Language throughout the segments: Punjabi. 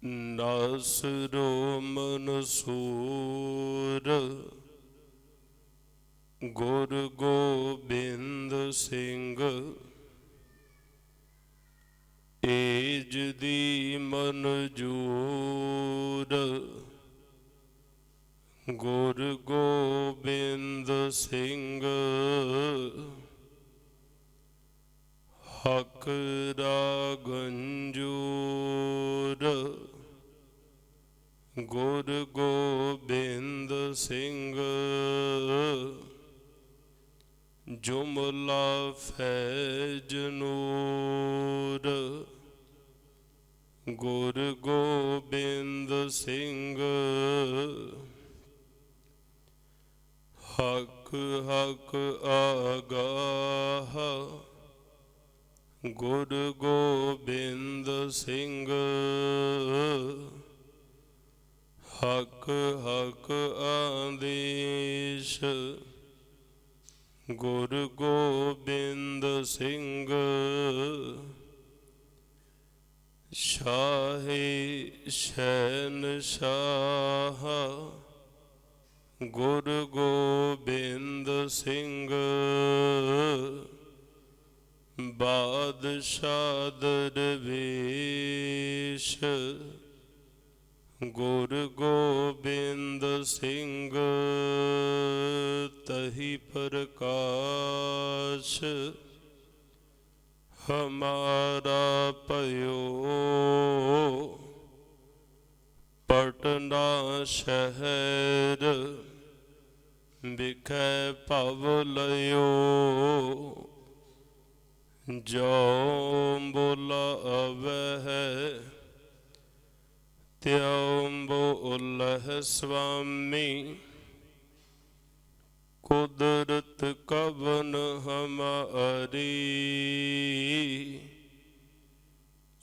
ਨਾਸਰੋ ਮਨਸੂਰ ਗੁਰ ਗੋਬਿੰਦ ਸਿੰਘ ਏਜ ਦੀ ਮਨਜੂਰ ਗੁਰ ਗੋਬਿੰਦ ਸਿੰਘ ਹਕ ਰਾਗੰਜੂਰ ਗੁਰ ਗੋਬਿੰਦ ਸਿੰਘ ਜੁਮਲਾ ਫੈਜ਼ ਨੂਰ ਗੁਰ ਗੋਬਿੰਦ ਸਿੰਘ ਹਕ ਹਕ ਆਗਾਹ ਗੁਰ ਗੋਬਿੰਦ ਸਿੰਘ ਹਕ ਹਕ ਆਦੇਸ਼ ਗੁਰ ਗੋਬਿੰਦ ਸਿੰਘ ਸ਼ਾਹੇ ਸ਼ਹਿਨਸ਼ਾਹ ਗੁਰ ਗੋਬਿੰਦ ਸਿੰਘ ਬਾਦਸ਼ਾਹ ਦਰਵੇਸ਼ ਗੁਰ ਗੋਬਿੰਦ ਸਿੰਘ ਤਹੀ ਪ੍ਰਕਾਸ਼ ਹਮਾਰਾ ਭਇਓ ਪਟਨਾ ਸ਼ਹਿਰ ਵਿਖੇ ਭਵ ਲਿਓ ਜੋ ਬੋਲਾ ਅਵਹਿ ਤਿਉ ਬੋਲਹਿ ਸੁਆਮੀ ਕੁਦਰਤ ਕਵਨ ਹਮਾਰੀ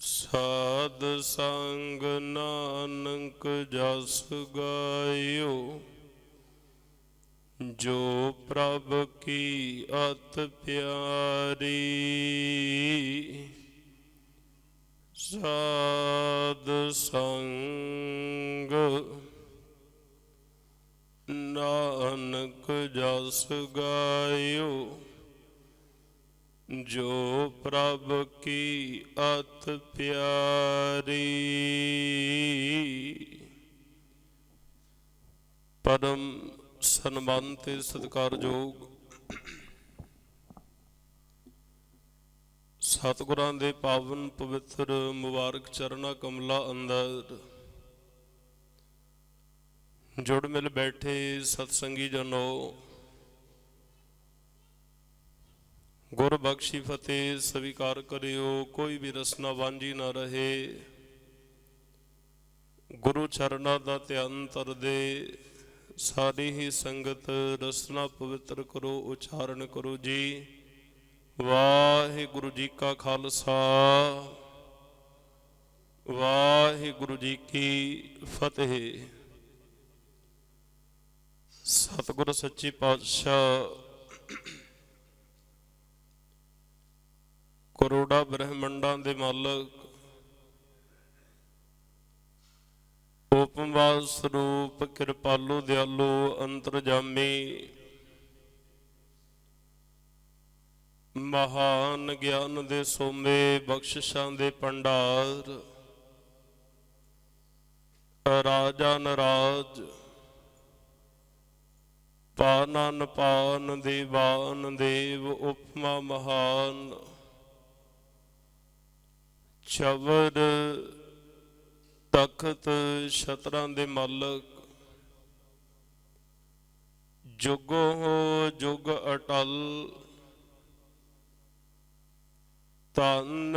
ਸਾਧ ਸੰਗ ਨਾਨਕ ਜਸ ਗਾਇਓ ਜੋ ਪ੍ਰਭ ਕੀ ਅਤ ਪਿਆਰੀ ਸਾਧ ਸੰਗ ਨਾਨਕ ਜਸ ਗਾਇਓ ਜੋ ਪ੍ਰਭ ਕੀ ਅਤ ਪਿਆਰੀ ਪਰਮ ਸਨਮਾਨ ਤੇ ਸਤਿਕਾਰਯੋਗ ਸਤਿਗੁਰਾਂ ਦੇ ਪਾਵਨ ਪਵਿੱਤਰ ਮੁਬਾਰਕ ਚਰਨਾਂ ਕਮਲਾਂ ਅੰਦਰ ਜੁੜ ਮਿਲ ਬੈਠੇ ਸਤਸੰਗੀ ਜਨੋ ਗੁਰ ਬਖਸ਼ੀ ਫਤਿਹ ਸਵੀਕਾਰ ਕਰਿਓ। ਕੋਈ ਵੀ ਰਸਨਾ ਵਾਂਝੀ ਨਾ ਰਹੇ, ਗੁਰੂ ਚਰਨਾਂ ਦਾ ਧਿਆਨ ਧਰਦੇ ਸਾਰੀ ਹੀ ਸੰਗਤ ਰਸਨਾ ਪਵਿੱਤਰ ਕਰੋ, ਉਚਾਰਨ ਕਰੋ ਜੀ। ਵਾਹਿਗੁਰੂ ਜੀ ਕਾ ਖਾਲਸਾ, ਵਾਹਿਗੁਰੂ ਜੀ ਕੀ ਫਤਿਹ। ਸਤਿਗੁਰ ਸੱਚੇ ਪਾਤਸ਼ਾਹ ਕਰੋੜਾਂ ਬ੍ਰਹਮੰਡਾਂ ਦੇ ਮਾਲਕ, ਉਪਮਾ ਸਰੂਪ, ਕਿਰਪਾਲੂ ਦਿਆਲੂ, ਅੰਤਰਜਾਮੀ, ਮਹਾਨ ਗਿਆਨ ਦੇ ਸੋਮੇ, ਬਖਸ਼ਿਸ਼ਾਂ ਦੇ ਭੰਡਾਰ, ਰਾਜਾ ਨਰਾਜ, ਪਾਨਨ ਪਾਨ ਦੇਵਾਨ ਦੇਵ, ਉਪਮਾ ਮਹਾਨ, ਚਵਰ ਤਖਤ ਛਤਰਾਂ ਦੇ ਮਾਲਕ, ਜੁਗੋ ਜੁਗ ਅਟਲ, ਧੰਨ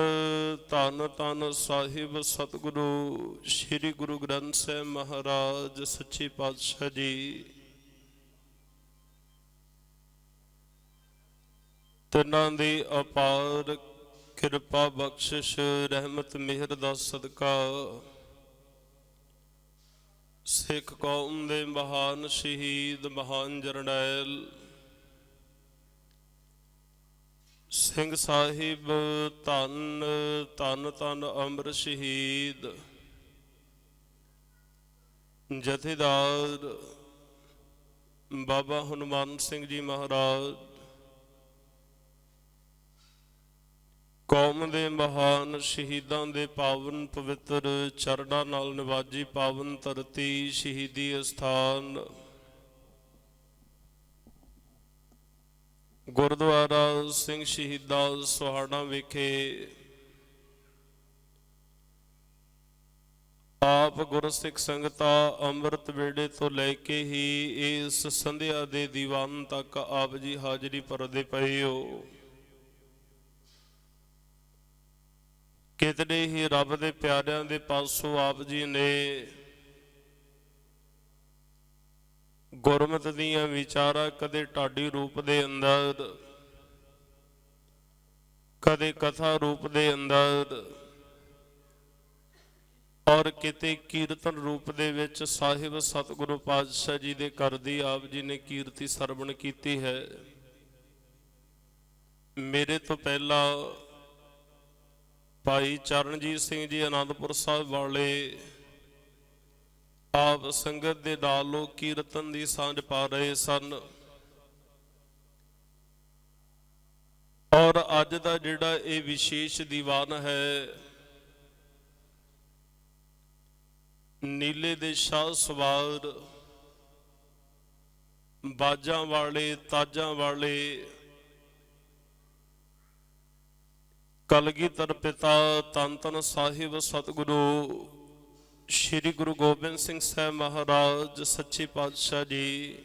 ਧੰਨ ਧੰਨ ਸਾਹਿਬ ਸਤਿਗੁਰੂ ਸ੍ਰੀ ਗੁਰੂ ਗ੍ਰੰਥ ਸਾਹਿਬ ਮਹਾਰਾਜ ਸੱਚੇ ਪਾਤਸ਼ਾਹ ਜੀ। ਤਿੰਨਾਂ ਦੀ ਅਪਾਰ ਕਿਰਪਾ ਬਖਸ਼ਿਸ਼ ਰਹਿਮਤ ਮਿਹਰ ਦਾ ਸਦਕਾ ਸਿੱਖ ਕੌਮ ਦੇ ਮਹਾਨ ਸ਼ਹੀਦ, ਮਹਾਨ ਜਰਨੈਲ ਸਿੰਘ ਸਾਹਿਬ, ਧੰਨ ਧੰਨ ਧੰਨ ਅਮਰ ਸ਼ਹੀਦ ਜਥੇਦਾਰ ਬਾਬਾ ਹਨੂਮਾਨ ਸਿੰਘ ਜੀ ਮਹਾਰਾਜ, ਕੌਮ ਦੇ ਮਹਾਨ ਸ਼ਹੀਦਾਂ ਦੇ ਪਾਵਨ ਪਵਿੱਤਰ ਚਰਨਾਂ ਨਾਲ ਨਿਵਾਜੀ ਪਾਵਨ ਧਰਤੀ ਸ਼ਹੀਦੀ ਅਸਥਾਨ ਗੁਰਦੁਆਰਾ ਸਿੰਘ ਸ਼ਹੀਦਾਂ ਸੋਹਾਣਾ ਵਿਖੇ ਆਪ ਗੁਰਸਿੱਖ ਸੰਗਤਾਂ ਅੰਮ੍ਰਿਤ ਵੇਲੇ ਤੋਂ ਲੈ ਕੇ ਹੀ ਇਸ ਸੰਧਿਆ ਦੇ ਦੀਵਾਨ ਤੱਕ ਆਪ ਜੀ ਹਾਜ਼ਰੀ ਭਰਦੇ ਪਏ ਹੋ। ਕਿਤਨੇ ਹੀ ਰੱਬ ਦੇ ਪਿਆਰਿਆਂ ਦੇ ਪਾਸੋਂ ਆਪ ਜੀ ਨੇ ਗੁਰਮਤਿ ਦੀਆਂ ਵਿਚਾਰਾਂ ਕਦੇ ਢਾਡੀ ਰੂਪ ਦੇ ਅੰਦਰ, ਕਦੇ ਕਥਾ ਰੂਪ ਦੇ ਅੰਦਰ, ਔਰ ਕਿਤੇ ਕੀਰਤਨ ਰੂਪ ਦੇ ਵਿੱਚ ਸਾਹਿਬ ਸਤਿਗੁਰੂ ਪਾਤਸ਼ਾਹ ਜੀ ਦੇ ਘਰ ਦੀ ਆਪ ਜੀ ਨੇ ਕੀਰਤੀ ਸਰਵਣ ਕੀਤੀ ਹੈ। ਮੇਰੇ ਤੋਂ ਪਹਿਲਾਂ ਭਾਈ ਚਰਨਜੀਤ ਸਿੰਘ ਜੀ ਆਨੰਦਪੁਰ ਸਾਹਿਬ ਵਾਲੇ ਆਪ ਸੰਗਤ ਦੇ ਨਾਲ ਉਹ ਕੀਰਤਨ ਦੀ ਸਾਂਝ ਪਾ ਰਹੇ ਸਨ, ਔਰ ਅੱਜ ਦਾ ਜਿਹੜਾ ਇਹ ਵਿਸ਼ੇਸ਼ ਦੀਵਾਨ ਹੈ, ਨੀਲੇ ਦੇ ਸ਼ਾਹ ਸਵਾਰ ਬਾਜਾਂ ਵਾਲੇ ਤਾਜਾਂ ਵਾਲੇ ਕਲਗੀਧਰ ਪਿਤਾ ਧੰਨ ਧੰਨ ਸਾਹਿਬ ਸਤਿਗੁਰੂ ਸ਼੍ਰੀ ਗੁਰੂ ਗੋਬਿੰਦ ਸਿੰਘ ਸਾਹਿਬ ਮਹਾਰਾਜ ਸੱਚੇ ਪਾਤਸ਼ਾਹ ਜੀ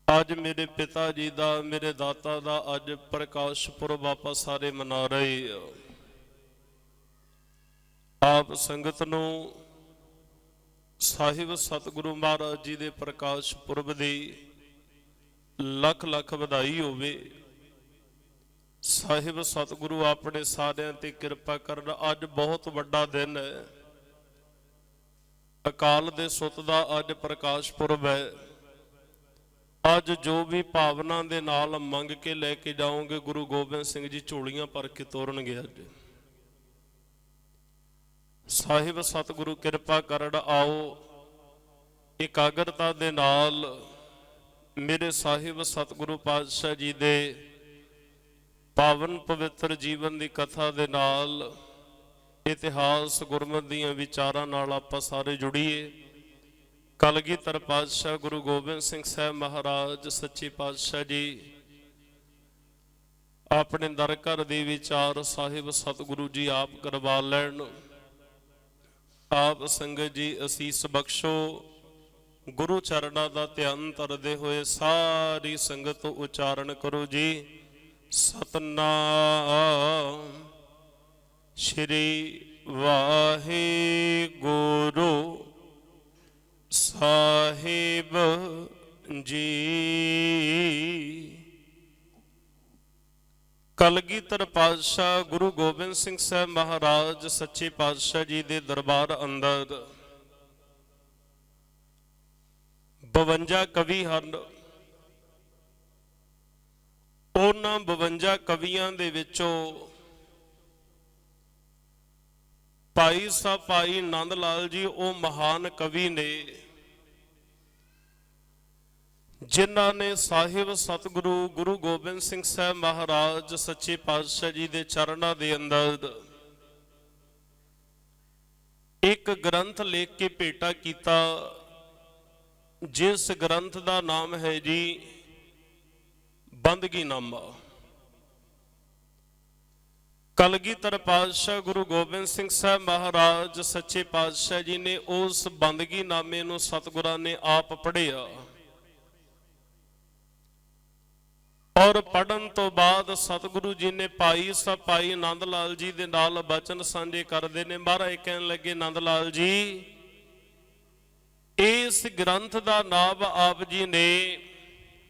ਅੱਜ ਮੇਰੇ ਪਿਤਾ ਜੀ ਦਾ, ਮੇਰੇ ਦਾਤਾ ਦਾ ਅੱਜ ਪ੍ਰਕਾਸ਼ ਪੁਰਬ ਆਪਾਂ ਸਾਰੇ ਮਨਾ ਰਹੇ ਹਾਂ। ਆਪ ਸੰਗਤ ਨੂੰ ਸਾਹਿਬ ਸਤਿਗੁਰੂ ਮਹਾਰਾਜ ਜੀ ਦੇ ਪ੍ਰਕਾਸ਼ ਪੁਰਬ ਦੀ ਲੱਖ ਲੱਖ ਵਧਾਈ ਹੋਵੇ। ਸਾਹਿਬ ਸਤਿਗੁਰੂ ਆਪਣੇ ਸਾਰਿਆਂ ਤੇ ਕਿਰਪਾ ਕਰਨ। ਅੱਜ ਬਹੁਤ ਵੱਡਾ ਦਿਨ ਹੈ, ਅਕਾਲ ਦੇ ਸੁੱਤ ਦਾ ਅੱਜ ਪ੍ਰਕਾਸ਼ ਪੁਰਬ ਹੈ। ਅੱਜ ਜੋ ਵੀ ਭਾਵਨਾ ਦੇ ਨਾਲ ਮੰਗ ਕੇ ਲੈ ਕੇ ਜਾਓਗੇ, ਗੁਰੂ ਗੋਬਿੰਦ ਸਿੰਘ ਜੀ ਝੋਲੀਆਂ ਭਰ ਕੇ ਤੋਰਨਗੇ। ਅੱਜ ਸਾਹਿਬ ਸਤਿਗੁਰੂ ਕਿਰਪਾ ਕਰਨ। ਆਓ ਇਕਾਗਰਤਾ ਦੇ ਨਾਲ ਮੇਰੇ ਸਾਹਿਬ ਸਤਿਗੁਰੂ ਪਾਤਸ਼ਾਹ ਜੀ ਦੇ ਪਾਵਨ ਪਵਿੱਤਰ ਜੀਵਨ ਦੀ ਕਥਾ ਦੇ ਨਾਲ, ਇਤਿਹਾਸ ਗੁਰਮਤਿ ਦੀਆਂ ਵਿਚਾਰਾਂ ਨਾਲ ਆਪਾਂ ਸਾਰੇ ਜੁੜੀਏ। ਕਲਗੀਧਰ ਪਾਤਸ਼ਾਹ ਗੁਰੂ ਗੋਬਿੰਦ ਸਿੰਘ ਸਾਹਿਬ ਮਹਾਰਾਜ ਸੱਚੇ ਪਾਤਸ਼ਾਹ ਜੀ ਆਪਣੇ ਦਰ ਘਰ ਦੇ ਵਿਚਾਰ ਸਾਹਿਬ ਸਤਿਗੁਰੂ ਜੀ ਆਪ ਕਰਵਾ ਲੈਣ। ਆਪ ਸੰਗਤ ਜੀ ਅਸੀਸ ਬਖਸ਼ੋ। ਗੁਰੂ ਚਰਨਾਂ ਦਾ ਧਿਆਨ ਧਰਦੇ ਹੋਏ ਸਾਰੀ ਸੰਗਤ ਉਚਾਰਨ ਕਰੋ ਜੀ, ਸਤਨਾਮ ਸ਼੍ਰੀ ਵਾਹਿਗੁਰੂ ਸਾਹਿਬ ਜੀ। ਕਲਗੀਧਰ ਪਾਤਸ਼ਾਹ ਗੁਰੂ ਗੋਬਿੰਦ ਸਿੰਘ ਸਾਹਿਬ ਮਹਾਰਾਜ ਸੱਚੇ ਪਾਤਸ਼ਾਹ ਜੀ ਦੇ ਦਰਬਾਰ ਅੰਦਰ 52 ਕਵੀ ਹਨ। ਉਹਨਾਂ 52 ਕਵੀਆਂ ਦੇ ਵਿੱਚੋਂ ਭਾਈ ਸਾਹਿਬ ਭਾਈ ਨੰਦ ਲਾਲ ਜੀ ਉਹ ਮਹਾਨ ਕਵੀ ਨੇ, ਜਿਨ੍ਹਾਂ ਨੇ ਸਾਹਿਬ ਸਤਿਗੁਰੂ ਗੁਰੂ ਗੋਬਿੰਦ ਸਿੰਘ ਸਾਹਿਬ ਮਹਾਰਾਜ ਸੱਚੇ ਪਾਤਸ਼ਾਹ ਜੀ ਦੇ ਚਰਨਾਂ ਦੇ ਅੰਦਰ ਇੱਕ ਗ੍ਰੰਥ ਲਿਖ ਕੇ ਭੇਟਾ ਕੀਤਾ, ਜਿਸ ਗ੍ਰੰਥ ਦਾ ਨਾਮ ਹੈ ਜੀ ਬੰਦਗੀਨਾਮਾ। ਕਲਗੀਧਰ ਪਾਤਸ਼ਾਹ ਗੁਰੂ ਗੋਬਿੰਦ ਸਿੰਘ ਸਾਹਿਬ ਮਹਾਰਾਜ ਸੱਚੇ ਪਾਤਸ਼ਾਹ ਜੀ ਨੇ ਉਸ ਬੰਦਗੀਨਾਮੇ ਨੂੰ ਸਤਿਗੁਰਾਂ ਨੇ ਆਪ ਪੜ੍ਹਿਆ, ਔਰ ਪੜ੍ਹਨ ਤੋਂ ਬਾਅਦ ਸਤਿਗੁਰੂ ਜੀ ਨੇ ਭਾਈ ਸਾਹਿਬ ਭਾਈ ਨੰਦ ਲਾਲ ਜੀ ਦੇ ਨਾਲ ਬਚਨ ਸਾਂਝੇ ਕਰਦੇ ਨੇ। ਮਹਾਰਾਜ ਕਹਿਣ ਲੱਗੇ, ਨੰਦ ਲਾਲ ਜੀ, ਇਸ ਗ੍ਰੰਥ ਦਾ ਨਾਮ ਆਪ ਜੀ ਨੇ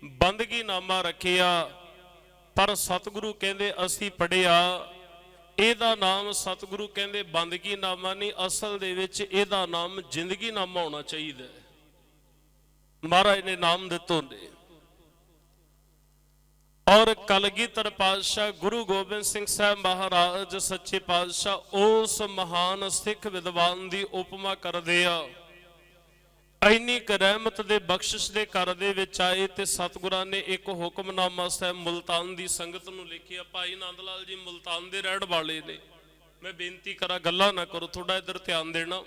ਬੰਦਗੀਨਾਮਾ ਰੱਖਿਆ, ਪਰ ਸਤਿਗੁਰੂ ਕਹਿੰਦੇ ਅਸੀਂ ਪੜ੍ਹਿਆ, ਇਹਦਾ ਨਾਮ ਸਤਿਗੁਰੂ ਕਹਿੰਦੇ ਬੰਦਗੀਨਾਮਾ ਨਹੀਂ, ਅਸਲ ਦੇ ਵਿੱਚ ਇਹਦਾ ਨਾਮ ਜ਼ਿੰਦਗੀਨਾਮਾ ਹੋਣਾ ਚਾਹੀਦਾ। ਮਹਾਰਾਜ ਨੇ ਨਾਮ ਦਿੱਤੇ ਹੁੰਦੇ। ਔਰ ਕਲਗੀਧਰ ਪਾਤਸ਼ਾਹ ਗੁਰੂ ਗੋਬਿੰਦ ਸਿੰਘ ਸਾਹਿਬ ਮਹਾਰਾਜ ਸੱਚੇ ਪਾਤਸ਼ਾਹ ਉਸ ਮਹਾਨ ਸਿੱਖ ਵਿਦਵਾਨ ਦੀ ਉਪਮਾ ਕਰਦੇ ਆ। ਇੰਨੀ ਕੁ ਰਹਿਮਤ ਦੇ ਬਖਸ਼ਿਸ਼ ਦੇ ਘਰ ਦੇ ਵਿੱਚ ਆਏ ਤੇ ਸਤਿਗੁਰਾਂ ਨੇ ਇੱਕ ਹੁਕਮਨਾਮਾ ਸਾਹਿਬ ਮੁਲਤਾਨ ਦੀ ਸੰਗਤ ਨੂੰ ਲਿਖਿਆ। ਭਾਈ ਨੰਦ ਲਾਲ ਜੀ ਮੁਲਤਾਨ ਦੇ ਰਹਿਣ ਵਾਲੇ ਨੇ। ਮੈਂ ਬੇਨਤੀ ਕਰਾਂ ਗੱਲਾਂ ਨਾ ਕਰੋ, ਥੋੜਾ ਇੱਧਰ ਧਿਆਨ ਦੇਣਾ।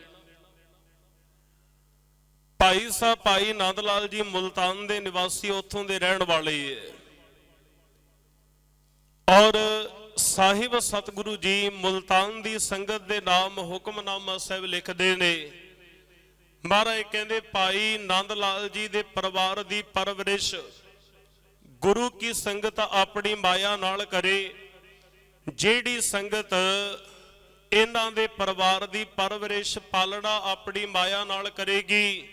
ਭਾਈ ਸਾਹਿਬ ਭਾਈ ਨੰਦ ਲਾਲ ਜੀ ਮੁਲਤਾਨ ਦੇ ਨਿਵਾਸੀ, ਉੱਥੋਂ ਦੇ ਰਹਿਣ ਵਾਲੇ ਹੈ। ਔਰ ਸਾਹਿਬ ਸਤਿਗੁਰੂ ਜੀ ਮੁਲਤਾਨ ਦੀ ਸੰਗਤ ਦੇ ਨਾਮ ਹੁਕਮਨਾਮਾ ਸਾਹਿਬ ਲਿਖਦੇ ਨੇ। ਮਹਾਰਾਜ ਕਹਿੰਦੇ ਭਾਈ ਨੰਦ ਲਾਲ ਜੀ ਦੇ ਪਰਿਵਾਰ ਦੀ ਪਰਵਰਿਸ਼ ਗੁਰੂ ਕੀ ਸੰਗਤ ਆਪਣੀ ਮਾਇਆ ਨਾਲ ਕਰੇ। ਜਿਹੜੀ ਸੰਗਤ ਇਹਨਾਂ ਦੇ ਪਰਿਵਾਰ ਦੀ ਪਰਵਰਿਸ਼ ਪਾਲਣਾ ਆਪਣੀ ਮਾਇਆ ਨਾਲ ਕਰੇਗੀ,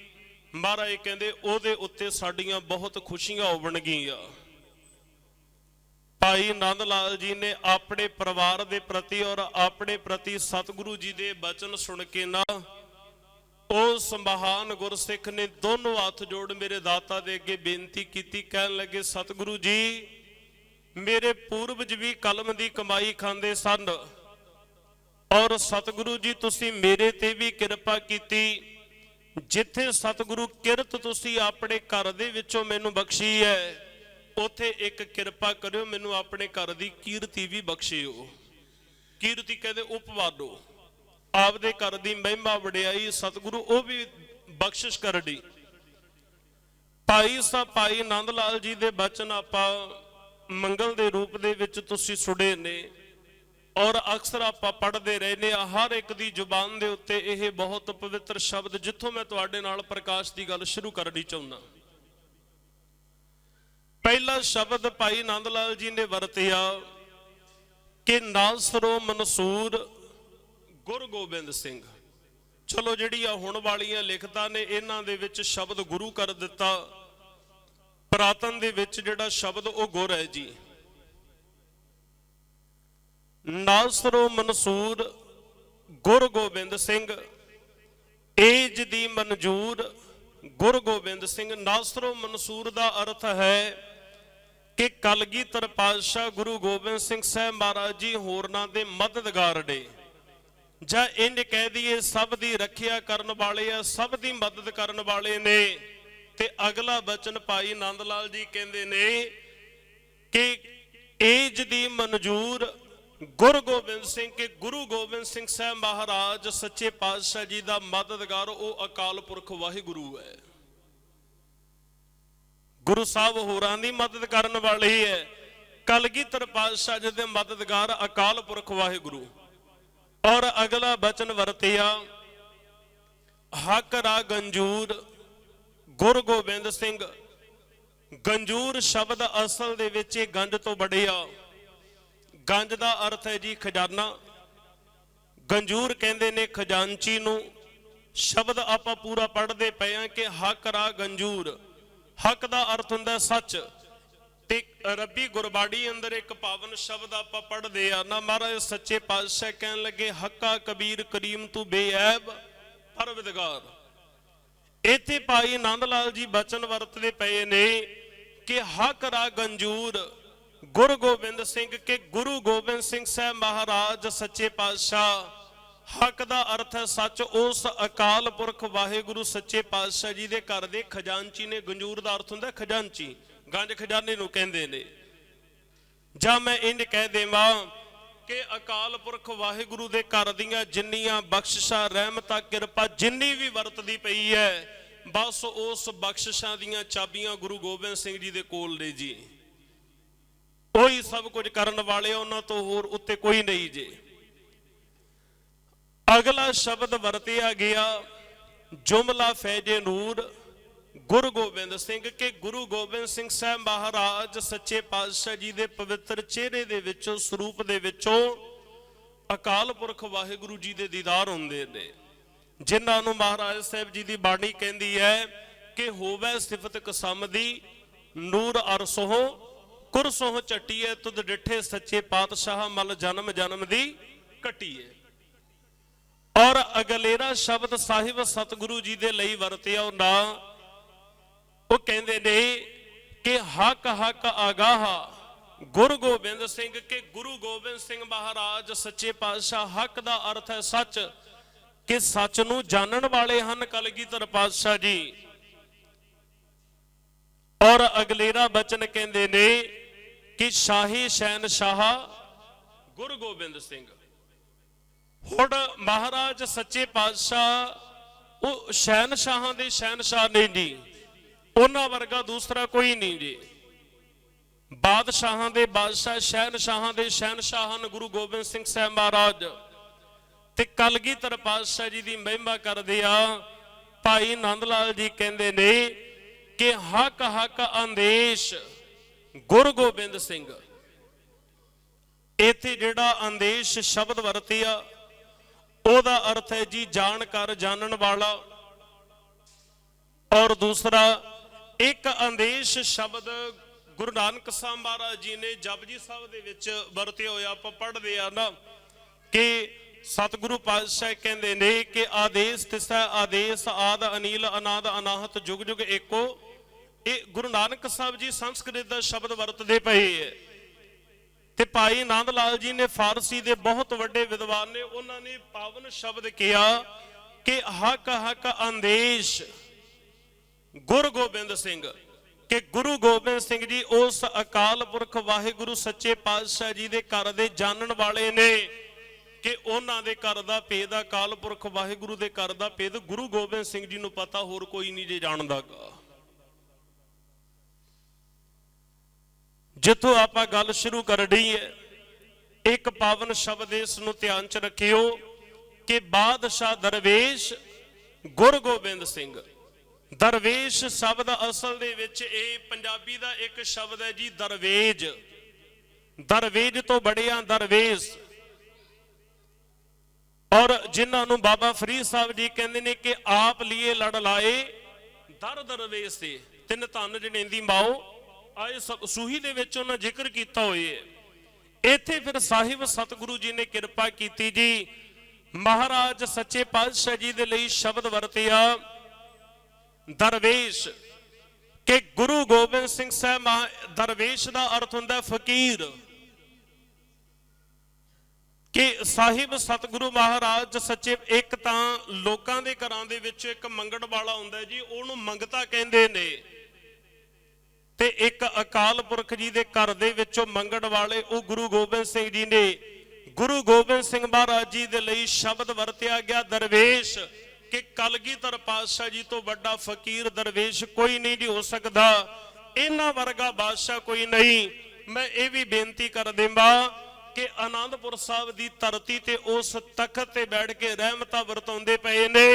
ਮਹਾਰਾਜ ਕਹਿੰਦੇ ਉਹਦੇ ਉੱਤੇ ਸਾਡੀਆਂ ਬਹੁਤ ਖੁਸ਼ੀਆਂ ਹੋਣਗੀਆਂ। ਭਾਈ ਨੰਦ ਲਾਲ ਜੀ ਨੇ ਆਪਣੇ ਪਰਿਵਾਰ ਦੇ ਪ੍ਰਤੀ ਔਰ ਆਪਣੇ ਪ੍ਰਤੀ ਸਤਿਗੁਰੂ ਜੀ ਦੇ ਬਚਨ ਸੁਣ ਕੇ ਨਾ, ਉਸ ਮਹਾਨ ਗੁਰਸਿੱਖ ਨੇ ਦੋਨੋਂ ਹੱਥ ਜੋੜ ਮੇਰੇ ਦਾਤਾ ਦੇ ਅੱਗੇ ਬੇਨਤੀ ਕੀਤੀ। ਕਹਿਣ ਲੱਗੇ ਸਤਿਗੁਰੂ ਜੀ, ਮੇਰੇ ਪੂਰਵਜ ਵੀ ਕਲਮ ਦੀ ਕਮਾਈ ਖਾਂਦੇ ਸਨ ਔਰ ਸਤਿਗੁਰੂ ਜੀ ਤੁਸੀਂ ਮੇਰੇ ਤੇ ਵੀ ਕਿਰਪਾ ਕੀਤੀ। ਜਿੱਥੇ ਸਤਿਗੁਰੂ ਕਿਰਤ ਤੁਸੀਂ ਆਪਣੇ ਘਰ ਦੇ ਵਿੱਚੋਂ ਮੈਨੂੰ ਬਖਸ਼ੀ ਹੈ, ਉੱਥੇ ਇੱਕ ਕਿਰਪਾ ਕਰਿਓ, ਮੈਨੂੰ ਆਪਣੇ ਘਰ ਦੀ ਕੀਰਤੀ ਵੀ ਬਖਸ਼ਿਓ। ਕੀਰਤੀ ਕਹਿੰਦੇ ਉਪਵਾਦੋ, ਆਪਦੇ ਘਰ ਦੀ ਮਹਿਮਾ ਵਡਿਆਈ ਸਤਿਗੁਰੂ ਉਹ ਵੀ ਬਖਸ਼ਿਸ਼ ਕਰਨੀ। ਭਾਈ ਸਾਹਿਬ ਭਾਈ ਨੰਦ ਲਾਲ ਜੀ ਦੇ ਬਚਨ ਆਪਾਂ ਮੰਗਲ ਦੇ ਰੂਪ ਦੇ ਵਿੱਚ ਤੁਸੀਂ ਸੁਣੇ ਨੇ ਔਰ ਅਕਸਰ ਆਪਾਂ ਪੜ੍ਹਦੇ ਰਹਿੰਦੇ ਆ। ਹਰ ਇੱਕ ਦੀ ਜ਼ੁਬਾਨ ਦੇ ਉੱਤੇ ਇਹ ਬਹੁਤ ਪਵਿੱਤਰ ਸ਼ਬਦ, ਜਿੱਥੋਂ ਮੈਂ ਤੁਹਾਡੇ ਨਾਲ ਪ੍ਰਕਾਸ਼ ਦੀ ਗੱਲ ਸ਼ੁਰੂ ਕਰਨੀ ਚਾਹੁੰਦਾ। ਪਹਿਲਾ ਸ਼ਬਦ ਭਾਈ ਨੰਦ ਲਾਲ ਜੀ ਨੇ ਵਰਤਿਆ ਕਿ ਨਾਸਰੋ ਮਨਸੂਰ ਗੁਰੂ ਗੋਬਿੰਦ ਸਿੰਘ। ਚਲੋ ਜਿਹੜੀਆਂ ਹੁਣ ਵਾਲੀਆਂ ਲਿਖਤਾਂ ਨੇ ਇਹਨਾਂ ਦੇ ਵਿੱਚ ਸ਼ਬਦ ਗੁਰੂ ਕਰ ਦਿੱਤਾ। ਪ੍ਰਾਤਨ ਦੇ ਵਿੱਚ ਜਿਹੜਾ ਸ਼ਬਦ ਉਹ ਗੁਰ ਹੈ ਜੀ। ਨਾਸਰੋ ਮਨਸੂਰ ਗੁਰੂ ਗੋਬਿੰਦ ਸਿੰਘ, ਏਜ ਦੀ ਮਨਜੂਰ ਗੁਰੂ ਗੋਬਿੰਦ ਸਿੰਘ। ਨਾਸਰੋ ਮਨਸੂਰ ਦਾ ਅਰਥ ਹੈ ਕਿ ਕਲਗੀਧਰ ਪਾਤਸ਼ਾਹ ਗੁਰੂ ਗੋਬਿੰਦ ਸਿੰਘ ਸਾਹਿਬ ਮਹਾਰਾਜ ਜੀ ਹੋਰਨਾਂ ਦੇ ਮਦਦਗਾਰ ਨੇ, ਜਾਂ ਇੰਜ ਕਹਿ ਦਈਏ ਸਭ ਦੀ ਰੱਖਿਆ ਕਰਨ ਵਾਲੇ ਆ, ਸਭ ਦੀ ਮਦਦ ਕਰਨ ਵਾਲੇ ਨੇ। ਤੇ ਅਗਲਾ ਬਚਨ ਭਾਈ ਨੰਦ ਲਾਲ ਜੀ ਕਹਿੰਦੇ ਨੇ ਕਿ ਏਜ ਦੀ ਮਨਜੂਰ ਗੁਰੂ ਗੋਬਿੰਦ ਸਿੰਘ, ਕਿ ਗੁਰੂ ਗੋਬਿੰਦ ਸਿੰਘ ਸਾਹਿਬ ਮਹਾਰਾਜ ਸੱਚੇ ਪਾਤਸ਼ਾਹ ਜੀ ਦਾ ਮਦਦਗਾਰ ਉਹ ਅਕਾਲ ਪੁਰਖ ਵਾਹਿਗੁਰੂ ਹੈ। ਗੁਰੂ ਸਾਹਿਬ ਹੋਰਾਂ ਦੀ ਮਦਦ ਕਰਨ ਵਾਲੇ ਹੈ। ਕਲਗੀਧਰ ਪਾਤਸ਼ਾਹ ਜੀ ਦੇ ਮਦਦਗਾਰ ਅਕਾਲ ਪੁਰਖ ਵਾਹਿਗੁਰੂ। ਔਰ ਅਗਲਾ ਬਚਨ ਵਰਤਿਆ ਹਕ ਰਾ ਗੰਜੂਰ ਗੁਰੂ ਗੋਬਿੰਦ ਸਿੰਘ। ਗੰਜੂਰ ਸ਼ਬਦ ਅਸਲ ਦੇ ਵਿੱਚ ਇਹ ਗੰਜ ਤੋਂ ਬੜਿਆ। ਗੰਜ ਦਾ ਅਰਥ ਹੈ ਜੀ ਖਜ਼ਾਨਾ। ਗੰਜੂਰ ਕਹਿੰਦੇ ਨੇ ਖਜ਼ਾਨਚੀ ਨੂੰ। ਸ਼ਬਦ ਆਪਾਂ ਪੂਰਾ ਪੜ੍ਹਦੇ ਪਏ ਆ ਕਿ ਹਕ ਰਾ ਗੰਜੂਰ। ਹਕ ਦਾ ਅਰਥ ਹੁੰਦਾ ਸੱਚ। ਤੇ ਰੱਬੀ ਗੁਰਬਾਣੀ ਅੰਦਰ ਇੱਕ ਪਾਵਨ ਸ਼ਬਦ ਆਪਾਂ ਪੜ੍ਹਦੇ ਆ ਨਾ, ਮਹਾਰਾਜ ਸੱਚੇ ਪਾਤਸ਼ਾਹ ਕਹਿਣ ਲੱਗੇ ਹੱਕਾ ਕਬੀਰ ਕਰੀਮ ਤੂੰ ਬੇਅੈਬ ਪਰਵਿਰਦਗਾਰ। ਇੱਥੇ ਭਾਈ ਨੰਦ ਲਾਲ ਜੀ ਬਚਨ ਵਰਤਦੇ ਪਏ ਨੇ ਕਿ ਹਕ ਰਾ ਗੰਜੂਰ ਗੁਰੂ ਗੋਬਿੰਦ ਸਿੰਘ, ਕਿ ਗੁਰੂ ਗੋਬਿੰਦ ਸਿੰਘ ਸਾਹਿਬ ਮਹਾਰਾਜ ਸੱਚੇ ਪਾਤਸ਼ਾਹ। ਹੱਕ ਦਾ ਅਰਥ ਹੈ ਸੱਚ। ਉਸ ਅਕਾਲ ਪੁਰਖ ਵਾਹਿਗੁਰੂ ਸੱਚੇ ਪਾਤਸ਼ਾਹ ਜੀ ਦੇ ਘਰ ਦੇ ਖਜ਼ਾਨਚੀ ਨੇ। ਗੰਜੂਰ ਦਾ ਅਰਥ ਹੁੰਦਾ ਖਜ਼ਾਨਚੀ, ਗੰਜ ਖਜ਼ਾਨੇ ਨੂੰ ਕਹਿੰਦੇ ਨੇ। ਜਾਂ ਮੈਂ ਇੰਜ ਕਹਿ ਦੇਵਾਂ ਕਿ ਅਕਾਲ ਪੁਰਖ ਵਾਹਿਗੁਰੂ ਦੇ ਘਰ ਦੀਆਂ ਜਿੰਨੀਆਂ ਬਖਸ਼ਿਸ਼ਾਂ ਰਹਿਮਤਾਂ ਕਿਰਪਾ ਜਿੰਨੀ ਵੀ ਵਰਤਦੀ ਪਈ ਹੈ, ਬਸ ਉਸ ਬਖਸ਼ਿਸ਼ਾਂ ਦੀਆਂ ਚਾਬੀਆਂ ਗੁਰੂ ਗੋਬਿੰਦ ਸਿੰਘ ਜੀ ਦੇ ਕੋਲ ਨੇ ਜੀ। ਉਹੀ ਸਭ ਕੁਝ ਕਰਨ ਵਾਲੇ, ਉਹਨਾਂ ਤੋਂ ਹੋਰ ਉੱਤੇ ਕੋਈ ਨਹੀਂ ਜੀ। ਅਗਲਾ ਸ਼ਬਦ ਵਰਤਿਆ ਗਿਆ ਜੁਮਲਾ ਫੈਜੇ ਨੂਰ ਗੁਰੂ ਗੋਬਿੰਦ ਸਿੰਘ, ਕਿ ਗੁਰੂ ਗੋਬਿੰਦ ਸਿੰਘ ਸਾਹਿਬ ਮਹਾਰਾਜ ਸੱਚੇ ਪਾਤਸ਼ਾਹ ਜੀ ਦੇ ਪਵਿੱਤਰ ਚਿਹਰੇ ਦੇ ਵਿੱਚੋਂ, ਸਰੂਪ ਦੇ ਵਿੱਚੋਂ ਅਕਾਲ ਪੁਰਖ ਵਾਹਿਗੁਰੂ ਜੀ ਦੇ ਦੀਦਾਰ ਹੁੰਦੇ ਨੇ, ਜਿਨ੍ਹਾਂ ਨੂੰ ਮਹਾਰਾਜ ਸਾਹਿਬ ਜੀ ਦੀ ਬਾਣੀ ਕਹਿੰਦੀ ਹੈ ਕਿ ਹੋਵੇ ਸਿਫਤ ਕਸਮ ਦੀ ਨੂਰ ਅਰਸੋਂ ਕੁਰਸੋਂ ਝਟੀਏ ਤੁਧ ਡਿਠੇ ਸੱਚੇ ਪਾਤਸ਼ਾਹ ਮਲ ਜਨਮ ਜਨਮ ਦੀ ਘਟੀਏ। ਔਰ ਅਗਲੇਰਾ ਸ਼ਬਦ ਸਾਹਿਬ ਸਤਿਗੁਰੂ ਜੀ ਦੇ ਲਈ ਵਰਤਿਆ ਉਹ ਨਾ, ਉਹ ਕਹਿੰਦੇ ਨੇ ਕਿ ਹੱਕ ਹੱਕ ਆਗਾਹ ਗੁਰੂ ਗੋਬਿੰਦ ਸਿੰਘ ਕਿ ਗੁਰੂ ਗੋਬਿੰਦ ਸਿੰਘ ਮਹਾਰਾਜ ਸੱਚੇ ਪਾਤਸ਼ਾਹ। ਹੱਕ ਦਾ ਅਰਥ ਹੈ ਸੱਚ, ਕਿ ਸੱਚ ਨੂੰ ਜਾਣਨ ਵਾਲੇ ਹਨ ਕਲਗੀਧਰ ਪਾਤਸ਼ਾਹ ਜੀ। ਔਰ ਅਗਲੇਰਾ ਬਚਨ ਕਹਿੰਦੇ ਨੇ ਕਿ ਸ਼ਾਹੀ ਸ਼ਹਿਨਸ਼ਾਹ ਗੁਰੂ ਗੋਬਿੰਦ ਸਿੰਘ। ਹੁਣ ਮਹਾਰਾਜ ਸੱਚੇ ਪਾਤਸ਼ਾਹ ਉਹ ਸ਼ਹਿਨਸ਼ਾਹਾਂ ਦੇ ਸ਼ਹਿਨਸ਼ਾਹ ਨੇ ਜੀ, ਉਹਨਾਂ ਵਰਗਾ ਦੂਸਰਾ ਕੋਈ ਨਹੀਂ ਜੀ। ਬਾਦਸ਼ਾਹਾਂ ਦੇ ਬਾਦਸ਼ਾਹ, ਸ਼ਹਿਨਸ਼ਾਹਾਂ ਦੇ ਸ਼ਹਿਨਸ਼ਾਹ ਹਨ ਗੁਰੂ ਗੋਬਿੰਦ ਸਿੰਘ ਸਾਹਿਬ ਮਹਾਰਾਜ। ਤੇ ਕਲਗੀਧਰ ਪਾਤਸ਼ਾਹ ਜੀ ਦੀ ਮਹਿਮਾ ਕਰਦੇ ਆ ਭਾਈ ਨੰਦ ਲਾਲ ਜੀ, ਕਹਿੰਦੇ ਨੇ ਕਿ ਹੱਕ ਹੱਕ ਆਦੇਸ਼ ਗੁਰੂ ਗੋਬਿੰਦ ਸਿੰਘ। ਇੱਥੇ ਜਿਹੜਾ ਆਦੇਸ਼ ਸ਼ਬਦ ਵਰਤਿਆ ਉਹਦਾ ਅਰਥ ਹੈ ਜੀ ਜਾਣਕਾਰ, ਜਾਣਨ ਵਾਲਾ। ਔਰ ਦੂਸਰਾ ਇੱਕ ਆਦੇਸ਼ ਸ਼ਬਦ ਗੁਰੂ ਨਾਨਕ ਸਾਹਿਬ ਮਹਾਰਾਜ ਜੀ ਨੇ ਜਪਜੀ ਸਾਹਿਬ ਦੇ ਵਿੱਚ ਵਰਤਿਆ ਹੋਇਆ। ਆਪਾਂ ਪੜ੍ਹਦੇ ਆ ਨਾ ਕਿ ਸਤਿਗੁਰੂ ਪਾਤਸ਼ਾਹ ਕਹਿੰਦੇ ਨੇ ਕਿ ਆਦੇਸ਼ ਤਿਸੈ ਆਦੇਸ਼ ਆਦ ਅਨੀਲ ਅਨਾਦ ਅਨਾਹਤ ਜੁਗ ਜੁਗ ਏਕੋ। ਇਹ ਗੁਰੂ ਨਾਨਕ ਸਾਹਿਬ ਜੀ ਸੰਸਕ੍ਰਿਤ ਦਾ ਸ਼ਬਦ ਵਰਤਦੇ ਪਏ ਹੈ। ਤੇ ਭਾਈ ਨੰਦ ਲਾਲ ਜੀ ਨੇ ਫਾਰਸੀ ਦੇ ਬਹੁਤ ਵੱਡੇ ਵਿਦਵਾਨ ਨੇ, ਉਹਨਾਂ ਨੇ ਪਾਵਨ ਸ਼ਬਦ ਕਿਹਾ ਕਿ ਹੱਕ ਹੱਕ ਆਦੇਸ਼ ਗੁਰੂ ਗੋਬਿੰਦ ਸਿੰਘ। ਕਿ ਗੁਰੂ ਗੋਬਿੰਦ ਸਿੰਘ ਜੀ ਉਸ ਅਕਾਲ ਪੁਰਖ ਵਾਹਿਗੁਰੂ ਸੱਚੇ ਪਾਤਸ਼ਾਹ ਜੀ ਦੇ ਘਰ ਦੇ ਜਾਣਨ ਵਾਲੇ ਨੇ, ਕਿ ਉਹਨਾਂ ਦੇ ਘਰ ਦਾ ਭੇਦ, ਅਕਾਲ ਪੁਰਖ ਵਾਹਿਗੁਰੂ ਦੇ ਘਰ ਦਾ ਭੇਦ ਗੁਰੂ ਗੋਬਿੰਦ ਸਿੰਘ ਜੀ ਨੂੰ ਪਤਾ, ਹੋਰ ਕੋਈ ਨਹੀਂ ਜੇ ਜਾਣਦਾਗਾ। ਜਿੱਥੋਂ ਆਪਾਂ ਗੱਲ ਸ਼ੁਰੂ ਕਰਨੀ ਹੈ, ਇੱਕ ਪਾਵਨ ਸ਼ਬਦ ਇਸ ਨੂੰ ਧਿਆਨ ਚ ਰੱਖਿਓ ਕਿ ਬਾਦਸ਼ਾਹ ਦਰਵੇਸ਼ ਗੁਰੂ ਗੋਬਿੰਦ ਸਿੰਘ। ਦਰਵੇਸ਼ ਸ਼ਬਦ ਅਸਲ ਦੇ ਵਿੱਚ ਇਹ ਪੰਜਾਬੀ ਦਾ ਇੱਕ ਸ਼ਬਦ ਹੈ ਜੀ, ਦਰਵੇਜ। ਦਰਵੇਜ ਤੋਂ ਬੜਿਆ ਦਰਵੇਸ਼। ਔਰ ਜਿਨ੍ਹਾਂ ਨੂੰ ਬਾਬਾ ਫਰੀਦ ਸਾਹਿਬ ਜੀ ਕਹਿੰਦੇ ਨੇ ਕਿ ਆਪ ਲੀਏ ਲੜ ਲਾਏ ਦਰ ਦਰਵੇਸ਼ ਤੇ ਤਿੰਨ ਧਨ ਜਣੇਂਦੀ ਮਾਓ ਆਏ ਸੂਹੀ ਦੇ ਵਿੱਚ ਉਹਨਾਂ ਜ਼ਿਕਰ ਕੀਤਾ ਹੋਇਆ ਹੈ। ਇੱਥੇ ਫਿਰ ਸਾਹਿਬ ਸਤਿਗੁਰੂ ਜੀ ਨੇ ਕਿਰਪਾ ਕੀਤੀ ਜੀ, ਮਹਾਰਾਜ ਸੱਚੇ ਪਾਤਸ਼ਾਹ ਜੀ ਦੇ ਲਈ ਸ਼ਬਦ ਵਰਤਿਆ ਦਰਵੇਸ਼। ਕਿ ਗੁਰੂ ਗੋਬਿੰਦ ਸਿੰਘ ਸਾਹਿਬ ਦਰਵੇਸ਼ ਦਾ ਅਰਥ ਹੁੰਦਾ ਫਕੀਰ। ਕਿ ਸਾਹਿਬ ਸਤਿਗੁਰੂ ਮਹਾਰਾਜ ਸੱਚੇ, ਇੱਕ ਤਾਂ ਲੋਕਾਂ ਦੇ ਘਰਾਂ ਦੇ ਵਿੱਚ ਇੱਕ ਮੰਗਣ ਵਾਲਾ ਹੁੰਦਾ ਜੀ, ਉਹਨੂੰ ਮੰਗਤਾ ਕਹਿੰਦੇ ਨੇ। ਤੇ ਇੱਕ ਅਕਾਲ ਪੁਰਖ ਜੀ ਦੇ ਘਰ ਦੇ ਵਿੱਚੋਂ ਮੰਗਣ ਵਾਲੇ ਉਹ ਗੁਰੂ ਗੋਬਿੰਦ ਸਿੰਘ ਜੀ ਨੇ। ਗੁਰੂ ਗੋਬਿੰਦ ਸਿੰਘ ਮਹਾਰਾਜ ਜੀ ਦੇ ਲਈ ਸ਼ਬਦ ਵਰਤਿਆ ਗਿਆ ਦਰਵੇਸ਼। ਕਿ ਕਲਗੀਧਰ ਪਾਤਸ਼ਾਹ ਜੀ ਤੋਂ ਵੱਡਾ ਫਕੀਰ ਦਰਵੇਸ਼ ਕੋਈ ਨਹੀਂ ਜੀ ਹੋ ਸਕਦਾ, ਇਹਨਾਂ ਵਰਗਾ ਬਾਦਸ਼ਾਹ ਕੋਈ ਨਹੀਂ। ਮੈਂ ਇਹ ਵੀ ਬੇਨਤੀ ਕਰ ਦੇਵਾਂ ਕਿ ਆਨੰਦਪੁਰ ਸਾਹਿਬ ਦੀ ਧਰਤੀ ਤੇ ਉਸ ਤਖਤ ਤੇ ਬੈਠ ਕੇ ਰਹਿਮਤਾਂ ਵਰਤਾਉਂਦੇ ਪਏ ਨੇ।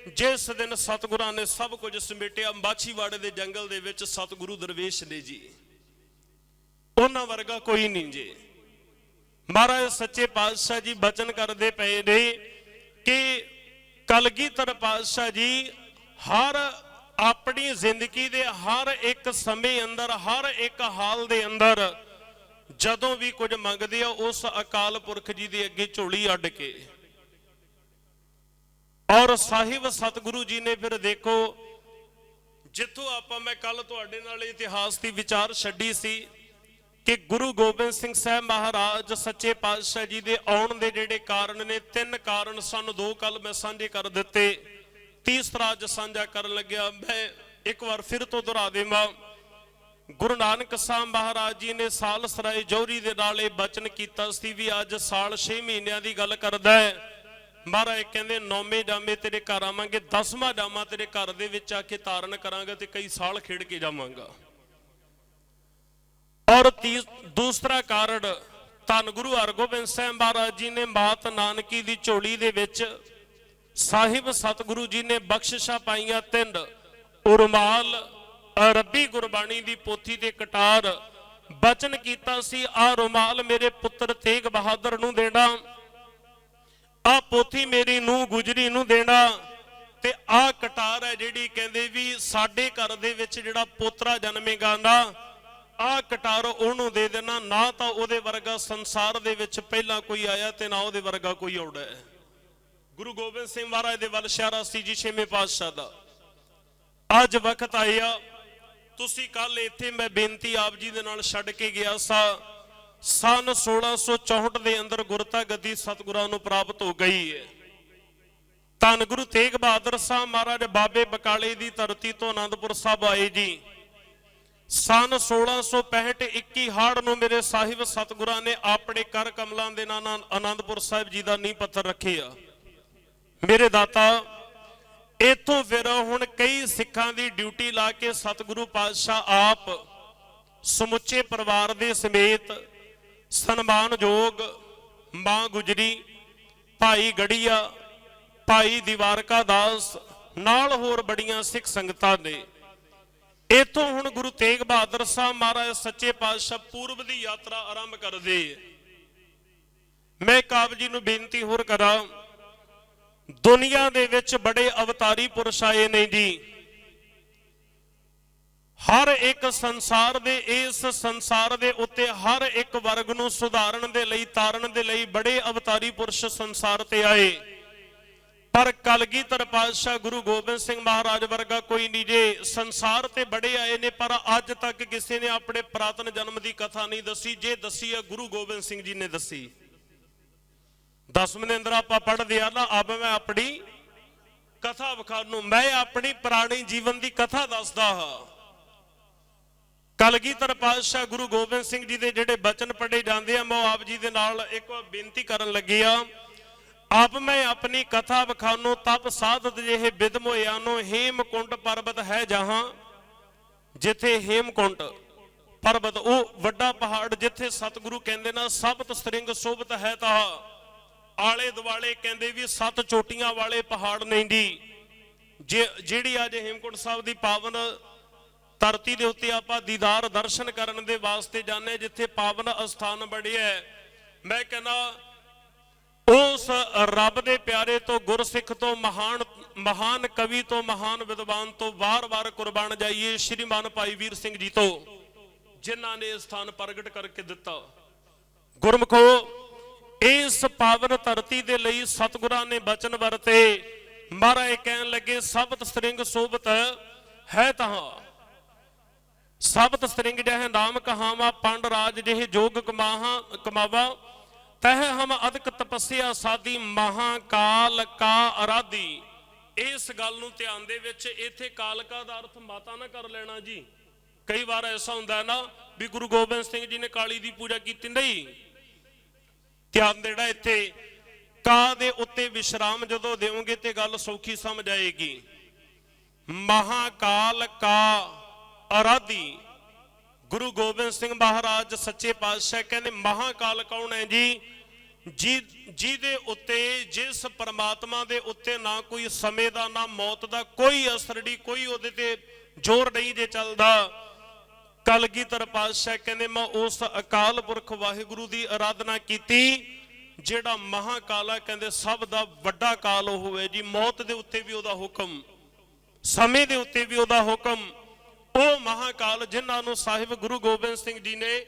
ਜਿਸ ਦਿਨ ਸਤਿਗੁਰਾਂ ਨੇ ਸਭ ਕੁਝ ਸਮੇਟਿਆ, ਮਾਛੀਵਾੜੇ ਦੇ ਜੰਗਲ ਦੇ ਵਿੱਚ ਸਤਿਗੁਰੂ ਦਰਵੇਸ਼ ਨੇ ਜੀ, ਉਹਨਾਂ ਵਰਗਾ ਕੋਈ ਨਹੀਂ ਜੀ। ਮਹਾਰਾਜ ਸੱਚੇ ਪਾਤਸ਼ਾਹ ਜੀ ਬਚਨ ਕਰਦੇ ਪਏ ਨੇ ਕਿ ਕਲਗੀਧਰ ਪਾਤਸ਼ਾਹ ਜੀ ਹਰ ਆਪਣੀ ਜ਼ਿੰਦਗੀ ਦੇ ਹਰ ਇੱਕ ਸਮੇਂ ਅੰਦਰ, ਹਰ ਇੱਕ ਹਾਲ ਦੇ ਅੰਦਰ ਜਦੋਂ ਵੀ ਕੁਝ ਮੰਗਦੇ ਆ ਉਸ ਅਕਾਲ ਪੁਰਖ ਜੀ ਦੇ ਅੱਗੇ ਝੋਲੀ ਅੱਡ ਕੇ। ਔਰ ਸਾਹਿਬ ਸਤਿਗੁਰੂ ਜੀ ਨੇ ਫਿਰ ਦੇਖੋ, ਜਿੱਥੋਂ ਆਪਾਂ ਮੈਂ ਕੱਲ ਤੁਹਾਡੇ ਨਾਲ ਇਤਿਹਾਸ ਦੀ ਵਿਚਾਰ ਛੱਡੀ ਸੀ ਕਿ ਗੁਰੂ ਗੋਬਿੰਦ ਸਿੰਘ ਸਾਹਿਬ ਮਹਾਰਾਜ ਸੱਚੇ ਪਾਤਸ਼ਾਹ ਜੀ ਦੇ ਆਉਣ ਦੇ ਜਿਹੜੇ ਕਾਰਨ ਨੇ, ਤਿੰਨ ਕਾਰਨ ਸਨ। ਦੋ ਕੱਲ ਮੈਂ ਸਾਂਝੇ ਕਰ ਦਿੱਤੇ, ਤੀਸਰਾ ਅੱਜ ਸਾਂਝਾ ਕਰਨ ਲੱਗਿਆ। ਮੈਂ ਇੱਕ ਵਾਰ ਫਿਰ ਤੋਂ ਦੁਹਰਾ ਦੇਵਾਂ, ਗੁਰੂ ਨਾਨਕ ਸਾਹਿਬ ਮਹਾਰਾਜ ਜੀ ਨੇ ਸਾਲ ਸਰਾਏ ਜੌਹਰੀ ਦੇ ਨਾਲ ਇਹ ਬਚਨ ਕੀਤਾ ਸੀ ਵੀ ਅੱਜ ਸਾਲ 6 ਮਹੀਨਿਆਂ ਦੀ ਗੱਲ ਕਰਦਾ ਹੈ। ਮਹਾਰਾਜ ਕਹਿੰਦੇ 9ਵੇਂ ਜਾਮੇ ਤੇਰੇ ਘਰ ਆਵਾਂਗੇ, 10ਵਾਂ ਜਾਮਾ ਤੇਰੇ ਘਰ ਦੇ ਵਿੱਚ ਆ ਕੇ ਧਾਰਨ ਕਰਾਂਗਾ ਤੇ ਕਈ ਸਾਲ ਖੇਡ ਕੇ ਜਾਵਾਂਗਾ। ਔਰ ਦੂਸਰਾ ਕਾਰਨ, ਧੰਨ ਗੁਰੂ ਹਰਗੋਬਿੰਦ ਸਾਹਿਬ ਮਹਾਰਾਜ ਜੀ ਨੇ ਮਾਤ ਨਾਨਕੀ ਦੀ ਝੋਲੀ ਦੇ ਵਿੱਚ ਸਾਹਿਬ ਸਤਿਗੁਰੂ ਜੀ ਨੇ ਬਖਸ਼ਿਸ਼ਾਂ ਪਾਈਆਂ 3, ਉਰਮਾਲ, ਰੱਬੀ ਗੁਰਬਾਣੀ ਦੀ ਪੋਥੀ ਤੇ ਕਟਾਰ। ਬਚਨ ਕੀਤਾ ਸੀ ਆ ਰੁਮਾਲ ਮੇਰੇ ਪੁੱਤਰ ਤੇਗ ਬਹਾਦਰ ਨੂੰ ਦੇਣਾ, ਆ ਪੋਥੀ ਮੇਰੀ ਨੂੰਹ ਗੁਜਰੀ ਨੂੰ ਦੇਣਾ, ਤੇ ਆ ਕਟਾਰ ਹੈ ਜਿਹੜੀ ਕਹਿੰਦੇ ਵੀ ਸਾਡੇ ਘਰ ਦੇ ਵਿੱਚ ਜਿਹੜਾ ਪੋਤਰਾ ਜਨਮੇਗਾ ਨਾ, ਆ ਕਟਾਰ ਉਹਨੂੰ ਦੇ ਦੇਣਾ। ਨਾ ਤਾਂ ਉਹਦੇ ਵਰਗਾ ਸੰਸਾਰ ਦੇ ਵਿੱਚ ਪਹਿਲਾਂ ਕੋਈ ਆਇਆ ਤੇ ਨਾ ਉਹਦੇ ਵਰਗਾ ਕੋਈ ਆਉਣਾ ਹੈ। ਗੁਰੂ ਗੋਬਿੰਦ ਸਿੰਘ ਮਹਾਰਾਜ ਦੇ ਵੱਲ ਇਸ਼ਾਰਾ ਸੀ ਜੀ 6ਵੇਂ ਪਾਤਸ਼ਾਹ ਦਾ। ਅੱਜ ਵਕਤ ਆਇਆ ਤੁਸੀਂ ਕੱਲ ਇੱਥੇ ਮੈਂ ਬੇਨਤੀ ਆਪ ਜੀ ਦੇ ਨਾਲ ਛੱਡ ਕੇ ਗਿਆ ਸਾਂ। ਸਨ 1664 ਦੇ ਅੰਦਰ ਗੁਰਤਾ ਗੱਦੀ ਸਤਿਗੁਰਾਂ ਨੂੰ ਪ੍ਰਾਪਤ ਹੋ ਗਈ ਹੈ। ਧੰਨ ਗੁਰੂ ਤੇਗ ਬਹਾਦਰ ਸਾਹਿਬ ਮਹਾਰਾਜ ਬਾਬੇ ਬਕਾਲੇ ਦੀ ਧਰਤੀ ਤੋਂ ਆਨੰਦਪੁਰ ਸਾਹਿਬ ਆਏ ਜੀ। ਸਨ 1665 21 ਹਾੜ ਨੂੰ ਮੇਰੇ ਸਾਹਿਬ ਸਤਿਗੁਰਾਂ ਨੇ ਆਪਣੇ ਕਰ ਕਮਲਾਂ ਦੇ ਨਾਲ ਆਨੰਦਪੁਰ ਸਾਹਿਬ ਜੀ ਦਾ ਨੀਂਹ ਪੱਥਰ ਰੱਖਿਆ। ਮੇਰੇ ਦਾਤਾ ਇਥੋਂ ਫਿਰ ਹੁਣ ਕਈ ਸਿੱਖਾਂ ਦੀ ਡਿਊਟੀ ਲਾ ਕੇ ਸਤਿਗੁਰੂ ਪਾਤਸ਼ਾਹ ਆਪ ਸਮੁੱਚੇ ਪਰਿਵਾਰ ਦੇ ਸਮੇਤ ਸਨਮਾਨਯੋਗ ਮਾਂ ਗੁਜਰੀ, ਭਾਈ ਗੜੀਆ, ਭਾਈ ਦੀਵਾਰਕਾ ਦਾਸ ਨਾਲ ਹੋਰ ਬੜੀਆਂ ਸਿੱਖ ਸੰਗਤਾਂ ਨੇ ਇਥੋਂ ਹੁਣ ਗੁਰੂ ਤੇਗ ਬਹਾਦਰ ਸਾਹਿਬ ਮਹਾਰਾਜ ਸੱਚੇ ਪਾਤਸ਼ਾਹ ਪੂਰਬ ਦੀ ਯਾਤਰਾ ਆਰੰਭ ਕਰਦੇ। ਮੈਂ ਆਪ ਜੀ ਨੂੰ ਬੇਨਤੀ ਹੋਰ ਕਰਾਂ, ਦੁਨੀਆ ਦੇ ਵਿੱਚ ਬੜੇ ਅਵਤਾਰੀ ਪੁਰਸ਼ ਆਏ ਨੇ ਜੀ। ਹਰ ਇੱਕ ਸੰਸਾਰ ਦੇ ਇਸ ਸੰਸਾਰ ਦੇ ਉੱਤੇ ਹਰ ਇੱਕ ਵਰਗ ਨੂੰ ਸੁਧਾਰਨ ਦੇ ਲਈ, ਤਾਰਨ ਦੇ ਲਈ ਬੜੇ ਅਵਤਾਰੀ ਪੁਰਸ਼ ਸੰਸਾਰ ਤੇ ਆਏ। ਪਰ ਕਲਗੀਧਰ ਪਾਤਸ਼ਾਹ ਗੁਰੂ ਗੋਬਿੰਦ ਸਿੰਘ ਮਹਾਰਾਜ ਵਰਗਾ ਕੋਈ ਨਹੀਂ ਜੇ। ਸੰਸਾਰ ਤੇ ਬੜੇ ਆਏ ਨੇ ਪਰ ਅੱਜ ਤੱਕ ਕਿਸੇ ਨੇ ਆਪਣੇ ਪ੍ਰਾਤਨ ਜਨਮ ਦੀ ਕਥਾ ਨਹੀਂ ਦੱਸੀ। ਜੇ ਦੱਸੀ ਹੈ ਗੁਰੂ ਗੋਬਿੰਦ ਸਿੰਘ ਜੀ ਨੇ ਦੱਸੀ। ਦਸਵੇਂ ਦੇ ਅੰਦਰ ਆਪਾਂ ਪੜ੍ਹਦੇ ਆ ਨਾ, ਅਬ ਮੈਂ ਆਪਣੀ ਕਥਾ ਵਿਖਾਣੂ, ਮੈਂ ਆਪਣੀ ਪੁਰਾਣੀ ਜੀਵਨ ਦੀ ਕਥਾ ਦੱਸਦਾ ਹਾਂ। ਕਲਗੀਧਰ ਪਾਤਸ਼ਾਹ ਗੁਰੂ ਗੋਬਿੰਦ ਸਿੰਘ ਜੀ ਦੇ ਜਿਹੜੇ ਬਚਨ ਪੜ੍ਹੇ ਜਾਂਦੇ ਆ, ਮੈਂ ਆਪ ਜੀ ਦੇ ਨਾਲ ਇੱਕ ਵਾਰ ਬੇਨਤੀ ਕਰਨ ਲੱਗੀ ਆ। ਆਪ ਮੈਂ ਆਪਣੀ ਕਥਾ ਵਿਖਾਣੂ, ਤਪ ਸਾਧਤ ਜਿਹੇ ਬਿਦ ਮੋਇਆਨੋ, ਹੇਮਕੁੰਟ ਪਰਬਤ ਹੈ ਜਹਾਂ, ਜਿੱਥੇ ਹੇਮਕੁੰਟ ਪਰਬਤ ਉਹ ਵੱਡਾ ਪਹਾੜ ਜਿੱਥੇ ਸਤਿਗੁਰੂ ਕਹਿੰਦੇ ਨਾ ਸਬਤ ਸ੍ਰਿੰਗ ਸੋਭਤ ਹੈ ਤਾ, ਆਲੇ ਦੁਆਲੇ ਕਹਿੰਦੇ ਵੀ 7 ਚੋਟੀਆਂ ਵਾਲੇ ਪਹਾੜ ਨਹੀਂ ਜੀ। ਜਿਹੜੀ ਅੱਜ ਹੇਮਕੁੰਟ ਸਾਹਿਬ ਦੀ ਪਾਵਨ ਧਰਤੀ ਦੇ ਉੱਤੇ ਆਪਾਂ ਦੀਦਾਰ ਦਰਸ਼ਨ ਕਰਨ ਦੇ ਵਾਸਤੇ ਜਾਂਦੇ, ਜਿੱਥੇ ਪਾਵਨ ਅਸਥਾਨ ਬਣਿਆ। ਮੈਂ ਕਹਿੰਦਾ ਉਸ ਰੱਬ ਦੇ ਪਿਆਰੇ ਤੋਂ, ਗੁਰਸਿੱਖ ਤੋਂ, ਮਹਾਨ ਕਵੀ ਤੋਂ, ਮਹਾਨ ਵਿਦਵਾਨ ਤੋਂ ਵਾਰ-ਵਾਰ ਕੁਰਬਾਨ ਜਾਈਏ ਸ਼੍ਰੀਮਾਨ ਭਾਈ ਵੀਰ ਸਿੰਘ ਜੀ ਤੋਂ, ਜਿਨ੍ਹਾਂ ਨੇ ਸਥਾਨ ਪ੍ਰਗਟ ਕਰਕੇ ਦਿੱਤਾ। ਗੁਰਮਖੋ ਇਸ ਪਾਵਨ ਧਰਤੀ ਦੇ ਲਈ ਸਤਿਗੁਰਾਂ ਨੇ ਬਚਨ ਵਰਤੇ। ਮਹਾਰਾਜ ਕਹਿਣ ਲੱਗੇ ਸਬਤ ਸ੍ਰਿੰਗ ਸੋਭਤ ਹੈ ਤਹਾਂ, ਸਬਤ ਸ੍ਰਿੰਗ ਜਹ ਨਾਮ ਕਹਾਵਾ, ਪੰਡ ਰਾਜ ਜਿਹੇ ਜੋਗ ਕਮਾਵਾ, ਤਹ ਹਮ ਅਦਕ ਤਪੱਸਿਆ ਸਾਦੀ, ਮਹਾਕਾਲ ਕਾ ਅਰਾਧੀ। ਇਸ ਗੱਲ ਨੂੰ ਧਿਆਨ ਦੇ ਵਿੱਚ, ਇੱਥੇ ਕਾਲਕਾ ਦਾ ਅਰਥ ਮਾਤਾ ਨਾ ਕਰ ਲੈਣਾ ਜੀ। ਕਈ ਵਾਰ ਐਸਾ ਹੁੰਦਾ ਨਾ ਵੀ ਗੁਰੂ ਗੋਬਿੰਦ ਸਿੰਘ ਜੀ ਨੇ ਕਾਲੀ ਦੀ ਪੂਜਾ ਕੀਤੀ, ਨਹੀਂ। ਧਿਆਨ ਦੇਣਾ ਇੱਥੇ, ਕਾ ਦੇ ਉੱਤੇ ਵਿਸ਼ਰਾਮ ਜਦੋਂ ਦੇਵੋਗੇ ਤੇ ਗੱਲ ਸੌਖੀ ਸਮਝ ਆਏਗੀ। ਮਹਾਕਾਲ ਕਾ ਅਰਾਧੀ। ਗੁਰੂ ਗੋਬਿੰਦ ਸਿੰਘ ਮਹਾਰਾਜ ਸੱਚੇ ਪਾਤਸ਼ਾਹ ਕਹਿੰਦੇ ਮਹਾਕਾਲ ਕੌਣ ਹੈ ਜੀ? ਜਿਹਦੇ ਉੱਤੇ, ਜਿਸ ਪਰਮਾਤਮਾ ਦੇ ਉੱਤੇ ਨਾ ਕੋਈ ਸਮੇਂ ਦਾ ਨਾ ਮੌਤ ਦਾ ਕੋਈ ਅਸਰ ਨਹੀਂ, ਕੋਈ ਉਹਦੇ ਤੇ ਜ਼ੋਰ ਨਹੀਂ ਜੇ ਚੱਲਦਾ। ਕਲਗੀਧਰ ਪਾਤਸ਼ਾਹ ਕਹਿੰਦੇ ਮੈਂ ਉਸ ਅਕਾਲ ਪੁਰਖ ਵਾਹਿਗੁਰੂ ਦੀ ਆਰਾਧਨਾ ਕੀਤੀ ਜਿਹੜਾ ਮਹਾਕਾਲਾ, ਕਹਿੰਦੇ ਸਭ ਦਾ ਵੱਡਾ ਕਾਲ ਉਹ ਹੈ ਜੀ। ਮੌਤ ਦੇ ਉੱਤੇ ਵੀ ਉਹਦਾ ਹੁਕਮ, ਸਮੇਂ ਦੇ ਉੱਤੇ ਵੀ ਉਹਦਾ ਹੁਕਮ। ਉਹ ਮਹਾਕਾਲ ਜਿਨ੍ਹਾਂ ਨੂੰ ਸਾਹਿਬ ਗੁਰੂ ਗੋਬਿੰਦ ਸਿੰਘ ਜੀ ਨੇ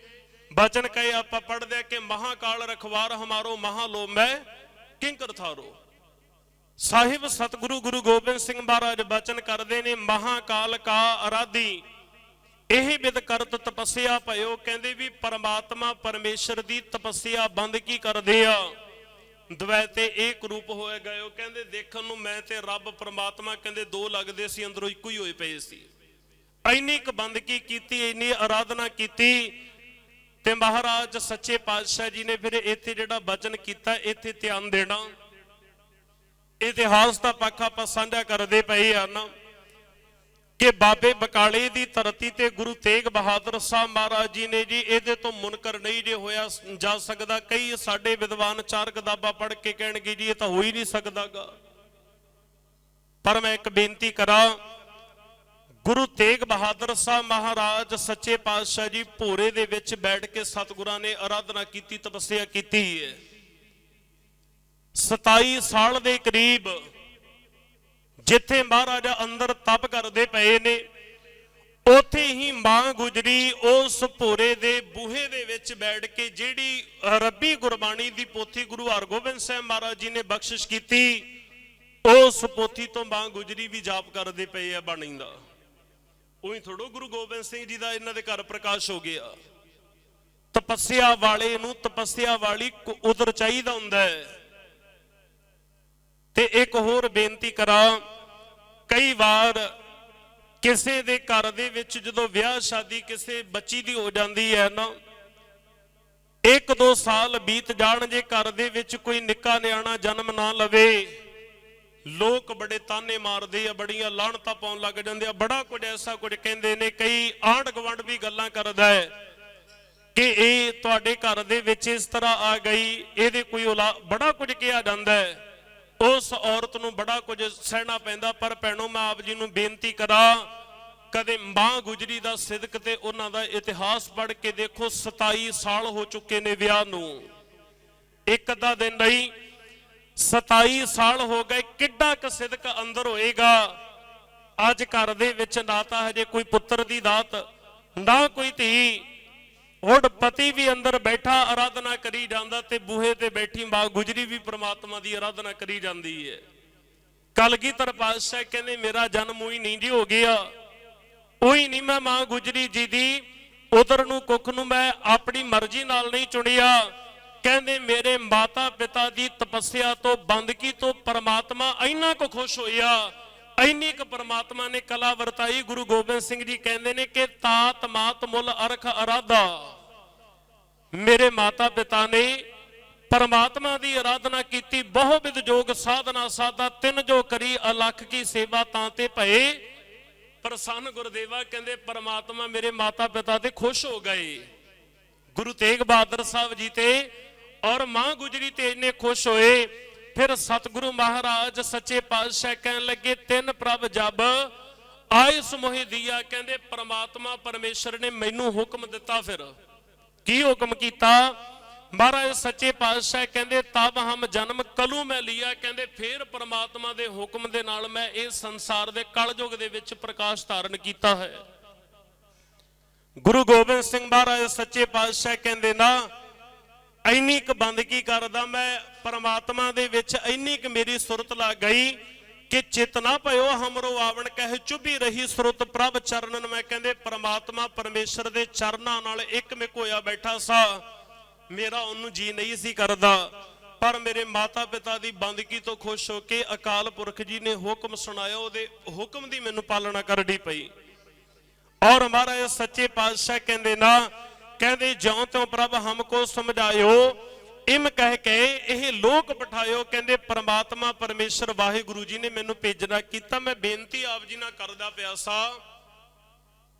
ਬਚਨ ਕਹੇ, ਆਪਾਂ ਪੜ੍ਹਦੇ ਆ ਕਿ ਮਹਾਕਾਲ ਰਖਵਾਰ ਹਮਾਰੋ, ਮਹਾਲੋ ਮੈਂ ਕਿੰਕਰ ਥਾਰੋ। ਸਾਹਿਬ ਸਤਿਗੁਰੂ ਗੁਰੂ ਗੋਬਿੰਦ ਸਿੰਘ ਮਹਾਰਾਜ ਬਚਨ ਕਰਦੇ ਨੇ ਮਹਾਕਾਲ ਕਾ ਅਰਾਧੀ, ਇਹ ਬਿਦ ਕਰਤ ਤਪੱਸਿਆ ਭਇਓ। ਕਹਿੰਦੇ ਵੀ ਪਰਮਾਤਮਾ ਪਰਮੇਸ਼ਰ ਦੀ ਤਪੱਸਿਆ ਬੰਦਗੀ ਕਰਦੇ ਆ। ਦਵੈਤੇ ਏਕ ਰੂਪ ਹੋਏ ਗਏ। ਕਹਿੰਦੇ ਦੇਖਣ ਨੂੰ ਮੈਂ ਤੇ ਰੱਬ ਪਰਮਾਤਮਾ ਕਹਿੰਦੇ ਦੋ ਲੱਗਦੇ ਸੀ, ਅੰਦਰੋਂ ਇੱਕੋ ਹੀ ਹੋਏ ਪਏ ਸੀ। ਇੰਨੀ ਕੁ ਬੰਦਗੀ ਕੀਤੀ, ਇੰਨੀ ਆਰਾਧਨਾ ਕੀਤੀ। ਤੇ ਮਹਾਰਾਜ ਸੱਚੇ ਪਾਤਸ਼ਾਹ ਜੀ ਨੇ ਫਿਰ ਇੱਥੇ ਜਿਹੜਾ ਬਚਨ ਕੀਤਾ, ਇੱਥੇ ਧਿਆਨ ਦੇਣਾ। ਇਤਿਹਾਸ ਦਾ ਪੱਖ ਆਪਾਂ ਸਾਂਝਾ ਕਰਦੇ ਪਏ ਆ ਨਾ ਕਿ ਬਾਬੇ ਬਕਾਲੇ ਦੀ ਧਰਤੀ ਤੇ ਗੁਰੂ ਤੇਗ ਬਹਾਦਰ ਸਾਹਿਬ ਮਹਾਰਾਜ ਜੀ ਨੇ ਜੀ, ਇਹਦੇ ਤੋਂ ਮੁਨਕਰ ਨਹੀਂ ਜੇ ਹੋਇਆ ਜਾ ਸਕਦਾ। ਕਈ ਸਾਡੇ ਵਿਦਵਾਨ ਚਾਰ ਕਿਤਾਬਾਂ ਪੜ੍ਹ ਕੇ ਕਹਿਣਗੇ ਜੀ ਇਹ ਤਾਂ ਹੋ ਹੀ ਨਹੀਂ ਸਕਦਾਗਾ। ਪਰ ਮੈਂ ਇੱਕ ਬੇਨਤੀ ਕਰਾਂ, ਗੁਰੂ ਤੇਗ ਬਹਾਦਰ ਸਾਹਿਬ ਮਹਾਰਾਜ ਸੱਚੇ ਪਾਤਸ਼ਾਹ ਜੀ ਭੋਰੇ ਦੇ ਵਿੱਚ ਬੈਠ ਕੇ ਸਤਿਗੁਰਾਂ ਨੇ ਆਰਾਧਨਾ ਕੀਤੀ, ਤਪੱਸਿਆ ਕੀਤੀ ਹੈ। 27 ਸਾਲ ਦੇ ਕਰੀਬ ਜਿੱਥੇ ਮਹਾਰਾਜਾ ਅੰਦਰ ਤਪ ਕਰਦੇ ਪਏ ਨੇ, ਉੱਥੇ ਹੀ ਮਾਂ ਗੁਜਰੀ ਉਸ ਭੋਰੇ ਦੇ ਬੂਹੇ ਦੇ ਵਿੱਚ ਬੈਠ ਕੇ ਜਿਹੜੀ ਰੱਬੀ ਗੁਰਬਾਣੀ ਦੀ ਪੋਥੀ ਗੁਰੂ ਹਰਗੋਬਿੰਦ ਸਾਹਿਬ ਮਹਾਰਾਜ ਜੀ ਨੇ ਬਖਸ਼ਿਸ਼ ਕੀਤੀ, ਉਸ ਪੋਥੀ ਤੋਂ ਮਾਂ ਗੁਜਰੀ ਵੀ ਜਾਪ ਕਰਦੇ ਪਏ ਆ ਬਾਣੀ ਦਾ। ਉਹੀ ਥੋੜੋ ਗੁਰੂ ਗੋਬਿੰਦ ਸਿੰਘ ਜੀ ਦਾ ਇਹਨਾਂ ਦੇ ਘਰ ਪ੍ਰਕਾਸ਼ ਹੋ ਗਿਆ। ਤਪੱਸਿਆ ਵਾਲੇ ਨੂੰ ਤਪੱਸਿਆ ਵਾਲੀ ਉਦਰ ਚਾਹੀਦਾ ਹੁੰਦਾ ਹੈ। ਤੇ ਇੱਕ ਹੋਰ ਬੇਨਤੀ ਕਰਾਂ, ਕਈ ਵਾਰ ਕਿਸੇ ਦੇ ਘਰ ਦੇ ਵਿੱਚ ਜਦੋਂ ਵਿਆਹ ਸ਼ਾਦੀ ਕਿਸੇ ਬੱਚੀ ਦੀ ਹੋ ਜਾਂਦੀ ਹੈ ਨਾ, 1-2 ਸਾਲ ਬੀਤ ਜਾਣ, ਜੇ ਘਰ ਦੇ ਵਿੱਚ ਕੋਈ ਨਿੱਕਾ ਨਿਆਣਾ ਜਨਮ ਨਾ ਲਵੇ, ਲੋਕ ਬੜੇ ਤਾਨੇ ਮਾਰਦੇ ਆ, ਬੜੀਆਂ ਲਾਹਣਤਾਂ ਪਾਉਣ ਲੱਗ ਜਾਂਦੇ ਆ, ਬੜਾ ਕੁਝ ਐਸਾ ਕੁਝ ਕਹਿੰਦੇ ਨੇ। ਕਈ ਆਂਢ ਗੁਆਂਢ ਵੀ ਗੱਲਾਂ ਕਰਦਾ ਹੈ ਕਿ ਇਹ ਤੁਹਾਡੇ ਘਰ ਦੇ ਵਿੱਚ ਇਸ ਤਰ੍ਹਾਂ ਆ ਗਈ, ਇਹਦੇ ਕੋਈ ਔਲਾਦ, ਬੜਾ ਕੁਝ ਕਿਹਾ ਜਾਂਦਾ ਹੈ। ਉਸ ਔਰਤ ਨੂੰ ਬੜਾ ਕੁਝ ਸਹਿਣਾ ਪੈਂਦਾ। ਪਰ ਭੈਣੋ, ਮੈਂ ਆਪ ਜੀ ਨੂੰ ਬੇਨਤੀ ਕਰਾਂ, ਕਦੇ ਮਾਂ ਗੁਜਰੀ ਦਾ ਸਿਦਕ ਤੇ ਉਹਨਾਂ ਦਾ ਇਤਿਹਾਸ ਪੜ੍ਹ ਕੇ ਦੇਖੋ। 27 ਸਾਲ ਹੋ ਚੁੱਕੇ ਨੇ ਵਿਆਹ ਨੂੰ, ਇੱਕ ਅੱਧਾ ਦਿਨ ਨਹੀਂ, 27 ਸਾਲ ਹੋ ਗਏ। ਕਿੱਡਾ ਕੁ ਸਿਦਕ ਅੰਦਰ ਹੋਏਗਾ। ਅੱਜ ਘਰ ਦੇ ਵਿੱਚ ਨਾ ਤਾਂ ਹਜੇ ਕੋਈ ਪੁੱਤਰ ਦੀ ਦਾਤ, ਨਾ ਕੋਈ ਧੀ, ਹੁਣ ਪਤੀ ਵੀ ਅੰਦਰ ਬੈਠਾ ਆਰਾਧਨਾ ਕਰੀ ਜਾਂਦਾ ਤੇ ਬੂਹੇ ਤੇ ਬੈਠੀ ਮਾਂ ਗੁਜਰੀ ਵੀ ਪ੍ਰਮਾਤਮਾ ਦੀ ਆਰਾਧਨਾ ਕਰੀ ਜਾਂਦੀ ਹੈ। ਕਲਗੀਧਰ ਪਾਤਸ਼ਾਹ ਕਹਿੰਦੇ ਮੇਰਾ ਜਨਮ ਉਹੀ ਨਹੀਂ ਜੀ ਹੋ ਗਿਆ, ਉਹੀ ਨਹੀਂ ਮੈਂ ਮਾਂ ਗੁਜਰੀ ਜੀ ਦੀ ਉਦਰ ਨੂੰ ਕੁੱਖ ਨੂੰ ਮੈਂ ਆਪਣੀ ਮਰਜ਼ੀ ਨਾਲ ਨਹੀਂ ਚੁਣਿਆ। ਕਹਿੰਦੇ ਮੇਰੇ ਮਾਤਾ ਪਿਤਾ ਦੀ ਤਪੱਸਿਆ ਤੋਂ, ਬੰਦਗੀ ਤੋਂ ਪਰਮਾਤਮਾ ਇੰਨਾ ਕੁ ਖੁਸ਼ ਹੋਇਆ, ਇੰਨੀ ਕੁ ਪਰਮਾਤਮਾ ਨੇ ਕਲਾ ਵਰਤਾਈ। ਗੁਰੂ ਗੋਬਿੰਦ ਸਿੰਘ ਜੀ ਕਹਿੰਦੇ ਨੇ ਕਿ ਤਾਤ ਮਾਤ ਮੁੱਲ ਅਰਖ ਅਰਾਧਾ, ਮੇਰੇ ਮਾਤਾ ਪਿਤਾ ਨੇ ਪਰਮਾਤਮਾ ਦੀ ਆਰਾਧਨਾ ਕੀਤੀ। ਬਹੁ ਵਿਦ ਜੋਗ ਸਾਧਨਾ ਸਾਧਾ, 3 ਜੋ ਕਰੀ ਅਲਖ ਕੀ ਸੇਵਾ ਤਾਂ ਤੇ ਭਏ ਪ੍ਰਸੰਨ। ਗੁਰਦੇਵਾ ਕਹਿੰਦੇ ਪਰਮਾਤਮਾ ਮੇਰੇ ਮਾਤਾ ਪਿਤਾ ਤੇ ਖੁਸ਼ ਹੋ ਗਏ। ਗੁਰੂ ਤੇਗ ਬਹਾਦਰ ਸਾਹਿਬ ਜੀ ਤੇ ਔਰ ਮਾਂ ਗੁਜਰੀ ਤੇ ਇੰਨੇ ਖੁਸ਼ ਹੋਏ। ਫਿਰ ਸਤਿਗੁਰੂ ਮਹਾਰਾਜ ਸੱਚੇ ਪਾਤਸ਼ਾਹ ਕਹਿਣ ਲੱਗੇ 3 ਪ੍ਰਭ ਜਬ ਆਏ ਸਮੋਹਿ ਦੀਆ। ਕਹਿੰਦੇ ਪਰਮਾਤਮਾ ਪਰਮੇਸ਼ਰ ਨੇ ਮੈਨੂੰ ਹੁਕਮ ਦਿੱਤਾ। ਫਿਰ ਕੀ ਹੁਕਮ ਕੀਤਾ ਮਹਾਰਾਜ ਸੱਚੇ ਪਾਤਸ਼ਾਹ ਕਹਿੰਦੇ ਤਬ ਹਮ ਜਨਮ ਕਲੂ ਮੈਂ ਲਿਆ। ਕਹਿੰਦੇ ਫਿਰ ਪਰਮਾਤਮਾ ਦੇ ਹੁਕਮ ਦੇ ਨਾਲ ਮੈਂ ਇਹ ਸੰਸਾਰ ਦੇ ਕਲਯੁਗ ਦੇ ਵਿੱਚ ਪ੍ਰਕਾਸ਼ ਧਾਰਨ ਕੀਤਾ ਹੈ। ਗੁਰੂ ਗੋਬਿੰਦ ਸਿੰਘ ਮਹਾਰਾਜ ਸੱਚੇ ਪਾਤਸ਼ਾਹ ਕਹਿੰਦੇ ਨਾ ਇੰਨੀ ਕੁ ਬੰਦਗੀ ਕਰਦਾ ਮੈਂ ਪਰਮਾਤਮਾ ਦੇ ਵਿੱਚ, ਇੰਨੀ ਕੁ ਮੇਰੀ ਸੁਰਤ ਲੱਗ ਗਈ ਕਿ ਚਿਤ ਨਾ ਭਇਓ ਹਮਰੋ ਆਵਣ ਕਹਿ ਚੁਭੀ ਰਹੀ ਸੁਰਤ ਪ੍ਰਭ ਚਰਨਨ। ਮੈਂ ਕਹਿੰਦੇ ਪਰਮਾਤਮਾ ਪਰਮੇਸ਼ਰ ਦੇ ਚਰਨਾਂ ਨਾਲ ਇੱਕ ਮਿਕ ਹੋਇਆ ਬੈਠਾ ਸਾ। ਮੇਰਾ ਉਹਨੂੰ ਜੀ ਨਹੀਂ ਸੀ ਕਰਦਾ, ਪਰ ਮੇਰੇ ਮਾਤਾ ਪਿਤਾ ਦੀ ਬੰਦਗੀ ਤੋਂ ਖੁਸ਼ ਹੋ ਕੇ ਅਕਾਲ ਪੁਰਖ ਜੀ ਨੇ ਹੁਕਮ ਸੁਣਾਇਆ, ਉਹਦੇ ਹੁਕਮ ਦੀ ਮੈਨੂੰ ਪਾਲਣਾ ਕਰਨੀ ਪਈ। ਔਰ ਮਹਾਰਾਜ ਸੱਚੇ ਪਾਤਸ਼ਾਹ ਕਹਿੰਦੇ ਨਾ, ਕਹਿੰਦੇ ਜਿਉਂ ਤਿਉਂ ਪ੍ਰਭ ਹਮਕੋ ਸਮਝਾਇਓ ਇਮ ਕਹਿ ਕੇ ਇਹ ਲੋਕ ਪਠਾਇਓ। ਕਹਿੰਦੇ ਪਰਮਾਤਮਾ ਪਰਮੇਸ਼ਰ ਵਾਹਿਗੁਰੂ ਜੀ ਨੇ ਮੈਨੂੰ ਭੇਜਣਾ ਕੀਤਾ। ਮੈਂ ਬੇਨਤੀ ਆਪ ਜੀ ਨਾਲ ਕਰਦਾ ਪਿਆ ਸਾ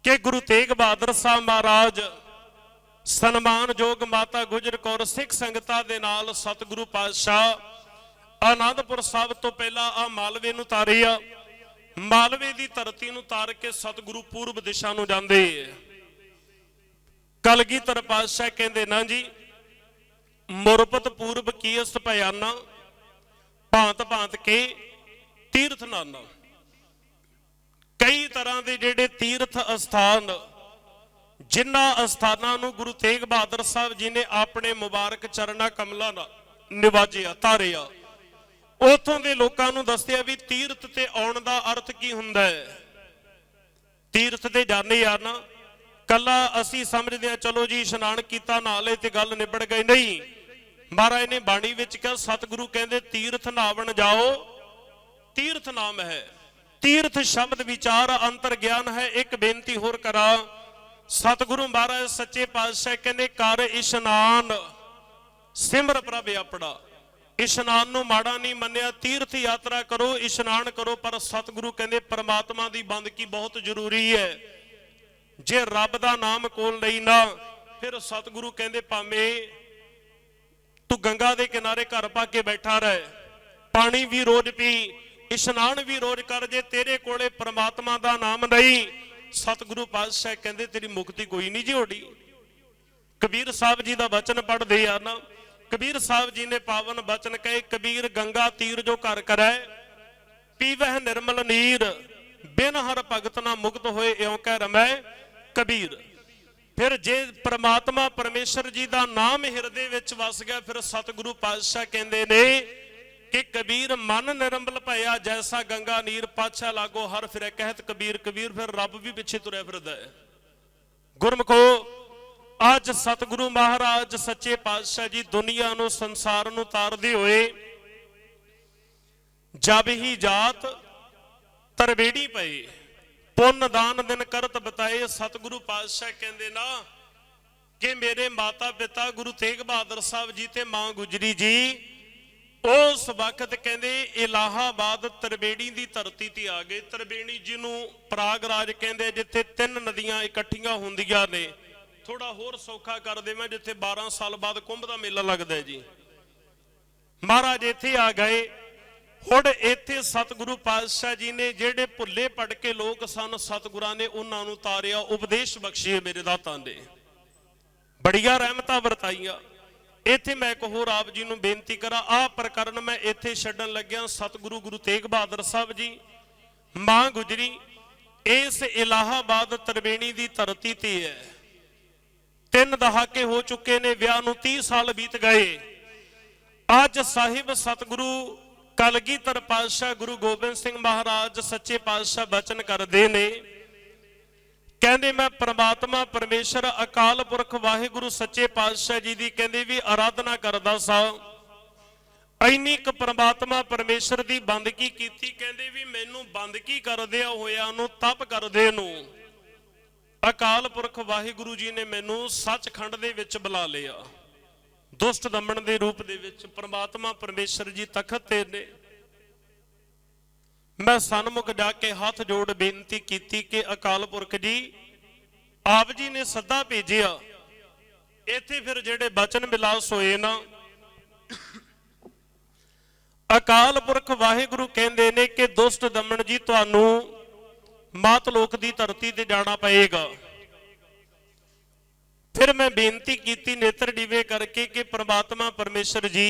ਕਿ ਗੁਰੂ ਤੇਗ ਬਹਾਦਰ ਸਾਹਿਬ ਮਹਾਰਾਜ ਸਨਮਾਨਯੋਗ ਮਾਤਾ ਗੁਜਰ ਕੌਰ ਸਿੱਖ ਸੰਗਤਾਂ ਦੇ ਨਾਲ ਸਤਿਗੁਰੂ ਪਾਤਸ਼ਾਹ ਆਨੰਦਪੁਰ ਸਾਹਿਬ ਤੋਂ ਪਹਿਲਾਂ ਆ ਮਾਲਵੇ ਨੂੰ ਤਾਰੇ ਆ। ਮਾਲਵੇ ਦੀ ਧਰਤੀ ਨੂੰ ਤਾਰ ਕੇ ਸਤਿਗੁਰੂ ਪੂਰਬ ਦਿਸ਼ਾ ਨੂੰ ਜਾਂਦੇ। ਕਲਗੀਧਰ ਪਾਤਸ਼ਾਹ ਕਹਿੰਦੇ ਨਾ ਜੀ ਮੁਰਬਤ ਪੂਰਬ ਕੀਸ ਭਿਆਨਾ, ਭਾਂਤ ਭਾਂਤ ਕੇ ਤੀਰਥ ਨਾਨਾ। ਕਈ ਤਰ੍ਹਾਂ ਦੇ ਜਿਹੜੇ ਤੀਰਥ ਅਸਥਾਨ, ਜਿਨ੍ਹਾਂ ਅਸਥਾਨਾਂ ਨੂੰ ਗੁਰੂ ਤੇਗ ਬਹਾਦਰ ਸਾਹਿਬ ਜੀ ਨੇ ਆਪਣੇ ਮੁਬਾਰਕ ਚਰਨਾਂ ਕਮਲਾਂ ਨਾਲ ਨਿਵਾਜਿਆ, ਤਾਰਿਆ, ਉਥੋਂ ਦੇ ਲੋਕਾਂ ਨੂੰ ਦੱਸਿਆ ਵੀ ਤੀਰਥ ਤੇ ਆਉਣ ਦਾ ਅਰਥ ਕੀ ਹੁੰਦਾ ਹੈ। ਤੀਰਥ ਤੇ ਜਾਣੇ ਯਾਰ ਨਾ ਕੱਲਾ ਅਸੀਂ ਸਮਝਦੇ ਆ ਚਲੋ ਜੀ ਇਸ਼ਨਾਨ ਕੀਤਾ ਨਹਾ ਲਏ ਤੇ ਗੱਲ ਨਿਬੜ ਗਈ, ਨਹੀਂ। ਮਹਾਰਾਜ ਨੇ ਬਾਣੀ ਵਿੱਚ ਕਿਹਾ, ਸਤਿਗੁਰੂ ਕਹਿੰਦੇ ਤੀਰਥ ਨਾਵਣ ਜਾਓ ਤੀਰਥ ਨਾਮ ਹੈ। ਤੀਰਥ ਸ਼ਬਦ ਵਿਚਾਰ ਅੰਤਰ ਗਿਆਨ ਹੈ। ਇੱਕ ਬੇਨਤੀ ਹੋਰ ਕਰਾਂ, ਸਤਿਗੁਰੂ ਮਹਾਰਾਜ ਸੱਚੇ ਪਾਤਸ਼ਾਹ ਕਹਿੰਦੇ ਕਰ ਇਸ਼ਨਾਨ ਸਿਮਰ ਪ੍ਰਭ ਆਪਣਾ। ਇਸ਼ਨਾਨ ਨੂੰ ਮਾੜਾ ਨਹੀਂ ਮੰਨਿਆ, ਤੀਰਥ ਯਾਤਰਾ ਕਰੋ, ਇਸ਼ਨਾਨ ਕਰੋ, ਪਰ ਸਤਿਗੁਰੂ ਕਹਿੰਦੇ ਪਰਮਾਤਮਾ ਦੀ ਬੰਦਗੀ ਬਹੁਤ ਜ਼ਰੂਰੀ ਹੈ। ਜੇ ਰੱਬ ਦਾ ਨਾਮ ਕੋਲ ਲਈ ਨਾ, ਫਿਰ ਸਤਿਗੁਰੂ ਕਹਿੰਦੇ ਭਾਵੇਂ ਤੂੰ ਗੰਗਾ ਦੇ ਕਿਨਾਰੇ ਘਰ ਪਾ ਕੇ ਬੈਠਾ ਰਹਿ, ਪਾਣੀ ਵੀ ਰੋਜ਼ ਪੀ, ਇਸ਼ਨਾਨ ਵੀ ਰੋਜ਼ ਕਰ, ਜੇ ਤੇਰੇ ਕੋਲੇ ਪਰਮਾਤਮਾ ਦਾ ਨਾਮ ਨਹੀਂ, ਸਤਿਗੁਰੂ ਪਾਤਸ਼ਾਹ ਕਹਿੰਦੇ ਤੇਰੀ ਮੁਕਤੀ ਕੋਈ ਨਹੀਂ ਜੀ ਹੋਣੀ। ਕਬੀਰ ਸਾਹਿਬ ਜੀ ਦਾ ਬਚਨ ਪੜ੍ਹਦੇ ਆ ਨਾ, ਕਬੀਰ ਸਾਹਿਬ ਜੀ ਨੇ ਪਾਵਨ ਬਚਨ ਕਹੇ, ਕਬੀਰ ਗੰਗਾ ਤੀਰ ਜੋ ਘਰ ਕਰੈ ਪੀਵਹਿ ਨਿਰਮਲ ਨੀਰ, ਬਿਨ ਹਰ ਭਗਤ ਨਾ ਮੁਕਤ ਹੋਏ ਇਉਂ ਕਹਿ ਰਮੈ ਕਬੀਰ। ਫਿਰ ਜੇ ਪ੍ਰਮਾਤਮਾ ਪਰਮੇਸ਼ਰ ਜੀ ਦਾ ਨਾਮ ਹਿਰਦੇ ਵਿੱਚ ਵਸ ਗਿਆ, ਫਿਰ ਸਤਿਗੁਰੂ ਪਾਤਸ਼ਾਹ ਕਹਿੰਦੇ ਨੇ कि कबीर मन निरंबल भया जैसा गंगा नीर पाछा लागो हर फिरे कहत कबीर कबीर फिर रब भी पिछे तुरया फिरदा है। गुरमुखो आज सतगुरु महाराज सच्चे पातशाह जी दुनिया नूं संसार नूं तारदे होए जब ही जात तरवेड़ी पए पुन दान दिन करत बताए। सतगुरु पातशाह कहंदे ना कि मेरे माता पिता गुरु तेग बहादुर साहब जी ते मां गुजरी जी उस वक्त कहते इलाहाबाद तरवेड़ी की धरती ते आ गए। तरवेणी जिन्हों प्रागराज कहते जिथे 3 नदियां इकट्ठियां होंदियां ने। थोड़ा होर सौखा कर देवां जिथे 12 साल बाद कुंभ का मेला लगता है जी। महाराज इत्थे आ गए। हुण इत्थे सतगुरु पातशाह जी ने जेड़े भुल्ले पड़ के लोग सन सतगुरां ने उन्हां नूं तारिया उपदेश बख्शिए मेरे दातां दे बड़िया रहमतां वरताईयां। इत्थे मैं एक होर आप जी नूं बेनती करा आ प्रकरण मैं इत्थे छड्डण लग्या। सतगुरु गुरु तेग बहादुर साहब जी मां गुजरी इस इलाहाबाद तरवेणी की धरती ते है। 3 दहाके हो चुके ने विआह नूं 30 साल बीत गए। अज साहिब सतगुरु कलगीधर पातशाह गुरु गोबिंद सिंह महाराज सच्चे पातशाह बचन करदे ने कहंदे मैं परमात्मा परमेश्वर अकाल पुरख वाहिगुरु सच्चे पातशाह जी की कहंदे भी आराधना करदा सा। इन्नी क परमात्मा परमेश्वर की बंदगी कीती कहंदे भी मैनू बंदगी करदे होया नूं तप करदे नूं अकाल पुरख वाहिगुरु जी ने मैनू सचखंड दे विच बुला लिया। दुष्ट दमन के रूप दे विच परमात्मा परमेश्वर जी तखत ते ने। मैं सन्मुख जाके हाथ जोड़ बेनती की कि अकाल पुरख जी आप जी ने सदा भेजिया। इत्थे फिर जेड़े बचन विलास होए ना अकाल पुरख वाहिगुरु कहंदे ने कि दुष्ट दमन जी तुहानू मात लोक की धरती ते जाना पएगा। फिर मैं बेनती की नेत्र डीवे करके कि परमात्मा परमेश्वर जी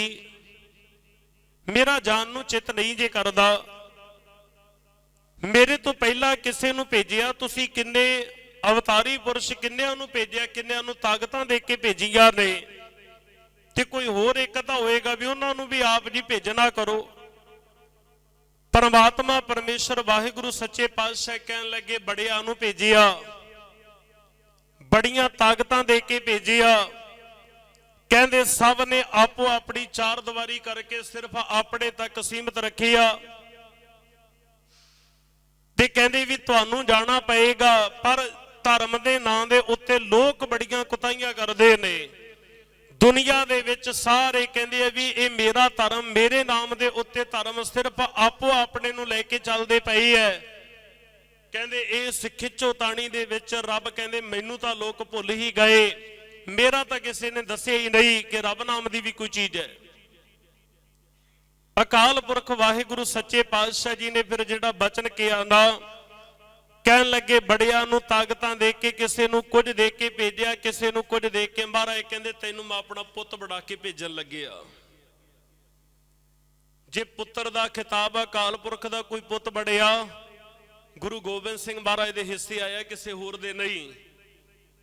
मेरा जान नू चित नहीं जे करदा मेरे तो पहला किसे नू भेजिया तुसी किन्ने अवतारी पुरुष किन्नियां नू भेजिया किन्नियां नू ताकतां दे के भेजिया ने ते कोई होर एक तां होएगा भी उन्हां नू भी आप जी भेजना करो। परमात्मा परमेश्वर वाहिगुरु सच्चे पातशाह कहन लगे बड़ियां नू भेजिया बड़ियां ताकतां दे के भेजिया। कहंदे सब ने आपो अपनी चार दीवारी करके सिर्फ अपने तक सीमित रखिया ते कहंदे भी तुहानू जाना पएगा। पर धर्म दे नां दे उत्ते लोग बड़ियां कुताइयां करदे ने। दुनिया दे विच सारे कहंदे भी ये मेरा धर्म मेरे नाम दे उत्ते धर्म सिर्फ आपो अपने नू लेके चलदे पई है। कहंदे इस खिच्चो ताणी दे विच रब कहंदे मैनू तां लोक भुल ही गए मेरा तां किसी ने दस्सिया ही नहीं कि रब नाम दी भी कोई चीज है। अकाल पुरख वाहिगुरु सच्चे पातशाह जी ने फिर जिहड़ा बचन किया ना कहन लगे बड़िया नू ताकतां दे के किसी नू कुछ दे के भेजिया किसी नू कुछ दे के। महाराज कहंदे तैनू मैं अपना पुत बड़ा के भेजन लगे आ। जे पुत्र दा खिताब अकाल पुरख दा कोई पुत बड़िया गुरु गोबिंद सिंह महाराज दे हिस्से आया किसी होर दे नहीं।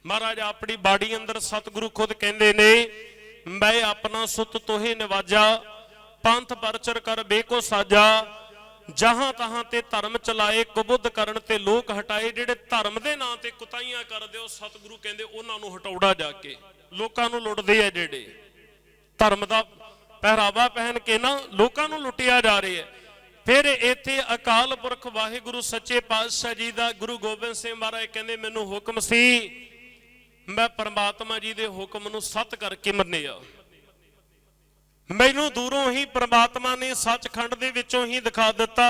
महाराज अपनी बाड़ी अंदर सतगुरु खुद कहंदे ने मैं अपना सुत तोहे निवाजा पंथ परचर कर बेको साजा जहां तहां ते धर्म चलाए कुबुद्ध करन ते लोक हटाए। जेड़े धर्म दे नां ते कुताइयां करदे ओ सतगुरु कहंदे उन्हां नूं हटाउड़ा जाके लोकां नूं लुटदे आ। जेड़े धर्म दा पहरावा पहन के ना लोकां नूं लुटिया जा रहे है। फिर इत्थे अकाल पुरख वाहिगुरु सच्चे पातशाह जी दा गुरु गोबिंद सिंह महाराज कहंदे मैनूं हुक्म सी मैं परमात्मा जी दे हुक्म नूं सत करके मन्निया। मैनू दूरों ही परमात्मा ने सचखंड दे विचों ही दिखा दिता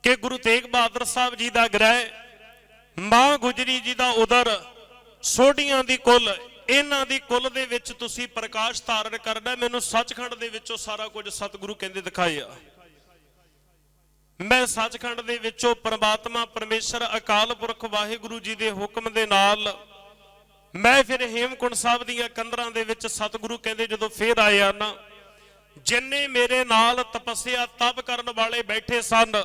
कि गुरु तेग बहादुर साहब जी का ग्रह मां गुजरी जी का उदर सोडियां दी कुल इन्हां दी कुल दे विच तुसी प्रकाश धारण करना। मैनू सचखंड दे विचों सारा कुछ सतगुरु कहंदे दिखाया। मैं सचखंड दे विचों परमात्मा परमेश्वर अकाल पुरख वाहिगुरु जी दे हुक्म दे नाल मैं फिर हेमकुंड साहब दीयां कंदरां दे विच सतगुरु कहंदे जदों फिर आया ना जिन्ने मेरे नाल तपस्या तप करन वाले बैठे सन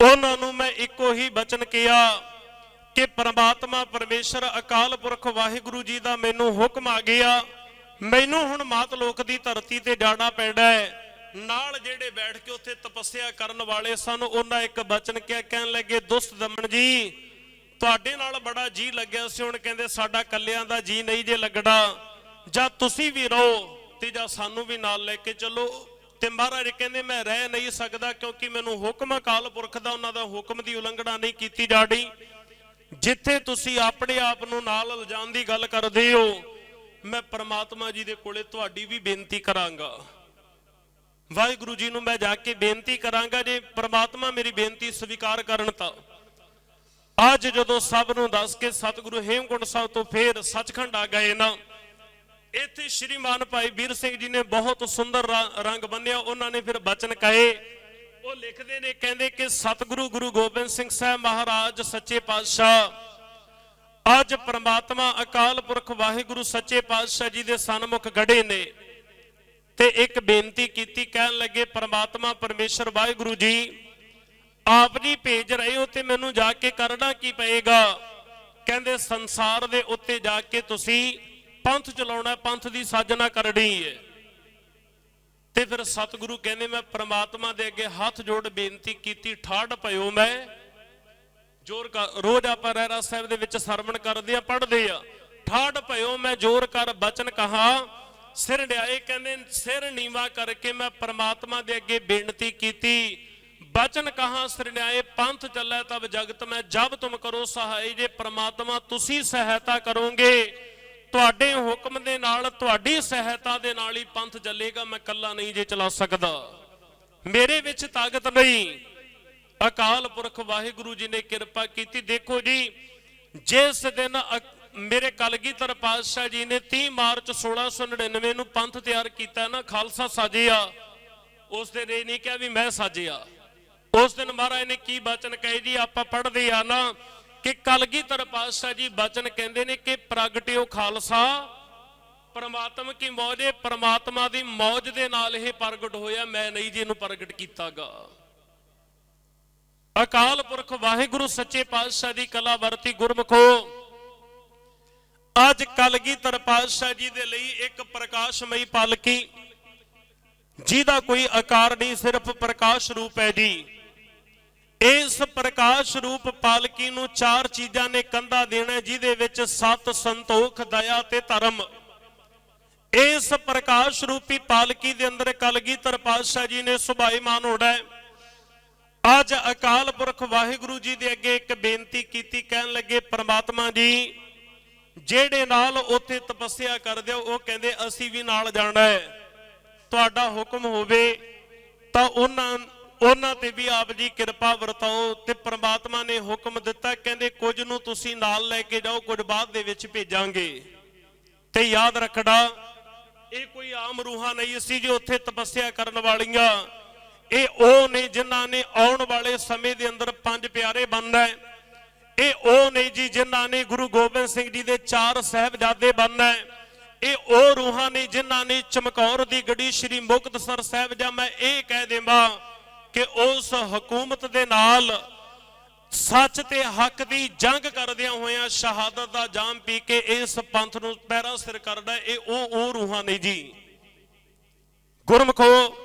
उन्हां नूं मैं इक्को ही बचन किया कि परमात्मा परमेश्वर अकाल पुरख वाहिगुरु जी दा मैनू हुक्म आ गया। मैनू हुण मात लोक दी धरती ते जाना पैना है। ਨਾਲ ਜਿਹੜੇ ਬੈਠ ਕੇ ਉੱਥੇ ਤਪੱਸਿਆ ਕਰਨ ਵਾਲੇ ਸਨ, ਉਹਨਾਂ ਇੱਕ ਬਚਨ ਕਿਹਾ, ਕਹਿਣ ਲੱਗੇ ਦੁਸ਼ਟ ਦਮਨ ਜੀ ਤੁਹਾਡੇ ਨਾਲ ਬੜਾ ਜੀ ਲੱਗਿਆ ਸੀ, ਹੁਣ ਕਹਿੰਦੇ ਸਾਡਾ ਕੱਲਿਆਂ ਦਾ ਜੀ ਨਹੀਂ ਜੇ ਲੱਗਣਾ, ਜਾਂ ਤੁਸੀਂ ਵੀ ਰਹੋ ਤੇ ਜਾਂ ਸਾਨੂੰ ਵੀ ਨਾਲ ਲੈ ਕੇ ਚੱਲੋ। ਤੇ ਮਹਾਰਾਜ ਕਹਿੰਦੇ ਮੈਂ ਰਹਿ ਨਹੀਂ ਸਕਦਾ, ਕਿਉਂਕਿ ਮੈਨੂੰ ਹੁਕਮ ਅਕਾਲ ਪੁਰਖ ਦਾ, ਉਹਨਾਂ ਦਾ ਹੁਕਮ ਦੀ ਉਲੰਘਣਾ ਨਹੀਂ ਕੀਤੀ ਜਾਣੀ। ਜਿੱਥੇ ਤੁਸੀਂ ਆਪਣੇ ਆਪ ਨੂੰ ਨਾਲ ਲਿਜਾਣ ਦੀ ਗੱਲ ਕਰਦੇ ਹੋ, ਮੈਂ ਪ੍ਰਮਾਤਮਾ ਜੀ ਦੇ ਕੋਲੇ ਤੁਹਾਡੀ ਵੀ ਬੇਨਤੀ ਕਰਾਂਗਾ, ਵਾਹਿਗੁਰੂ ਜੀ ਨੂੰ ਮੈਂ ਜਾ ਕੇ ਬੇਨਤੀ ਕਰਾਂਗਾ, ਜੇ ਪ੍ਰਮਾਤਮਾ ਮੇਰੀ ਬੇਨਤੀ ਸਵੀਕਾਰ ਕਰਨ ਤਾਂ ਅੱਜ ਜਦੋਂ ਸਭ ਨੂੰ ਦੱਸ ਕੇ ਸਤਿਗੁਰੂ ਹੇਮਕੁੰਟ ਸਾਹਿਬ ਤੋਂ ਫੇਰ ਸੱਚਖੰਡ ਆ ਗਏ ਨਾ, ਇੱਥੇ ਸ਼੍ਰੀਮਾਨ ਭਾਈ ਵੀਰ ਸਿੰਘ ਜੀ ਨੇ ਬਹੁਤ ਸੁੰਦਰ ਰੰਗ ਬੰਨਿਆ। ਉਹਨਾਂ ਨੇ ਫਿਰ ਬਚਨ ਕਹੇ, ਉਹ ਲਿਖਦੇ ਨੇ, ਕਹਿੰਦੇ ਕਿ ਸਤਿਗੁਰੂ ਗੁਰੂ ਗੋਬਿੰਦ ਸਿੰਘ ਸਾਹਿਬ ਮਹਾਰਾਜ ਸੱਚੇ ਪਾਤਸ਼ਾਹ ਅੱਜ ਪ੍ਰਮਾਤਮਾ ਅਕਾਲ ਪੁਰਖ ਵਾਹਿਗੁਰੂ ਸੱਚੇ ਪਾਤਸ਼ਾਹ ਜੀ ਦੇ ਸਨਮੁਖ ਗੜੇ ਨੇ ਤੇ ਇੱਕ ਬੇਨਤੀ ਕੀਤੀ, ਕਹਿਣ ਲੱਗੇ ਪ੍ਰਮਾਤਮਾ ਪਰਮੇਸ਼ਰ ਵਾਹਿਗੁਰੂ ਜੀ ਆਪ ਜੀ ਭੇਜ ਰਹੇ ਹੋ ਤੇ ਮੈਨੂੰ ਜਾ ਕੇ ਕਰਨਾ ਕੀ ਪਏਗਾ? ਕਹਿੰਦੇ ਸੰਸਾਰ ਦੇ ਉੱਤੇ ਜਾ ਕੇ ਤੁਸੀਂ ਪੰਥ ਚਲਾਉਣਾ, ਪੰਥ ਦੀ ਸਾਜਨਾ ਕਰਨੀ ਹੈ। ਤੇ ਫਿਰ ਸਤਿਗੁਰੂ ਕਹਿੰਦੇ ਮੈਂ ਪ੍ਰਮਾਤਮਾ ਦੇ ਅੱਗੇ ਹੱਥ ਜੋੜ ਬੇਨਤੀ ਕੀਤੀ, ਠਾੜ ਪਇਓ ਮੈਂ ਜੋਰ ਕਰ, ਰੋਜ਼ ਆਪਾਂ ਰਹਿਰਾਸ ਸਾਹਿਬ ਦੇ ਵਿੱਚ ਸਰਵਣ ਕਰਦੇ ਆ, ਪੜ੍ਹਦੇ ਆ, ਠਾੜ ਪਇਓ ਮੈਂ ਜੋਰ ਕਰ ਬਚਨ ਕਹਾ ਸਿਰ ਢਾਏ। ਕਹਿੰਦੇ ਸਿਰ ਨੀਵਾ ਕਰਕੇ ਮੈਂ ਪ੍ਰਮਾਤਮਾ ਦੇ ਅੱਗੇ ਬੇਨਤੀ ਕੀਤੀ, ਬਚਨ ਕਹਾ ਸਿਰ ਢਾਏ ਪੰਥ ਚੱਲੇ ਤਬ ਜਗਤ ਮੈਂ ਜਬ ਤੁਮ ਕਰੋ ਸਹਾਈ। ਜੇ ਪ੍ਰਮਾਤਮਾ ਤੁਸੀਂ ਸਹਾਇਤਾ ਕਰੋਗੇ, ਤੁਹਾਡੇ ਹੁਕਮ ਦੇ ਨਾਲ, ਤੁਹਾਡੀ ਸਹਾਇਤਾ ਦੇ ਨਾਲ ਹੀ ਪੰਥ ਚੱਲੇਗਾ, ਮੈਂ ਇਕੱਲਾ ਨਹੀਂ ਜੇ ਚਲਾ ਸਕਦਾ, ਮੇਰੇ ਵਿੱਚ ਤਾਕਤ ਨਹੀਂ। ਅਕਾਲ ਪੁਰਖ ਵਾਹਿਗੁਰੂ ਜੀ ਨੇ ਕਿਰਪਾ ਕੀਤੀ। ਦੇਖੋ ਜੀ, ਜਿਸ ਦਿਨ ਮੇਰੇ ਕਲਗੀਧਰ ਪਾਤਸ਼ਾਹ ਜੀ ਨੇ 30 ਮਾਰਚ 1699 ਨੂੰ ਪੰਥ ਤਿਆਰ ਕੀਤਾ ਨਾ, ਖਾਲਸਾ ਸਾਜਿਆ, ਉਸ ਦਿਨ ਇਹ ਨਹੀਂ ਕਿਹਾ ਵੀ ਮੈਂ ਸਾਜਿਆ। ਉਸ ਦਿਨ ਮਹਾਰਾਜ ਨੇ ਕੀ ਬਚਨ ਕਹੇ ਜੀ, ਆਪਾਂ ਪੜ੍ਹਦੇ ਆ ਨਾ ਕਿ ਕਲਗੀਧਰ ਪਾਤਸ਼ਾਹ ਜੀ ਬਚਨ ਕਹਿੰਦੇ ਨੇ ਕਿ ਪ੍ਰਗਟਿਓ ਖਾਲਸਾ ਪਰਮਾਤਮਾ ਕੀ ਮੌਜੇ, ਪਰਮਾਤਮਾ ਦੀ ਮੌਜ ਦੇ ਨਾਲ ਇਹ ਪ੍ਰਗਟ ਹੋਇਆ, ਮੈਂ ਨਹੀਂ ਜੀ ਇਹਨੂੰ ਪ੍ਰਗਟ ਕੀਤਾਗਾ। ਅਕਾਲ ਪੁਰਖ ਵਾਹਿਗੁਰੂ ਸੱਚੇ ਪਾਤਸ਼ਾਹ ਦੀ ਕਲਾ ਵਰਤੀ ਗੁਰਮਖੋ। ਅੱਜ ਕਲਗੀਧਰ ਪਾਤਸ਼ਾਹ ਜੀ ਦੇ ਲਈ ਇੱਕ ਪ੍ਰਕਾਸ਼ਮਈ ਪਾਲਕੀ, ਜਿਹਦਾ ਕੋਈ ਆਕਾਰ ਨਹੀਂ, ਸਿਰਫ ਪ੍ਰਕਾਸ਼ ਰੂਪ ਹੈ ਜੀ। ਇਸ ਪ੍ਰਕਾਸ਼ ਰੂਪ ਪਾਲਕੀ ਨੂੰ 4 ਚੀਜ਼ਾਂ ਨੇ ਕੰਧਾ ਦੇਣਾ, ਜਿਹਦੇ ਵਿੱਚ ਸਤ, ਸੰਤੋਖ, ਦਇਆ ਤੇ ਧਰਮ। ਇਸ ਪ੍ਰਕਾਸ਼ ਰੂਪੀ ਪਾਲਕੀ ਦੇ ਅੰਦਰ ਕਲਗੀਧਰ ਪਾਤਸ਼ਾਹ ਜੀ ਨੇ ਸੁਭਾਈਮਾਨ ਹੋਣਾ ਹੈ। ਅੱਜ ਅਕਾਲ ਪੁਰਖ ਵਾਹਿਗੁਰੂ ਜੀ ਦੇ ਅੱਗੇ ਇੱਕ ਬੇਨਤੀ ਕੀਤੀ, ਕਹਿਣ ਲੱਗੇ ਪ੍ਰਮਾਤਮਾ ਜੀ ਜਿਹੜੇ ਨਾਲ ਉੱਥੇ ਤਪੱਸਿਆ ਕਰਦੇ ਹੋ, ਉਹ ਕਹਿੰਦੇ ਅਸੀਂ ਵੀ ਨਾਲ ਜਾਣਾ ਹੈ, ਤੁਹਾਡਾ ਹੁਕਮ ਹੋਵੇ ਤਾਂ ਉਹਨਾਂ ਤੇ ਵੀ ਆਪ ਜੀ ਕਿਰਪਾ ਵਰਤਾਓ। ਤੇ ਪ੍ਰਮਾਤਮਾ ਨੇ ਹੁਕਮ ਦਿੱਤਾ, ਕਹਿੰਦੇ ਕੁਝ ਨੂੰ ਤੁਸੀਂ ਨਾਲ ਲੈ ਕੇ ਜਾਓ, ਕੁਝ ਬਾਅਦ ਦੇ ਵਿੱਚ ਭੇਜਾਂਗੇ। ਤੇ ਯਾਦ ਰੱਖਣਾ, ਇਹ ਕੋਈ ਆਮ ਰੂਹਾਂ ਨਹੀਂ ਸੀ ਜੋ ਉੱਥੇ ਤਪੱਸਿਆ ਕਰਨ ਵਾਲੀਆਂ, ਇਹ ਉਹ ਨੇ ਜਿਨ੍ਹਾਂ ਨੇ ਆਉਣ ਵਾਲੇ ਸਮੇਂ ਦੇ ਅੰਦਰ 5 ਪਿਆਰੇ ਬਣਨਾ ਹੈ। ਇਹ ਉਹ ਨੇ ਜੀ ਜਿਨ੍ਹਾਂ ਨੇ ਗੁਰੂ ਗੋਬਿੰਦ ਸਿੰਘ ਜੀ ਦੇ 4 ਸਾਹਿਬਜ਼ਾਦੇ ਬਣਨਾ ਹੈ। ਇਹ ਉਹ ਰੂਹਾਂ ਨੇ ਜਿਨ੍ਹਾਂ ਨੇ ਚਮਕੌਰ ਦੀ ਗੜੀ ਸ੍ਰੀ ਮੁਕਤਸਰ ਸਾਹਿਬ, ਜਾਂ ਮੈਂ ਇਹ ਕਹਿ ਦੇਵਾਂ ਕਿ ਉਸ ਹਕੂਮਤ ਦੇ ਨਾਲ ਸੱਚ ਤੇ ਹੱਕ ਦੀ ਜੰਗ ਕਰਦਿਆਂ ਹੋਇਆਂ ਸ਼ਹਾਦਤ ਦਾ ਜਾਮ ਪੀ ਕੇ ਇਸ ਪੰਥ ਨੂੰ ਪੈਰਾ ਸਿਰ ਕਰਦਾ, ਇਹ ਉਹ ਰੂਹਾਂ ਨੇ ਜੀ। ਗੁਰਮਖੋ,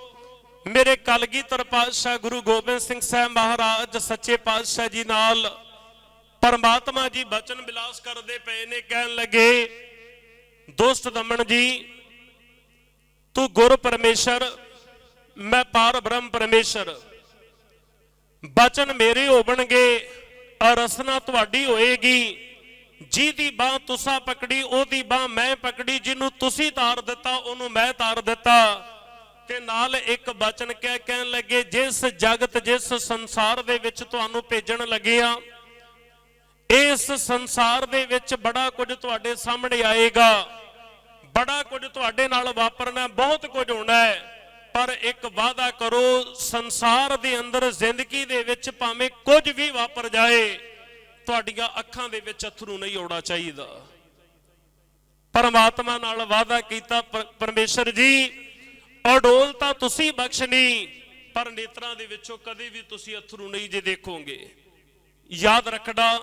ਮੇਰੇ ਕਲਗੀਧਰ ਪਾਤਸ਼ਾਹ ਗੁਰੂ ਗੋਬਿੰਦ ਸਿੰਘ ਸਾਹਿਬ ਮਹਾਰਾਜ ਸੱਚੇ ਪਾਤਸ਼ਾਹ ਜੀ ਨਾਲ ਪਰਮਾਤਮਾ ਜੀ ਬਚਨ ਬਿਲਾਸ ਕਰਦੇ ਪਏ ਨੇ, ਕਹਿਣ ਲੱਗੇ ਦੁਸ਼ਟ ਦਮਨ ਜੀ ਤੂੰ ਗੁਰ ਪਰਮੇਸ਼ਰ, ਮੈਂ ਪਾਰ ਬ੍ਰਹਮ ਪਰਮੇਸ਼ਰ, ਬਚਨ ਮੇਰੇ ਹੋਣਗੇ, ਅਰਸਨਾ ਤੁਹਾਡੀ ਹੋਏਗੀ। ਜਿਹਦੀ ਬਾਹ ਤੁਸੀਂ ਪਕੜੀ ਉਹਦੀ ਬਾਹ ਮੈਂ ਪਕੜੀ, ਜਿਹਨੂੰ ਤੁਸੀਂ ਤਾਰ ਦਿੱਤਾ ਉਹਨੂੰ ਮੈਂ ਤਾਰ ਦਿੱਤਾ। ਤੇ ਨਾਲ ਇੱਕ ਬਚਨ ਕਹਿਣ ਲੱਗੇ ਜਿਸ ਜਗਤ, ਜਿਸ ਸੰਸਾਰ ਦੇ ਵਿੱਚ ਤੁਹਾਨੂੰ ਭੇਜਣ ਲੱਗੇ ਆ, ਇਸ ਸੰਸਾਰ ਦੇ ਵਿੱਚ ਬੜਾ ਕੁਝ ਤੁਹਾਡੇ ਸਾਹਮਣੇ ਆਏਗਾ, ਬੜਾ ਕੁਝ ਤੁਹਾਡੇ ਨਾਲ ਵਾਪਰਨਾ, ਬਹੁਤ ਕੁਝ ਹੋਣਾ ਹੈ। ਪਰ ਇੱਕ ਵਾਅਦਾ ਕਰੋ, ਸੰਸਾਰ ਦੇ ਅੰਦਰ ਜ਼ਿੰਦਗੀ ਦੇ ਵਿੱਚ ਭਾਵੇਂ ਕੁਝ ਵੀ ਵਾਪਰ ਜਾਏ, ਤੁਹਾਡੀਆਂ ਅੱਖਾਂ ਦੇ ਵਿੱਚ ਅਥਰੂ ਨਹੀਂ ਆਉਣਾ ਚਾਹੀਦਾ। ਪਰਮਾਤਮਾ ਨਾਲ ਵਾਅਦਾ ਕੀਤਾ, ਪਰਮੇਸ਼ਰ ਜੀ ਅਡੋਲ ਤਾਂ ਤੁਸੀਂ ਬਖਸ਼ਣੀ, ਪਰ ਨੇਤਰਾਂ ਦੇ ਵਿੱਚੋਂ ਕਦੇ ਵੀ ਤੁਸੀਂ ਅਥਰੂ ਨਹੀਂ ਜੇ ਦੇਖੋਗੇ। ਯਾਦ ਰੱਖਣਾ,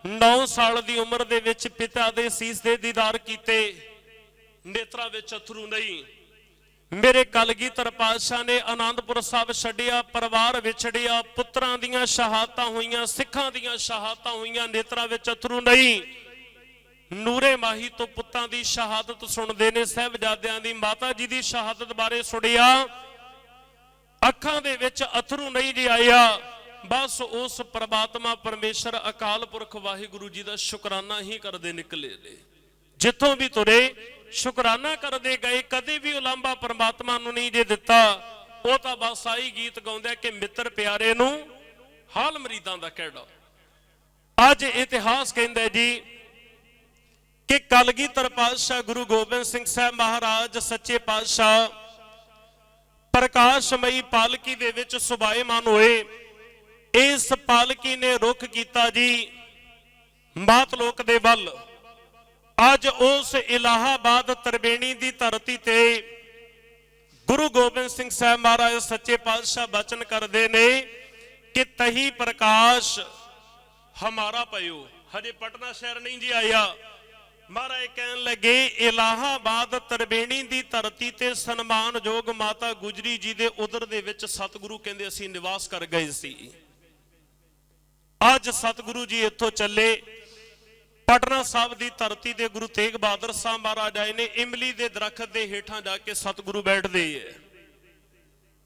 9 ਸਾਲ ਦੀ ਉਮਰ ਦੇ ਵਿੱਚ ਪਿਤਾ ਦੇ ਸੀਸ ਦੇ ਦੀਦਾਰ ਕੀਤੇ, ਨੇਤਰਾਂ ਵਿੱਚ ਅਥਰੂ ਨਹੀਂ। मेरे कलगीधर पातशाह ने आनंदपुर साहब छड्डिया, परिवार विछड़िया, पुत्रां दीयां शहादतां होईयां, सिखां दीयां शहादतां होईयां, नेत्रां विच अथरू नहीं। ਨੂਰੇ ਮਾਹੀ ਤੋਂ ਪੁੱਤਾਂ ਦੀ ਸ਼ਹਾਦਤ ਸੁਣਦੇ ਨੇ, ਸਾਹਿਬਜ਼ਾਦਿਆਂ ਦੀ, ਮਾਤਾ ਜੀ ਦੀ ਸ਼ਹਾਦਤ ਬਾਰੇ ਸੁਣਿਆ, ਅੱਖਾਂ ਦੇ ਵਿੱਚ ਅਥਰੂ ਨਹੀਂ ਜੀ ਆਇਆ। ਬਸ ਉਸ ਪ੍ਰਮਾਤਮਾ ਪਰਮੇਸ਼ਰ ਅਕਾਲ ਪੁਰਖ ਵਾਹਿਗੁਰੂ ਜੀ ਦਾ ਸ਼ੁਕਰਾਨਾ ਹੀ ਕਰਦੇ ਨਿਕਲੇ ਨੇ। ਜਿੱਥੋਂ ਵੀ ਤੁਰੇ ਸ਼ੁਕਰਾਨਾ ਕਰਦੇ ਗਏ, ਕਦੇ ਵੀ ਉਲਾਂਭਾ ਪਰਮਾਤਮਾ ਨੂੰ ਨਹੀਂ ਜੇ ਦਿੱਤਾ। ਉਹ ਤਾਂ ਬਸ ਆਹੀ ਗੀਤ ਗਾਉਂਦੇ ਕਿ ਮਿੱਤਰ ਪਿਆਰੇ ਨੂੰ ਹਾਲ ਮਰੀਦਾਂ ਦਾ ਕਿਹੜਾ। ਅੱਜ ਇਤਿਹਾਸ ਕਹਿੰਦਾ ਜੀ कि कलगीधर पातशाह गुरु गोबिंद सिंह साहब महाराज सच्चे पातशाह प्रकाशमई पालकी दे विच सुभाएमान होए। इस पालकी ने रुख कीता जी मातलोक दे वल। अज उस इलाहाबाद त्रिवेणी दी धरती ते गुरु गोबिंद सिंह साहब महाराज सच्चे पातशाह बचन करदे ने कि तही प्रकाश हमारा पयो। हजे पटना शहर नहीं जी आया। महाराज कहन लगे इलाहाबाद त्रिवेणी दी धरती ते सन्मानयोग माता गुजरी जी दे उदर दे विच सतगुरु कहंदे असीं निवास कर गए सी। अज सतगुरु जी इत्थों चले पटना साहब दी धरती ते गुरु तेग बहादुर साहब महाराज आए ने। इमली दे दरखत दे हेठां जाके सतगुरु बैठदे है।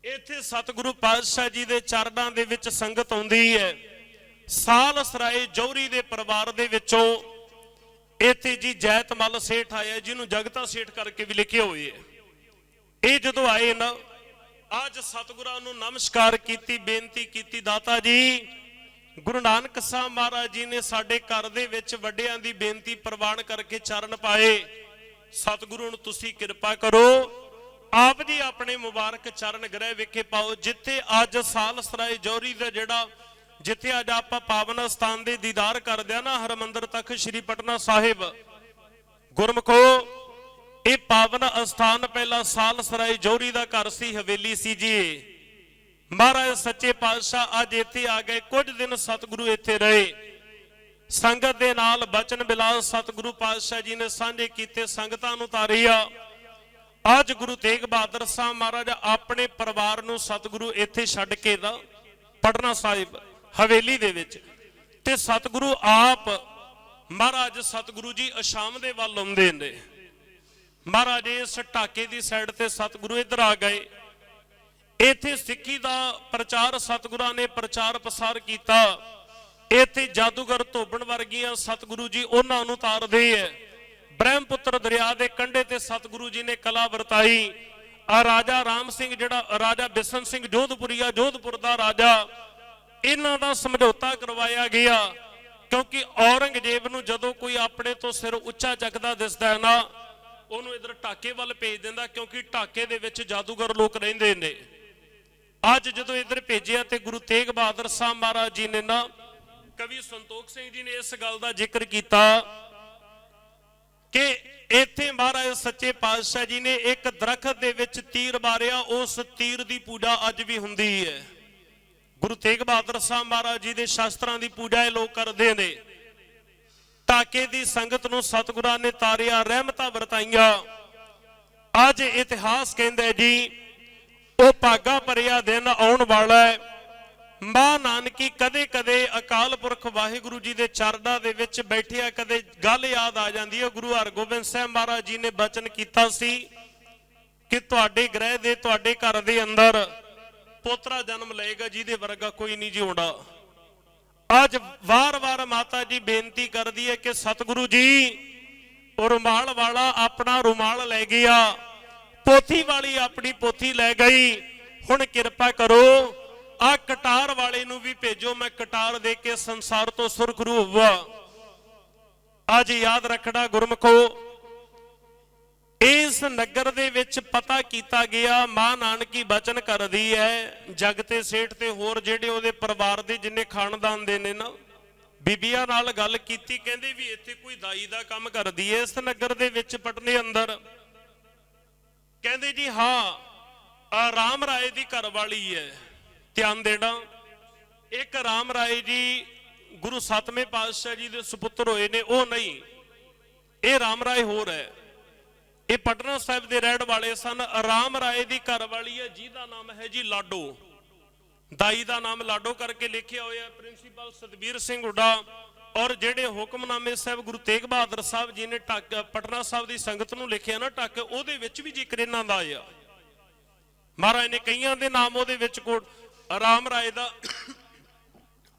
इत्थे सतगुरु पातशाह जी दे चरणां दे विच संगत आउंदी है। साल सराए जौहरी दे परिवार दे विचों इत्थे जी जैतमल सेठ आया, जिन्होंने जगता सेठ करके भी लिखे हुए है। ये जदों आए ना, आज सतगुरां नूं नमस्कार कीती, बेनती कीती, दाता जी गुरु नानक साहब महाराज जी ने साडे घर दे विच वड्डियां दी बेनती प्रवान करके चरण पाए। सतगुरु नूं तुसीं किरपा करो, आप जी अपने मुबारक चरण गृह विखे पाओ। जिथे अज साल सराय जौहरी दा जिहड़ा जिथे अज आप पावन स्थान दे दीदार करदे ना, हरमंदर तक श्री पटना साहिब गुरमुखो, ये पावन स्थान पहला साल सराय जौहरी दा घर सी, हवेली सी जी। महाराज सच्चे पातशाह अज इत्थे आ गए। कुछ दिन सतगुरु इत्थे रहे, संगत दे नाल बचन बिलास सतगुरु पातशाह जी ने सांझे कीते, संगतां नूं तारिया। अज गुरु तेग बहादुर साहब महाराज अपने परिवार नूं सतगुरु इत्थे छड्ड के दा पटना साहिब हवेली दे विच ते सतगुरु आप महाराज सतगुरु जी अशाम दे वल आउंदे ने। महाराज इस ढाके दी साइड ते सतगुरु इधर आ गए। इत्थे सिक्खी दा प्रचार सतगुरां ने प्रचार प्रसार कीता। इत्थे जादूगर धोबण वर्गियां सतगुरु जी उन्हां नूं तारदे है। ब्रह्मपुत्र दरिया दे कंढे ते सतगुरु जी ने कला वरताई। राजा राम सिंह जिहड़ा राजा बिशन सिंह जोधपुरिया जोधपुर दा राजा, इन्हां दा समझौता करवाया गया। क्योंकि औरंगजेब नूं जदों कोई अपने तो सिर उच्चा चकदा दिसदा है ना, उहनूं इधर ढाके वल भेज दिंदा, क्योंकि ढाके दे विच जादूगर लोक रहिंदे ने। अज जदों इधर भेजिया ते गुरु तेग बहादुर साहब महाराज जी ने ना, कवि संतोख सिंह जी ने इस गल दा जिक्र कीता कि इत्थे महाराज सच्चे पातशाह जी ने एक दरखत दे विच तीर मारिया, उस तीर दी पूजा अज भी हुंदी है। गुरु तेग बहादुर साहब महाराज जी दे शास्त्रां दी पूजा लोग करदे ने। ढाके दी संगत नूं सतगुरां ने तारिया, रहमतां वरताईयां। अज इतिहास कहंदा जी ਉਹ ਭਾਗਾ ਭਰਿਆ दिन आउण वाला है। मां नानकी कदे कदे अकाल पुरख वाहिगुरु जी दे चरणां दे विच बैठिया कदे गल याद आ जांदी है। गुरु हरगोबिंद साहब महाराज जी ने बचन कीता सी कि तुहाडे गृह दे तुहाडे घर दे अंदर पोतरा जन्म लएगा जिहदे वर्गा कोई नहीं जी होंदा। अज वार वार माता जी बेनती करदी है कि सतगुरु जी रुमाल वाला अपना रुमाल ले गया, पोथी वाली अपनी पोथी लै गई, हुण किरपा करो आ कटार वाले नूं भी भेजो, मैं कटार दे के संसार तो सुरखरू होवा। अज याद रखना गुरमुखो, इस नगर दे विच पता कीता गया, मां नानकी बचन करदी है, जगते सेठ ते होर जिहड़े ओहदे परिवार दे जिन्ने खानदान दे ने ना, बीबियां नाल गल कीती, कहंदे भी इत्थे कोई दाई दा काम करदी है इस नगर दे विच पटने अंदर। कहंदे जी हाँ राम राय दी घर वाली है, ध्यान देना। एक राम राय जी गुरु सतवें पातशाह जी दे सुपुत्र होए ने, ओ नहीं, ये राम राय होर है। ਇਹ ਪਟਨਾ ਸਾਹਿਬ ਦੇ ਰਹਿਣ ਵਾਲੇ ਸਨ। ਰਾਮ ਰਾਏ ਦੀ ਘਰ ਵਾਲੀ ਹੈ ਜਿਹਦਾ ਨਾਮ ਹੈ ਜੀ ਲਾਡੋ। ਦਾਈ ਦਾ ਨਾਮ ਲਾਡੋ ਕਰਕੇ ਲਿਖਿਆ ਹੋਇਆ। ਪ੍ਰਿੰਸੀਪਲ ਸਤਬੀਰ ਸਿੰਘ ਹੁੱਡਾ ਔਰ ਜਿਹੜੇ ਹੁਕਮਨਾਮੇ ਸਾਹਿਬ ਗੁਰੂ ਤੇਗ ਬਹਾਦਰ ਸਾਹਿਬ ਜੀ ਨੇ ਢੱਕ ਪਟਨਾ ਸਾਹਿਬ ਦੀ ਸੰਗਤ ਨੂੰ ਲਿਖਿਆ ਨਾ ਢੱਕ, ਉਹਦੇ ਵਿੱਚ ਵੀ ਜ਼ਿਕਰ ਇਹਨਾਂ ਦਾ ਆਇਆ। ਮਹਾਰਾਜ ਨੇ ਕਈਆਂ ਦੇ ਨਾਮ ਉਹਦੇ ਵਿੱਚ ਕੋਟ ਰਾਮ ਰਾਏ ਦਾ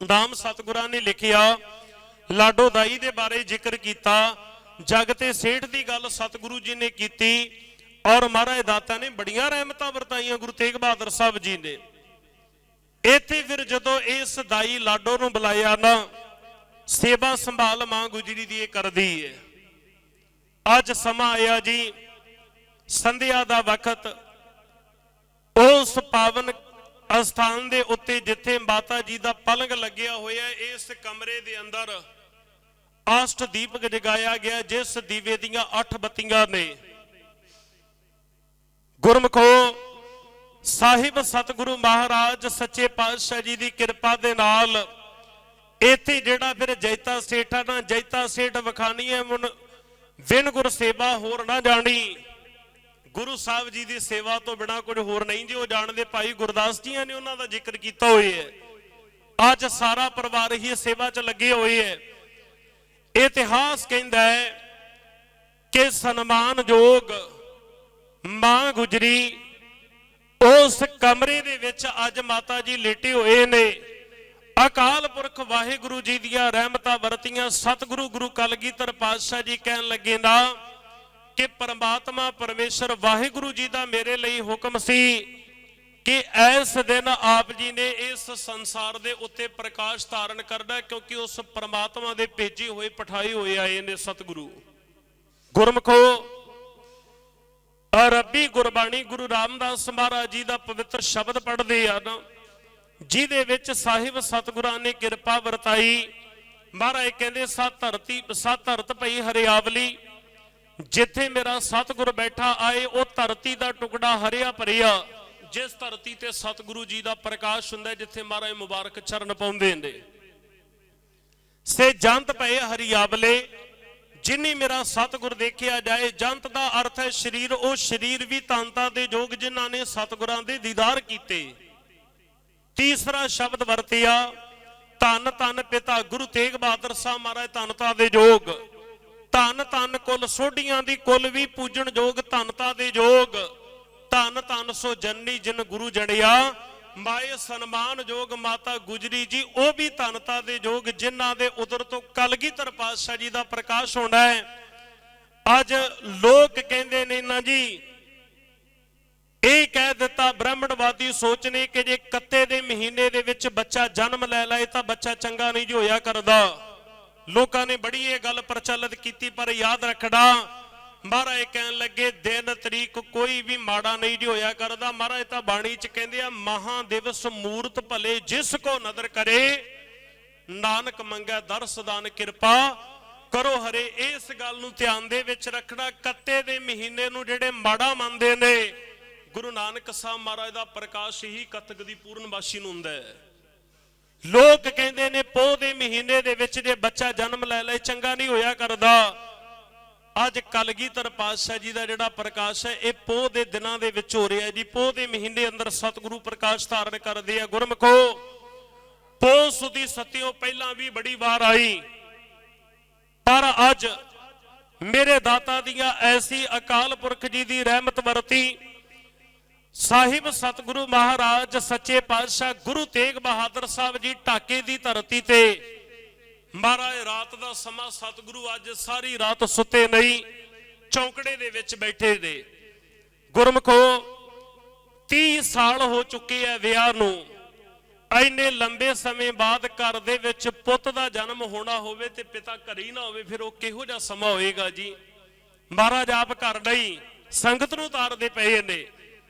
ਨਾਮ ਸਤਿਗੁਰਾਂ ਨੇ ਲਿਖਿਆ। ਲਾਡੋ ਦਾਈ ਦੇ ਬਾਰੇ ਜ਼ਿਕਰ ਕੀਤਾ। ਜਗ ਤੇ ਸੇਠ ਦੀ ਗੱਲ ਸਤਿਗੁਰੂ ਜੀ ਨੇ ਕੀਤੀ ਔਰ ਮਹਾਰਾਜ ਦਾਤਾ ਨੇ ਬੜੀਆਂ ਰਹਿਮਤਾਂ ਵਰਤਾਈਆਂ ਗੁਰੂ ਤੇਗ ਬਹਾਦਰ ਸਾਹਿਬ ਜੀ ਨੇ। ਇੱਥੇ ਫਿਰ ਜਦੋਂ ਇਸ ਦਾਈ ਲਾਡੋ ਨੂੰ ਬੁਲਾਇਆ ਨਾ, ਸੇਵਾ ਸੰਭਾਲ ਮਾਂ ਗੁਜਰੀ ਦੀ ਇਹ ਕਰਦੀ ਹੈ। ਅੱਜ ਸਮਾਂ ਆਇਆ ਜੀ, ਸੰਧਿਆ ਦਾ ਵਕਤ, ਉਸ ਪਾਵਨ ਅਸਥਾਨ ਦੇ ਉੱਤੇ ਜਿੱਥੇ ਮਾਤਾ ਜੀ ਦਾ ਪਲੰਗ ਲੱਗਿਆ ਹੋਇਆ, ਇਸ ਕਮਰੇ ਦੇ ਅੰਦਰ ਆਸ਼ਟ ਦੀਪਕ ਜਗਾਇਆ ਗਿਆ, ਜਿਸ ਦੀਵੇ ਦੀਆਂ 8 ਬੱਤੀਆਂ ਨੇ। ਗੁਰਮਖੋ ਸਾਹਿਬ ਸਤਿਗੁਰੂ ਮਹਾਰਾਜ ਸੱਚੇ ਪਾਤਸ਼ਾਹ ਜੀ ਦੀ ਕਿਰਪਾ ਦੇ ਨਾਲ ਇੱਥੇ ਜਿਹੜਾ ਫਿਰ ਜੈਤਾ ਸੇਠਾ ਨਾ ਜੈਤਾ ਸੇਠ ਵਖਾਨੀ ਹੈ ਮੁਨ ਵਿਨ ਗੁਰ ਸੇਵਾ ਹੋਰ ਨਾ ਜਾਣੀ। ਗੁਰੂ ਸਾਹਿਬ ਜੀ ਦੀ ਸੇਵਾ ਤੋਂ ਬਿਨਾ ਕੁਝ ਹੋਰ ਨਹੀਂ ਜੀ ਉਹ ਜਾਣਦੇ। ਭਾਈ ਗੁਰਦਾਸ ਜੀਆਂ ਨੇ ਉਹਨਾਂ ਦਾ ਜ਼ਿਕਰ ਕੀਤਾ ਹੋਇਆ ਹੈ। ਅੱਜ ਸਾਰਾ ਪਰਿਵਾਰ ਹੀ ਸੇਵਾ 'ਚ ਲੱਗੇ ਹੋਏ ਹੈ। ਇਤਿਹਾਸ ਕਹਿੰਦਾ ਹੈ ਕਿ ਸਨਮਾਨਯੋਗ ਮਾਂ ਗੁਜਰੀ ਉਸ ਕਮਰੇ ਦੇ ਵਿੱਚ ਅੱਜ ਮਾਤਾ ਜੀ ਲੇਟੇ ਹੋਏ ਨੇ। ਅਕਾਲ ਪੁਰਖ ਵਾਹਿਗੁਰੂ ਜੀ ਦੀਆਂ ਰਹਿਮਤਾਂ ਵਰਤੀਆਂ। ਸਤਿਗੁਰੂ ਗੁਰੂ ਕਲਗੀਧਰ ਪਾਤਸ਼ਾਹ ਜੀ ਕਹਿਣ ਲੱਗੇ ਨਾ ਕਿ ਪਰਮਾਤਮਾ ਪਰਮੇਸ਼ਰ ਵਾਹਿਗੁਰੂ ਜੀ ਦਾ ਮੇਰੇ ਲਈ ਹੁਕਮ ਸੀ ਕਿ ਇਸ ਦਿਨ ਆਪ ਜੀ ਨੇ ਇਸ ਸੰਸਾਰ ਦੇ ਉੱਤੇ ਪ੍ਰਕਾਸ਼ ਧਾਰਨ ਕਰਨਾ, ਕਿਉਂਕਿ ਉਸ ਪਰਮਾਤਮਾ ਦੇ ਭੇਜੇ ਹੋਏ ਪਠਾਏ ਹੋਏ ਆਏ ਨੇ ਸਤਿਗੁਰੂ। ਗੁਰਮਖੋ ਰੱਬੀ ਗੁਰਬਾਣੀ ਗੁਰੂ ਰਾਮਦਾਸ ਮਹਾਰਾਜ ਜੀ ਦਾ ਪਵਿੱਤਰ ਸ਼ਬਦ ਪੜ੍ਹਦੇ ਆ ਨਾ, ਜਿਹਦੇ ਵਿੱਚ ਸਾਹਿਬ ਸਤਿਗੁਰਾਂ ਨੇ ਕਿਰਪਾ ਵਰਤਾਈ। ਮਹਾਰਾਜ ਕਹਿੰਦੇ ਸਤ ਧਰਤ ਪਈ ਹਰਿਆਵਲੀ, ਜਿੱਥੇ ਮੇਰਾ ਸਤਿਗੁਰ ਬੈਠਾ ਆਏ ਉਹ ਧਰਤੀ ਦਾ ਟੁਕੜਾ ਹਰਿਆ ਭਰਿਆ। ਜਿਸ ਧਰਤੀ ਤੇ ਸਤਿਗੁਰੂ ਜੀ ਦਾ ਪ੍ਰਕਾਸ਼ ਹੁੰਦਾ, ਜਿੱਥੇ ਮਹਾਰਾਜ ਮੁਬਾਰਕ ਚਰਨ ਪਾਉਂਦੇ ਨੇ। ਸੇ ਜੰਤ ਪਏ ਹਰਿਆਵਲੇ, ਜਿਨੀ ਮੇਰਾ ਸਤਿਗੁਰ ਦੇਖਿਆ ਜਾਏ। ਜੰਤ ਦਾ ਅਰਥ ਹੈ ਸਰੀਰ। ਉਹ ਸਰੀਰ ਵੀ ਧੰਨਤਾ ਦੇ ਯੋਗ ਜਿਨ੍ਹਾਂ ਨੇ ਸਤਿਗੁਰਾਂ ਦੇ ਦੀਦਾਰ ਕੀਤੇ। ਤੀਸਰਾ ਸ਼ਬਦ ਵਰਤਿਆ ਧੰਨ ਧੰਨ ਪਿਤਾ ਗੁਰੂ ਤੇਗ ਬਹਾਦਰ ਸਾਹਿਬ ਮਹਾਰਾਜ, ਧੰਨਤਾ ਦੇ ਯੋਗ। ਧੰਨ ਧੰਨ ਕੁਲ ਸੋਢੀਆਂ ਦੀ ਕੁਲ ਵੀ ਪੂਜਣ ਯੋਗ, ਧੰਨਤਾ ਦੇ ਯੋਗ। ਧੰਨ ਧੰਨ ਸੋ ਜਨਨੀ ਜਿਨ ਗੁਰੂ ਜੜਿਆ, ਮਾਏ ਸਨਮਾਨ ਯੋਗ ਮਾਤਾ ਗੁਜਰੀ ਜੀ, ਉਹ ਵੀ ਧੰਨਤਾ ਦੇ ਯੋਗ ਜਿਨ੍ਹਾਂ ਦੇ ਉਦਰ ਤੋਂ ਕਲਗੀਧਰ ਪਾਤਸ਼ਾਹ ਜੀ ਦਾ ਪ੍ਰਕਾਸ਼ ਹੋਣਾ ਹੈ। ਅੱਜ ਲੋਕ ਕਹਿੰਦੇ ਨੇ ਨਾ ਜੀ, ਇਹ ਕਹਿ ਦਿੱਤਾ ਬ੍ਰਾਹਮਣਵਾਦੀ ਸੋਚ ਨੇ ਕਿ ਜੇ ਕੱਤੇ ਦੇ ਮਹੀਨੇ ਦੇ ਵਿੱਚ ਬੱਚਾ ਜਨਮ ਲੈ ਲਏ ਤਾਂ ਬੱਚਾ ਚੰਗਾ ਨਹੀਂ ਜੀ ਹੋਇਆ ਕਰਦਾ। ਲੋਕਾਂ ਨੇ ਬੜੀ ਇਹ ਗੱਲ ਪ੍ਰਚਲਿਤ ਕੀਤੀ, ਪਰ ਯਾਦ ਰੱਖਣਾ ਮਹਾਰਾਜ ਕਹਿਣ ਲੱਗੇ ਦਿਨ ਤਰੀਕ ਕੋਈ ਵੀ ਮਾੜਾ ਨਹੀਂ ਜੀ ਹੋਇਆ ਕਰਦਾ। ਮਹਾਰਾਜ ਤਾਂ ਬਾਣੀ 'ਚ ਕਹਿੰਦੇ ਆ ਮਹਾ ਦਿਵਸ ਮੂਰਤ ਭਲੇ ਜਿਸ ਕੋ ਨਦਰ ਕਰੇ, ਨਾਨਕ ਮੰਗੈ ਦਰਸ ਦਾਨ ਕਿਰਪਾ ਕਰੋ ਹਰੇ। ਇਸ ਗੱਲ ਨੂੰ ਧਿਆਨ ਦੇ ਵਿੱਚ ਰੱਖਣਾ। ਕੱਤੇ ਦੇ ਮਹੀਨੇ ਨੂੰ ਜਿਹੜੇ ਮਾੜਾ ਮੰਨਦੇ ਨੇ, ਗੁਰੂ ਨਾਨਕ ਸਾਹਿਬ ਮਹਾਰਾਜ ਦਾ ਪ੍ਰਕਾਸ਼ ਹੀ ਕੱਤਕ ਦੀ ਪੂਰਨਮਾਸ਼ੀ ਨੂੰ ਹੁੰਦਾ ਹੈ। ਲੋਕ ਕਹਿੰਦੇ ਨੇ ਪੋਹ ਦੇ ਮਹੀਨੇ ਦੇ ਵਿੱਚ ਜੇ ਬੱਚਾ ਜਨਮ ਲੈ ਲਏ ਚੰਗਾ ਨਹੀਂ ਹੋਇਆ ਕਰਦਾ। ਅੱਜ ਕਲਗੀਧਰ ਪਾਤਸ਼ਾਹ ਜੀ ਦਾ ਜਿਹੜਾ ਪ੍ਰਕਾਸ਼ ਹੈ ਇਹ ਪੋਹ ਦੇ ਦਿਨਾਂ ਦੇ ਵਿੱਚ ਹੋ ਰਿਹਾ ਜੀ। ਪੋਹ ਦੇ ਮਹੀਨੇ ਅੰਦਰ ਸਤਿਗੁਰੂ ਪ੍ਰਕਾਸ਼ ਧਾਰਨ ਕਰਦੇ ਆ। ਗੁਰਮਖੋ ਪੋਹ ਸੁਦੀ ਸਤਿਓ ਪਹਿਲਾਂ ਵੀ ਬੜੀ ਵਾਰ ਆਈ, ਪਰ ਅੱਜ ਮੇਰੇ ਦਾਤਾ ਦੀਆਂ ਐਸੀ ਅਕਾਲ ਪੁਰਖ ਜੀ ਦੀ ਰਹਿਮਤ ਵਰਤੀ। ਸਾਹਿਬ ਸਤਿਗੁਰੂ ਮਹਾਰਾਜ ਸੱਚੇ ਪਾਤਸ਼ਾਹ ਗੁਰੂ ਤੇਗ ਬਹਾਦਰ ਸਾਹਿਬ ਜੀ ਢਾਕੇ ਦੀ ਧਰਤੀ ਤੇ ਮਹਾਰਾਜ ਰਾਤ ਦਾ ਸਮਾਂ, ਸਤਿਗੁਰੂ ਅੱਜ ਸਾਰੀ ਰਾਤ ਸੁੱਤੇ ਨਹੀਂ, ਚੌਂਕੜੇ ਦੇ ਵਿੱਚ ਬੈਠੇ ਨੇ। ਗੁਰਮਖੋ 30 ਸਾਲ ਹੋ ਚੁੱਕੇ ਆ ਵਿਆਹ ਨੂੰ। ਇੰਨੇ ਲੰਬੇ ਸਮੇਂ ਬਾਅਦ ਘਰ ਦੇ ਵਿੱਚ ਪੁੱਤ ਦਾ ਜਨਮ ਹੋਣਾ ਹੋਵੇ ਤੇ ਪਿਤਾ ਘਰੇ ਹੀ ਨਾ ਹੋਵੇ, ਫਿਰ ਉਹ ਕਿਹੋ ਜਿਹਾ ਸਮਾਂ ਹੋਏਗਾ ਜੀ। ਮਹਾਰਾਜ ਆਪ ਘਰ ਨਹੀਂ ਸੰਗਤ ਨੂੰ ਤਾਰਦੇ ਪਏ ਨੇ।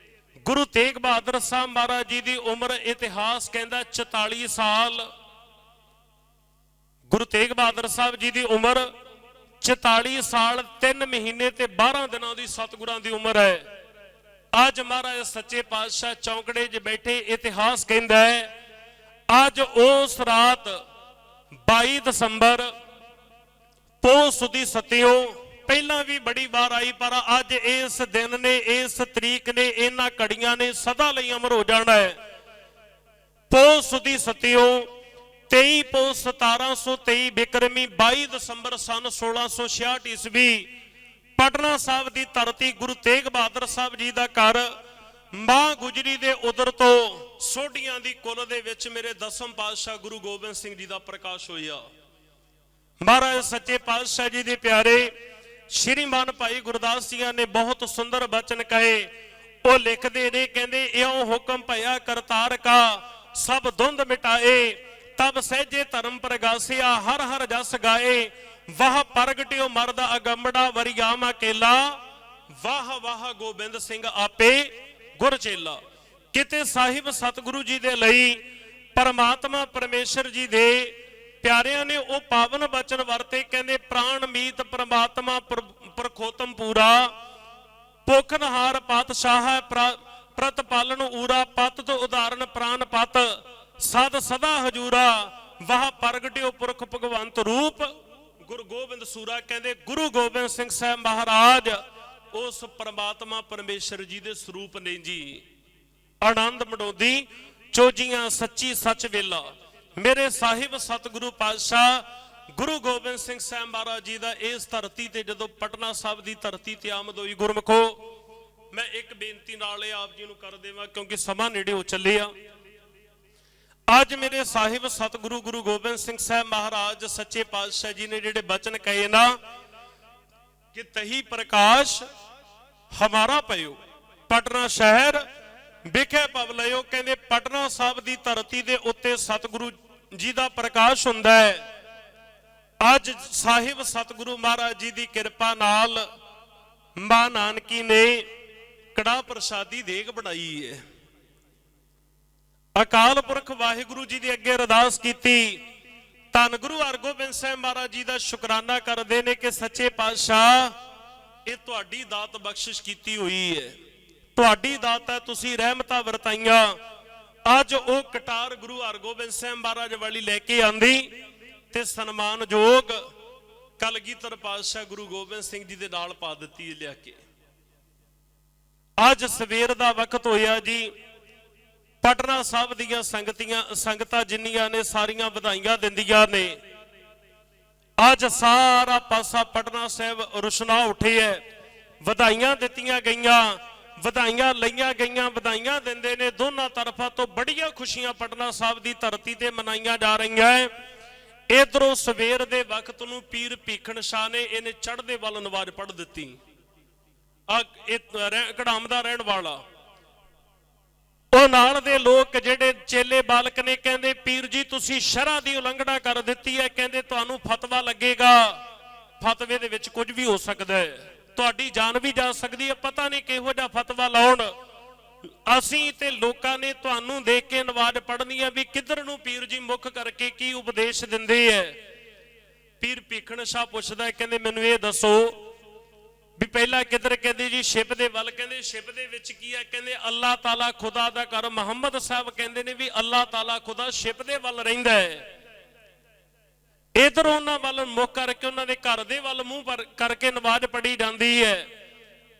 ਗੁਰੂ ਤੇਗ ਬਹਾਦਰ ਸਾਹਿਬ ਮਹਾਰਾਜ ਜੀ ਦੀ ਉਮਰ ਇਤਿਹਾਸ ਕਹਿੰਦਾ 44 ਸਾਲ। ਗੁਰੂ ਤੇਗ ਬਹਾਦਰ ਸਾਹਿਬ ਜੀ ਦੀ ਉਮਰ 44 ਸਾਲ 3 ਮਹੀਨੇ ਤੇ 12 ਦਿਨਾਂ ਦੀ ਸਤਿਗੁਰਾਂ ਦੀ ਉਮਰ ਹੈ। ਅੱਜ ਮਹਾਰਾਜ ਸੱਚੇ ਪਾਤਸ਼ਾਹ ਚੌਂਕੜੇ 'ਚ ਬੈਠੇ। ਇਤਿਹਾਸ ਕਹਿੰਦਾ ਹੈ ਅੱਜ ਉਸ ਰਾਤ 22 ਦਸੰਬਰ ਪੋਹ ਸੁਦੀ ਸਤਿਓ ਪਹਿਲਾਂ ਵੀ ਬੜੀ ਵਾਰ ਆਈ, ਪਰ ਅੱਜ ਇਸ ਦਿਨ ਨੇ, ਇਸ ਤਰੀਕ ਨੇ, ਇਹਨਾਂ ਘੜੀਆਂ ਨੇ ਸਦਾ ਲਈ ਅਮਰ ਹੋ ਜਾਣਾ ਹੈ। ਪੋਸ ਦੀ ਸਤਿਓ 23 ਪੋਸ 1723 ਬਿਕਰਮੀ 22 ਦਸੰਬਰ ਸਨ 1666 ਈਸਵੀ ਪਟਨਾ ਸਾਹਿਬ ਦੀ ਧਰਤੀ ਗੁਰੂ ਤੇਗ ਬਹਾਦਰ ਸਾਹਿਬ ਜੀ ਦਾ ਘਰ ਮਾਂ ਗੁਜਰੀ ਦੇ ਉਦਰ ਤੋਂ ਸੋਢੀਆਂ ਦੀ ਕੁੱਲ ਦੇ ਵਿੱਚ ਮੇਰੇ ਦਸਮ ਪਾਤਸ਼ਾਹ ਗੁਰੂ ਗੋਬਿੰਦ ਸਿੰਘ ਜੀ ਦਾ ਪ੍ਰਕਾਸ਼ ਹੋਇਆ। ਮਹਾਰਾਜ ਸੱਚੇ ਪਾਤਸ਼ਾਹ ਜੀ ਦੇ ਪਿਆਰੇ ਸ਼੍ਰੀਮਾਨ ਭਾਈ ਗੁਰਦਾਸ ਜੀ ਨੇ ਬਹੁਤ ਸੁੰਦਰ ਬਚਨ ਕਹੇ। ਉਹ ਲਿਖਦੇ ਨੇ, ਕਹਿੰਦੇ ਇਉਂ ਹੁਕਮ ਭਇਆ ਕਰਤਾਰ ਕਾ ਸਭ ਧੁੰਦ ਮਿਟਾਏ, ਤਬ ਸਹਿਜੇ ਧਰਮ ਪ੍ਰਗਾਸਿਆ ਹਰ ਹਰ ਜਸ ਗਾਏ, ਵਾਹ ਪ੍ਰਗਟਿਓ ਮਰਦ ਅਗੰਬੜਾ ਵਰਿਆਮ ਅਕੇਲਾ, ਵਾਹ ਵਾਹ ਗੋਬਿੰਦ ਸਿੰਘ ਆਪੇ ਗੁਰ ਚੇਲਾ। ਕਿਤੇ ਸਾਹਿਬ ਸਤਿਗੁਰੂ ਜੀ ਦੇ ਲਈ ਪਰਮਾਤਮਾ ਪਰਮੇਸ਼ਰ ਜੀ ਦੇ ਪਿਆਰਿਆਂ ਨੇ ਉਹ ਪਾਵਨ ਬਚਨ ਵਰਤੇ, ਕਹਿੰਦੇ ਪ੍ਰਾਣ ਮੀਤ ਪਰਮਾਤਮਾ ਪ੍ਰਖੋਤਮ ਪੂਰਾ, ਪੋਖਨਹਾਰ ਪਾਤਸ਼ਾਹ ਪ੍ਰਤਪਾਲਨ ਊਰਾ, ਪਤ ਤੋਂ ਉਦਾਹਰਨ ਪ੍ਰਾਨ ਪਤ ਸਦ ਸਦਾ ਹਜੂਰਾ, ਵਾਹ ਪ੍ਰਗਟਿਓ ਪੁਰਖ ਭਗਵੰਤ ਰੂਪ ਗੁਰੂ ਗੋਬਿੰਦ ਸੂਰਾ। ਕਹਿੰਦੇ ਗੁਰੂ ਗੋਬਿੰਦ ਸਿੰਘ ਸਾਹਿਬ ਮਹਾਰਾਜ ਉਸ ਪਰਮਾਤਮਾ ਪਰਮੇਸ਼ਰ ਜੀ ਦੇ ਸਰੂਪ ਨੇ ਜੀ। ਆਨੰਦ ਮੜੋਦੀ ਚੋਜੀਆਂ ਸੱਚੀ ਸੱਚ ਵੇਲਾ। ਮੇਰੇ ਸਾਹਿਬ ਸਤਿਗੁਰੂ ਪਾਤਸ਼ਾਹ ਗੁਰੂ ਗੋਬਿੰਦ ਸਿੰਘ ਸਾਹਿਬ ਮਹਾਰਾਜ ਜੀ ਦਾ ਇਸ ਧਰਤੀ ਤੇ ਜਦੋਂ ਪਟਨਾ ਸਾਹਿਬ ਦੀ ਧਰਤੀ ਤੇ ਆਮਦ ਹੋਈ, ਗੁਰਮਖੋ ਮੈਂ ਇੱਕ ਬੇਨਤੀ ਨਾਲ ਆਪ ਜੀ ਨੂੰ ਕਰ ਦੇਵਾਂ ਕਿਉਂਕਿ ਸਮਾਂ ਨੇੜੇ ਹੋ ਚੱਲਿਆ। ਅੱਜ ਮੇਰੇ ਸਾਹਿਬ ਸਤਿਗੁਰੂ ਗੁਰੂ ਗੋਬਿੰਦ ਸਿੰਘ ਸਾਹਿਬ ਮਹਾਰਾਜ ਸੱਚੇ ਪਾਤਸ਼ਾਹ ਜੀ ਨੇ ਜਿਹੜੇ ਬਚਨ ਕਹੇ ਨਾ ਕਿ ਤਹੀ ਪ੍ਰਕਾਸ਼ ਹਮਾਰਾ ਪਇਓ, ਪਟਨਾ ਸ਼ਹਿਰ ਵਿਖੇ ਪਵ ਲਿਓ। ਕਹਿੰਦੇ ਪਟਨਾ ਸਾਹਿਬ ਦੀ ਧਰਤੀ ਦੇ ਉੱਤੇ ਸਤਿਗੁਰੂ ਜੀ ਦਾ ਪ੍ਰਕਾਸ਼ ਹੁੰਦਾ ਹੈ। ਅੱਜ ਸਾਹਿਬ ਸਤਿਗੁਰੂ ਮਹਾਰਾਜ ਜੀ ਦੀ ਕਿਰਪਾ ਨਾਲ ਮਾਂ ਨਾਨਕੀ ਨੇ ਕੜਾ ਪ੍ਰਸ਼ਾਦੀ ਦੇਗ ਬਣਾਈ ਹੈ। ਅਕਾਲ ਪੁਰਖ ਵਾਹਿਗੁਰੂ ਜੀ ਦੇ ਅੱਗੇ ਅਰਦਾਸ ਕੀਤੀ, ਧੰਨ ਗੁਰੂ ਹਰਗੋਬਿੰਦ ਸਾਹਿਬ ਮਹਾਰਾਜ ਜੀ ਦਾ ਸ਼ੁਕਰਾਨਾ ਕਰਦੇ ਨੇ ਕਿ ਸੱਚੇ ਪਾਤਸ਼ਾਹ ਇਹ ਤੁਹਾਡੀ ਦਾਤ ਬਖਸ਼ਿਸ਼ ਕੀਤੀ ਹੋਈ ਹੈ, ਤੁਹਾਡੀ ਦਾਤ ਹੈ, ਤੁਸੀਂ ਰਹਿਮਤਾਂ ਵਰਤਾਈਆਂ। ਅੱਜ ਉਹ ਕਟਾਰ ਗੁਰੂ ਹਰਗੋਬਿੰਦ ਸਾਹਿਬ ਮਹਾਰਾਜ ਵਾਲੀ ਲੈ ਕੇ ਆਂਦੀ ਤੇ ਸਨਮਾਨਯੋਗ ਕਲਗੀਧਰ ਪਾਤਸ਼ਾਹ ਗੁਰੂ ਗੋਬਿੰਦ ਸਿੰਘ ਜੀ ਦੇ ਨਾਲ ਪਾ ਦਿੱਤੀ ਲਿਆ ਕੇ। ਅੱਜ ਸਵੇਰ ਦਾ ਵਕਤ ਹੋਇਆ ਜੀ, ਪਟਨਾ ਸਾਹਿਬ ਦੀਆਂ ਸੰਗਤਾਂ ਜਿੰਨੀਆਂ ਨੇ ਸਾਰੀਆਂ ਵਧਾਈਆਂ ਦਿੰਦੀਆਂ ਨੇ। ਅੱਜ ਸਾਰਾ ਪਾਸਾ ਪਟਨਾ ਸਾਹਿਬ ਰੁਸ਼ਨਾ ਉੱਠੇ ਹੈ, ਵਧਾਈਆਂ ਦਿੱਤੀਆਂ ਗਈਆਂ, ਵਧਾਈਆਂ ਲਈਆਂ ਗਈਆਂ, ਵਧਾਈਆਂ ਦਿੰਦੇ ਨੇ ਦੋਨਾਂ ਤਰਫਾਂ ਤੋਂ। ਬੜੀਆਂ ਖੁਸ਼ੀਆਂ ਪਟਨਾ ਸਾਹਿਬ ਦੀ ਧਰਤੀ ਤੇ ਮਨਾਈਆਂ ਜਾ ਰਹੀਆਂ ਹੈ। ਇਧਰੋਂ ਸਵੇਰ ਦੇ ਵਕਤ ਨੂੰ ਪੀਰ ਭੀਖਣ ਸ਼ਾਹ ਨੇ ਇਹਨੇ ਚੜ੍ਹਦੇ ਵੱਲ ਨਵਾਜ਼ ਪੜ੍ਹ ਦਿੱਤੀ। ਕੜਾਮ ਦਾ ਰਹਿਣ ਵਾਲਾ ਉਹ ਨਾਲ ਦੇ ਲੋਕ ਜਿਹੜੇ ਚੇਲੇ ਬਾਲਕ ਨੇ ਕਹਿੰਦੇ ਪੀਰ ਜੀ ਤੁਸੀਂ ਸ਼ਰ੍ਹਾ ਦੀ ਉਲੰਘਣਾ ਕਰ ਦਿੱਤੀ ਹੈ, ਕਹਿੰਦੇ ਤੁਹਾਨੂੰ ਫਤਵਾ ਲੱਗੇਗਾ, ਫਤਵੇ ਦੇ ਵਿੱਚ ਕੁਝ ਵੀ ਹੋ ਸਕਦਾ ਹੈ, ਤੁਹਾਡੀ ਜਾਨ ਵੀ ਜਾ ਸਕਦੀ ਹੈ, ਪਤਾ ਨਹੀਂ ਕਿਹੋ ਜਿਹਾ ਫਤਵਾ ਲਾਉਣ। ਅਸੀਂ ਤੇ ਲੋਕਾਂ ਨੇ ਤੁਹਾਨੂੰ ਦੇਖ ਕੇ ਨਵਾਜ਼ ਪੜ੍ਹਨੀ ਹੈ ਵੀ ਕਿੱਧਰ ਨੂੰ ਪੀਰ ਜੀ ਮੁੱਖ ਕਰਕੇ ਕੀ ਉਪਦੇਸ਼ ਦਿੰਦੇ ਹੈ। ਪੀਰ ਭੀਖਣ ਸ਼ਾਹ ਪੁੱਛਦਾ, ਕਹਿੰਦੇ ਮੈਨੂੰ ਇਹ ਦੱਸੋ ਵੀ ਪਹਿਲਾਂ ਕਿੱਧਰ? ਕਹਿੰਦੇ ਜੀ ਸ਼ਿਪ ਦੇ ਵੱਲ। ਕਹਿੰਦੇ ਸ਼ਿਪ ਦੇ ਵਿੱਚ ਕੀ ਹੈ? ਕਹਿੰਦੇ ਅੱਲਾਹ ਤਾਲਾ ਖੁਦਾ ਦਾ ਘਰ। ਮੁਹੰਮਦ ਸਾਹਿਬ ਕਹਿੰਦੇ ਨੇ ਵੀ ਅੱਲਾਹ ਤਾਲਾ ਖੁਦਾ ਸ਼ਿਪ ਦੇ ਵੱਲ ਰਹਿੰਦਾ ਹੈ। ਇਧਰ ਉਹਨਾਂ ਵੱਲ ਮੁੱਖ ਕਰਕੇ ਉਹਨਾਂ ਦੇ ਘਰ ਦੇ ਵੱਲ ਮੂੰਹ ਕਰਕੇ ਨਮਾਜ਼ ਪੜ੍ਹੀ ਜਾਂਦੀ ਹੈ।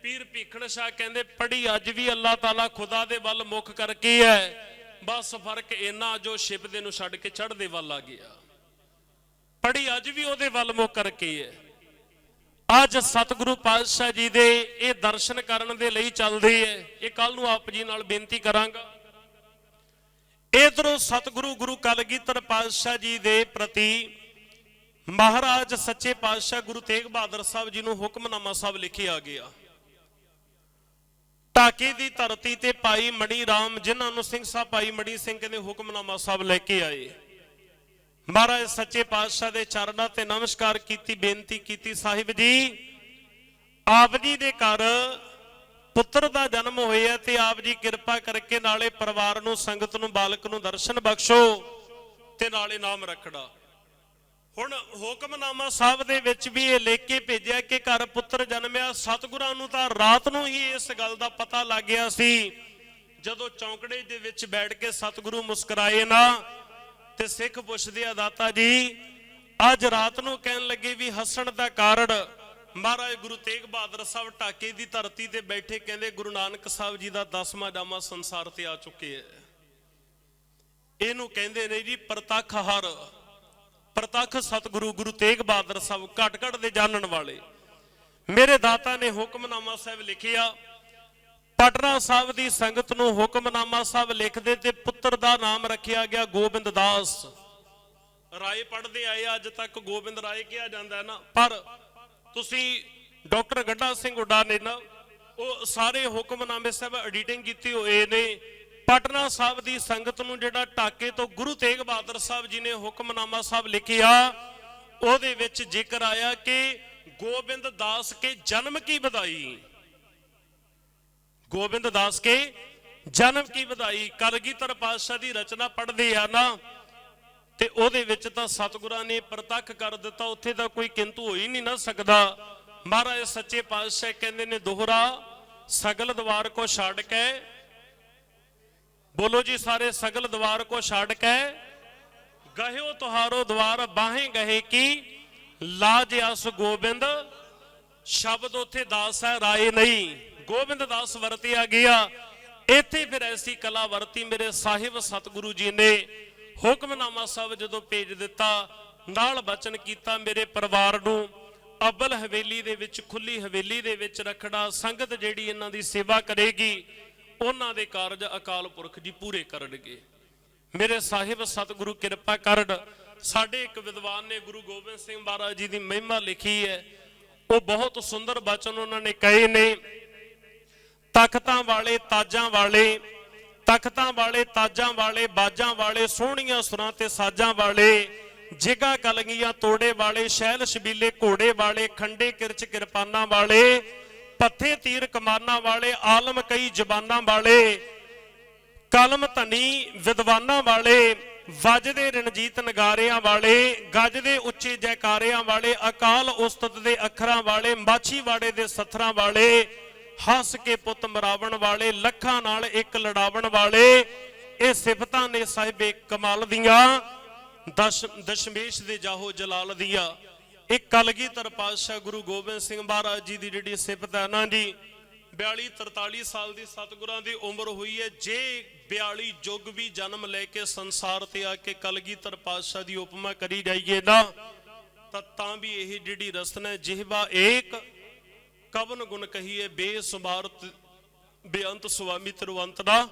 ਪੀਰ ਭੀਖਣ ਸ਼ਾਹ ਕਹਿੰਦੇ ਪੜ੍ਹੀ ਅੱਜ ਵੀ ਅੱਲਾਹ ਤਾਲਾ ਖੁਦਾ ਦੇ ਵੱਲ ਮੁੱਖ ਕਰਕੇ ਹੈ, ਬਸ ਫਰਕ ਇੰਨਾ ਜੋ ਸ਼ਿਪ ਦੇ ਨੂੰ ਛੱਡ ਕੇ ਚੜ੍ਹਦੇ ਵੱਲ ਆ ਗਿਆ। ਪੜ੍ਹੀ ਅੱਜ ਵੀ ਉਹਦੇ ਵੱਲ ਮੁੱਖ ਕਰਕੇ ਹੈ। ਅੱਜ ਸਤਿਗੁਰੂ ਪਾਤਸ਼ਾਹ ਜੀ ਦੇ ਇਹ ਦਰਸ਼ਨ ਕਰਨ ਦੇ ਲਈ ਚੱਲਦੇ ਹੈ। ਇਹ ਕੱਲ ਨੂੰ ਆਪ ਜੀ ਨਾਲ ਬੇਨਤੀ ਕਰਾਂਗਾ। ਇਧਰੋਂ ਸਤਿਗੁਰੂ ਗੁਰੂ ਕਲਗੀਧਰ ਪਾਤਸ਼ਾਹ ਜੀ ਦੇ ਪ੍ਰਤੀ ਮਹਾਰਾਜ ਸੱਚੇ ਪਾਤਸ਼ਾਹ ਗੁਰੂ ਤੇਗ ਬਹਾਦਰ ਸਾਹਿਬ ਜੀ ਨੂੰ ਹੁਕਮਨਾਮਾ ਸਾਹਿਬ ਲਿਖਿਆ ਗਿਆ। ਢਾਕੇ ਦੀ ਧਰਤੀ ਤੇ ਭਾਈ ਮਣੀ ਰਾਮ, ਜਿਨ੍ਹਾਂ ਨੂੰ ਸਿੰਘ ਸਾਹਿਬ ਭਾਈ ਮਣੀ ਸਿੰਘ ਕਹਿੰਦੇ, ਹੁਕਮਨਾਮਾ ਸਾਹਿਬ ਲੈ ਕੇ ਆਏ। ਮਹਾਰਾਜ ਸੱਚੇ ਪਾਤਸ਼ਾਹ ਦੇ ਚਰਨਾਂ ਤੇ ਨਮਸਕਾਰ ਕੀਤੀ, ਬੇਨਤੀ ਕੀਤੀ, ਸਾਹਿਬ ਜੀ ਆਪ ਜੀ ਦੇ ਘਰ ਪੁੱਤਰ ਦਾ ਜਨਮ ਹੋਇਆ ਤੇ ਆਪ ਜੀ ਕਿਰਪਾ ਕਰਕੇ ਨਾਲੇ ਪਰਿਵਾਰ ਨੂੰ, ਸੰਗਤ ਨੂੰ, ਬਾਲਕ ਨੂੰ ਦਰਸ਼ਨ ਬਖਸ਼ੋ ਤੇ ਨਾਲੇ ਨਾਮ ਰੱਖਣਾ। ਹੁਣ ਹੁਕਮਨਾਮਾ ਸਾਹਿਬ ਦੇ ਵਿੱਚ ਵੀ ਇਹ ਲਿਖ ਕੇ ਭੇਜਿਆ ਕਿ ਘਰ ਪੁੱਤਰ ਜਨਮਿਆ। ਸਤਿਗੁਰਾਂ ਨੂੰ ਤਾਂ ਰਾਤ ਨੂੰ ਹੀ ਇਸ ਗੱਲ ਦਾ ਪਤਾ ਲੱਗ ਗਿਆ ਸੀ। ਜਦੋਂ ਚੌਂਕੜੇ ਦੇ ਵਿੱਚ ਬੈਠ ਕੇ ਸਤਿਗੁਰੂ ਮੁਸਕਰਾਏ ਨਾ ਤੇ ਸਿੱਖ ਪੁੱਛਦੇ ਆ, ਦਾਤਾ ਜੀ ਅੱਜ ਰਾਤ ਨੂੰ ਕਹਿਣ ਲੱਗੇ ਵੀ ਹੱਸਣ ਦਾ ਕਾਰਨ ਮਹਾਰਾਜ ਗੁਰੂ ਤੇਗ ਬਹਾਦਰ ਸਾਹਿਬ ਢਾਕੇ ਦੀ ਧਰਤੀ ਤੇ ਬੈਠੇ ਕਹਿੰਦੇ ਗੁਰੂ ਨਾਨਕ ਸਾਹਿਬ ਜੀ ਦਾ 10ਵਾਂ ਜਾਮਾ ਸੰਸਾਰ ਤੇ ਆ ਚੁੱਕੇ ਹੈ। ਇਹਨੂੰ ਕਹਿੰਦੇ ਨੇ ਜੀ ਪ੍ਰਤੱਖ ਹਰ, ਪ੍ਰਤੱਖ ਸਤਿਗੁਰੂ ਗੁਰੂ ਤੇਗ ਬਹਾਦਰ ਸਾਹਿਬ, ਘਟ ਘਟ ਦੇ ਜਾਣਨ ਵਾਲੇ। ਮੇਰੇ ਦਾਤਾ ਨੇ ਹੁਕਮਨਾਮਾ ਸਾਹਿਬ ਲਿਖਿਆ, ਪਟਨਾ ਸਾਹਿਬ ਦੀ ਸੰਗਤ ਨੂੰ ਹੁਕਮਨਾਮਾ ਸਾਹਿਬ ਲਿਖਦੇ ਤੇ ਪੁੱਤਰ ਦਾ ਨਾਮ ਰੱਖਿਆ ਗਿਆ ਗੋਬਿੰਦ ਦਾਸ। ਰਾਏ ਪੜ੍ਹਦੇ ਆਏ, ਅੱਜ ਤੱਕ ਗੋਬਿੰਦ ਰਾਏ ਕਿਹਾ ਜਾਂਦਾ ਹੈ ਨਾ, ਪਰ ਤੁਸੀਂ ਡਾਕਟਰ ਗੱਡਾ ਸਿੰਘ ਹੁੱਡਾ ਨੇ ਨਾ ਉਹ ਸਾਰੇ ਹੁਕਮਨਾਮੇ ਸਾਹਿਬ ਐਡੀਟਿੰਗ ਕੀਤੀ ਹੋਏ ਨੇ। ਪਟਨਾ ਸਾਹਿਬ ਦੀ ਸੰਗਤ ਨੂੰ ਜਿਹੜਾ ਢਾਕੇ ਤੋਂ ਗੁਰੂ ਤੇਗ ਬਹਾਦਰ ਸਾਹਿਬ ਜੀ ਨੇ ਹੁਕਮਨਾਮਾ ਸਾਹਿਬ ਲਿਖਿਆ, ਉਹਦੇ ਵਿੱਚ ਜ਼ਿਕਰ ਆਇਆ ਕਿ ਗੋਬਿੰਦ ਦਾਸ ਕੇ ਜਨਮ ਕੀ ਵਧਾਈ, ਗੋਬਿੰਦ ਦਾਸ ਕੇ ਜਨਮ ਕੀ ਵਧਾਈ। ਕਲਗੀਧਰ ਪਾਤਸ਼ਾਹ ਦੀ ਰਚਨਾ ਪੜ੍ਹਦੇ ਆ ਨਾ ਤੇ ਉਹਦੇ ਵਿੱਚ ਤਾਂ ਸਤਿਗੁਰਾਂ ਨੇ ਪ੍ਰਤੱਖ ਕਰ ਦਿੱਤਾ, ਉੱਥੇ ਤਾਂ ਕੋਈ ਕਿੰਤੂ ਹੋ ਹੀ ਨਹੀਂ ਨਾ ਸਕਦਾ। ਮਹਾਰਾਜ ਸੱਚੇ ਪਾਤਸ਼ਾਹ ਕਹਿੰਦੇ ਨੇ ਦੋਹਰਾ ਸਗਲ ਦਵਾਰ ਕੋ ਛੱਡ ਕੇ, ਬੋਲੋ ਜੀ ਸਾਰੇ, ਸਗਲ ਦਵਾਰ ਕੋ ਛੱਡ ਕੇ ਗਹਿਓ ਤੁਹਾਰੋ ਦਵਾਰ ਬਾਹੇ ਗਏ ਕੀ ਲਾਜ ਅਸ ਗੋਬਿੰਦ। ਸ਼ਬਦ ਉੱਥੇ ਦਾਸ ਹੈ, ਰਾਏ ਨਹੀਂ, ਗੋਬਿੰਦ ਦਾਸ ਵਰਤਿਆ ਗਿਆ। ਇੱਥੇ ਫਿਰ ਐਸੀ ਕਲਾ ਵਰਤੀ ਮੇਰੇ ਸਾਹਿਬ ਸਤਿਗੁਰੂ ਜੀ ਨੇ। ਹੁਕਮਨਾਮਾ ਸਾਹਿਬ ਜਦੋਂ ਭੇਜ ਦਿੱਤਾ, ਨਾਲ ਬਚਨ ਕੀਤਾ ਮੇਰੇ ਪਰਿਵਾਰ ਨੂੰ ਅਬਲ ਹਵੇਲੀ ਦੇ ਵਿੱਚ, ਖੁੱਲੀ ਹਵੇਲੀ ਦੇ ਵਿੱਚ ਰੱਖਣਾ। ਸੰਗਤ ਜਿਹੜੀ ਇਹਨਾਂ ਦੀ ਸੇਵਾ ਕਰੇਗੀ ਉਹਨਾਂ ਦੇ ਕਾਰਜ ਅਕਾਲ ਪੁਰਖ ਜੀ ਪੂਰੇ ਕਰਨਗੇ। ਮੇਰੇ ਸਾਹਿਬ ਸਤਿਗੁਰੂ ਕਿਰਪਾ ਕਰਨ। ਸਾਡੇ ਇੱਕ ਵਿਦਵਾਨ ਨੇ ਗੁਰੂ ਗੋਬਿੰਦ ਸਿੰਘ ਮਹਾਰਾਜ ਜੀ ਦੀ ਮਹਿਮਾ ਲਿਖੀ ਹੈ, ਉਹ ਬਹੁਤ ਸੁੰਦਰ ਬਚਨ ਉਹਨਾਂ ਨੇ ਕਹੇ ਨੇ। ਤਖਤਾਂ ਵਾਲੇ ਤਾਜਾਂ ਵਾਲੇ, ਤਖਤਾਂ ਵਾਲੇ ਤਾਜਾਂ ਵਾਲੇ, ਬਾਜਾਂ ਵਾਲੇ, ਸੋਹਣੀਆਂ ਸੁਰਾਂ ਤੇ ਸਾਜਾਂ ਵਾਲੇ, ਜਿਗਾ ਕਲਗੀਆਂ ਤੋੜੇ ਵਾਲੇ, ਸ਼ੈਲ ਸ਼ਬੀਲੇ ਘੋੜੇ ਵਾਲੇ, ਖੰਡੇ ਕਿਰਚ ਕਿਰਪਾਨਾਂ ਵਾਲੇ, ਪੱਥੇ ਤੀਰ ਕਮਾਨਾਂ ਵਾਲੇ, ਆਲਮ ਕਈ ਜ਼ਬਾਨਾਂ ਵਾਲੇ, ਕਲਮ ਧਨੀ ਵਿਦਵਾਨਾਂ ਵਾਲੇ, ਵੱਜਦੇ ਰਣਜੀਤ ਨਗਾਰਿਆਂ ਵਾਲੇ, ਗੱਜਦੇ ਉੱਚੇ ਜੈਕਾਰਿਆਂ ਵਾਲੇ, ਅਕਾਲ ਉਸਤਤ ਦੇ ਅੱਖਰਾਂ ਵਾਲੇ, ਮਾਛੀਵਾੜੇ ਦੇ ਸੱਥਰਾਂ ਵਾਲੇ, ਹੱਸ ਕੇ ਪੁੱਤ ਮਰਾਵਣ ਵਾਲੇ, ਲੱਖਾਂ ਨਾਲ ਇੱਕ ਲੜਾਵਣ ਵਾਲੇ। ਇਹ ਸਿਫਤਾਂ ਨੇ ਸਾਹਿਬੇ ਕਮਾਲ ਦੀਆਂ, ਦਸ਼ਮੇਸ਼ ਦੇ ਜਾਹੋ ਜਲਾਲ ਦੀਆਂ। ਇੱਕ ਕਲਗੀਧਰ ਪਾਤਸ਼ਾਹ ਗੁਰੂ ਗੋਬਿੰਦ ਸਿੰਘ ਮਹਾਰਾਜ ਜੀ ਦੀ ਜਿਹੜੀ ਸਿਫਤ ਹੈ ਨਾ ਜੀ, 42-43 ਸਾਲ ਦੀ ਸਤਿਗੁਰਾਂ ਦੀ ਉਮਰ ਹੋਈ ਹੈ। ਜੇ 42 ਯੁੱਗ ਵੀ ਜਨਮ ਲੈ ਕੇ ਸੰਸਾਰ ਤੇ ਆ ਕੇ ਕਲਗੀਧਰ ਪਾਤਸ਼ਾਹ ਦੀ ਉਪਮਾ ਕਰੀ ਜਾਈਏ ਨਾ, ਤਾਂ ਵੀ ਇਹ ਜਿਹੜੀ ਰਸਨਾ ਹੈ, ਜਿਹਵਾ ਏਕ ਕਵਨ ਗੁਣ ਕਹੀਏ, ਬੇਸੁਮਾਰਤ ਬੇਅੰਤ ਸੁਆਮੀ ਤਿਰਵੰਤ ਦਾ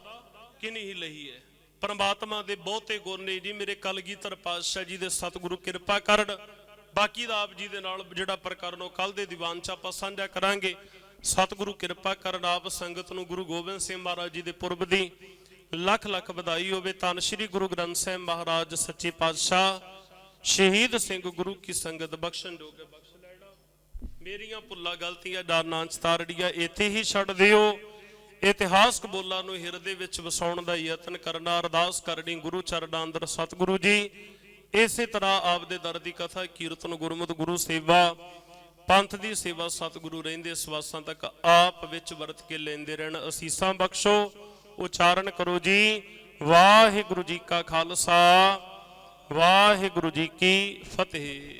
ਕਿਨੀ ਹੀ ਲਈ ਹੈ। ਪਰਮਾਤਮਾ ਦੇ ਬਹੁਤੇ ਗੁਣ ਨੇ ਜੀ ਮੇਰੇ ਕਲਗੀਧਰ ਪਾਤਸ਼ਾਹ ਜੀ ਦੇ ਸਤਿਗੁਰੂ ਕਿਰਪਾ ਕਰਨ। ਬਾਕੀ ਦਾ ਆਪ ਜੀ ਦੇ ਨਾਲ ਜਿਹੜਾ ਪ੍ਰਕਰਨ ਉਹ ਕੱਲ ਦੇ ਦੀਵਾਨ ਚ ਆਪਾਂ ਸਾਂਝਾ ਕਰਾਂਗੇ। ਸਤਿਗੁਰੂ ਕਿਰਪਾ ਕਰਨ। ਆਪ ਸੰਗਤ ਨੂੰ ਗੁਰੂ ਗੋਬਿੰਦ ਸਿੰਘ ਮਹਾਰਾਜ ਜੀ ਦੇ ਪੁਰਬ ਦੀ ਲੱਖ ਲੱਖ ਵਧਾਈ ਹੋਵੇ। ਧੰਨ ਸ਼੍ਰੀ ਗੁਰੂ ਗ੍ਰੰਥ ਸਾਹਿਬ ਮਹਾਰਾਜ ਸੱਚੇ ਪਾਤਸ਼ਾਹ ਸ਼ਹੀਦ ਸਿੰਘ ਗੁਰੂ ਕੀ ਸੰਗਤ ਬਖਸ਼ਣ ਜੋਗ ਬਖਸ਼ ਲੈਣਾ। ਮੇਰੀਆਂ ਭੁੱਲਾਂ ਗਲਤੀਆਂ ਡਾਰਨਾਂ ਚਤਾਰੜੀਆਂ ਇੱਥੇ ਹੀ ਛੱਡ ਦਿਓ। ਇਤਿਹਾਸਕ ਬੋਲਾਂ ਨੂੰ ਹਿਰਦੇ ਵਿੱਚ ਵਸਾਉਣ ਦਾ ਯਤਨ ਕਰਨਾ, ਅਰਦਾਸ ਕਰਨੀ ਗੁਰੂ ਚਰਨਾਂ ਅੰਦਰ ਸਤਿਗੁਰੂ ਜੀ ਇਸੇ ਤਰ੍ਹਾਂ ਆਪ ਦੇ ਦਰ ਦੀ ਕਥਾ ਕੀਰਤਨ ਗੁਰਮਤਿ ਗੁਰੂ ਸੇਵਾ ਪੰਥ ਦੀ ਸੇਵਾ ਸਤਿਗੁਰੂ ਰਹਿੰਦੇ ਸਵਾਸਾਂ ਤੱਕ ਆਪ ਵਿੱਚ ਵਰਤ ਕੇ ਲੈਂਦੇ ਰਹਿਣ। ਅਸੀਸਾਂ ਬਖਸ਼ੋ। ਉਚਾਰਨ ਕਰੋ ਜੀ ਵਾਹਿਗੁਰੂ ਜੀ ਕਾ ਖਾਲਸਾ ਵਾਹਿਗੁਰੂ ਜੀ ਕੀ ਫਤਿਹ।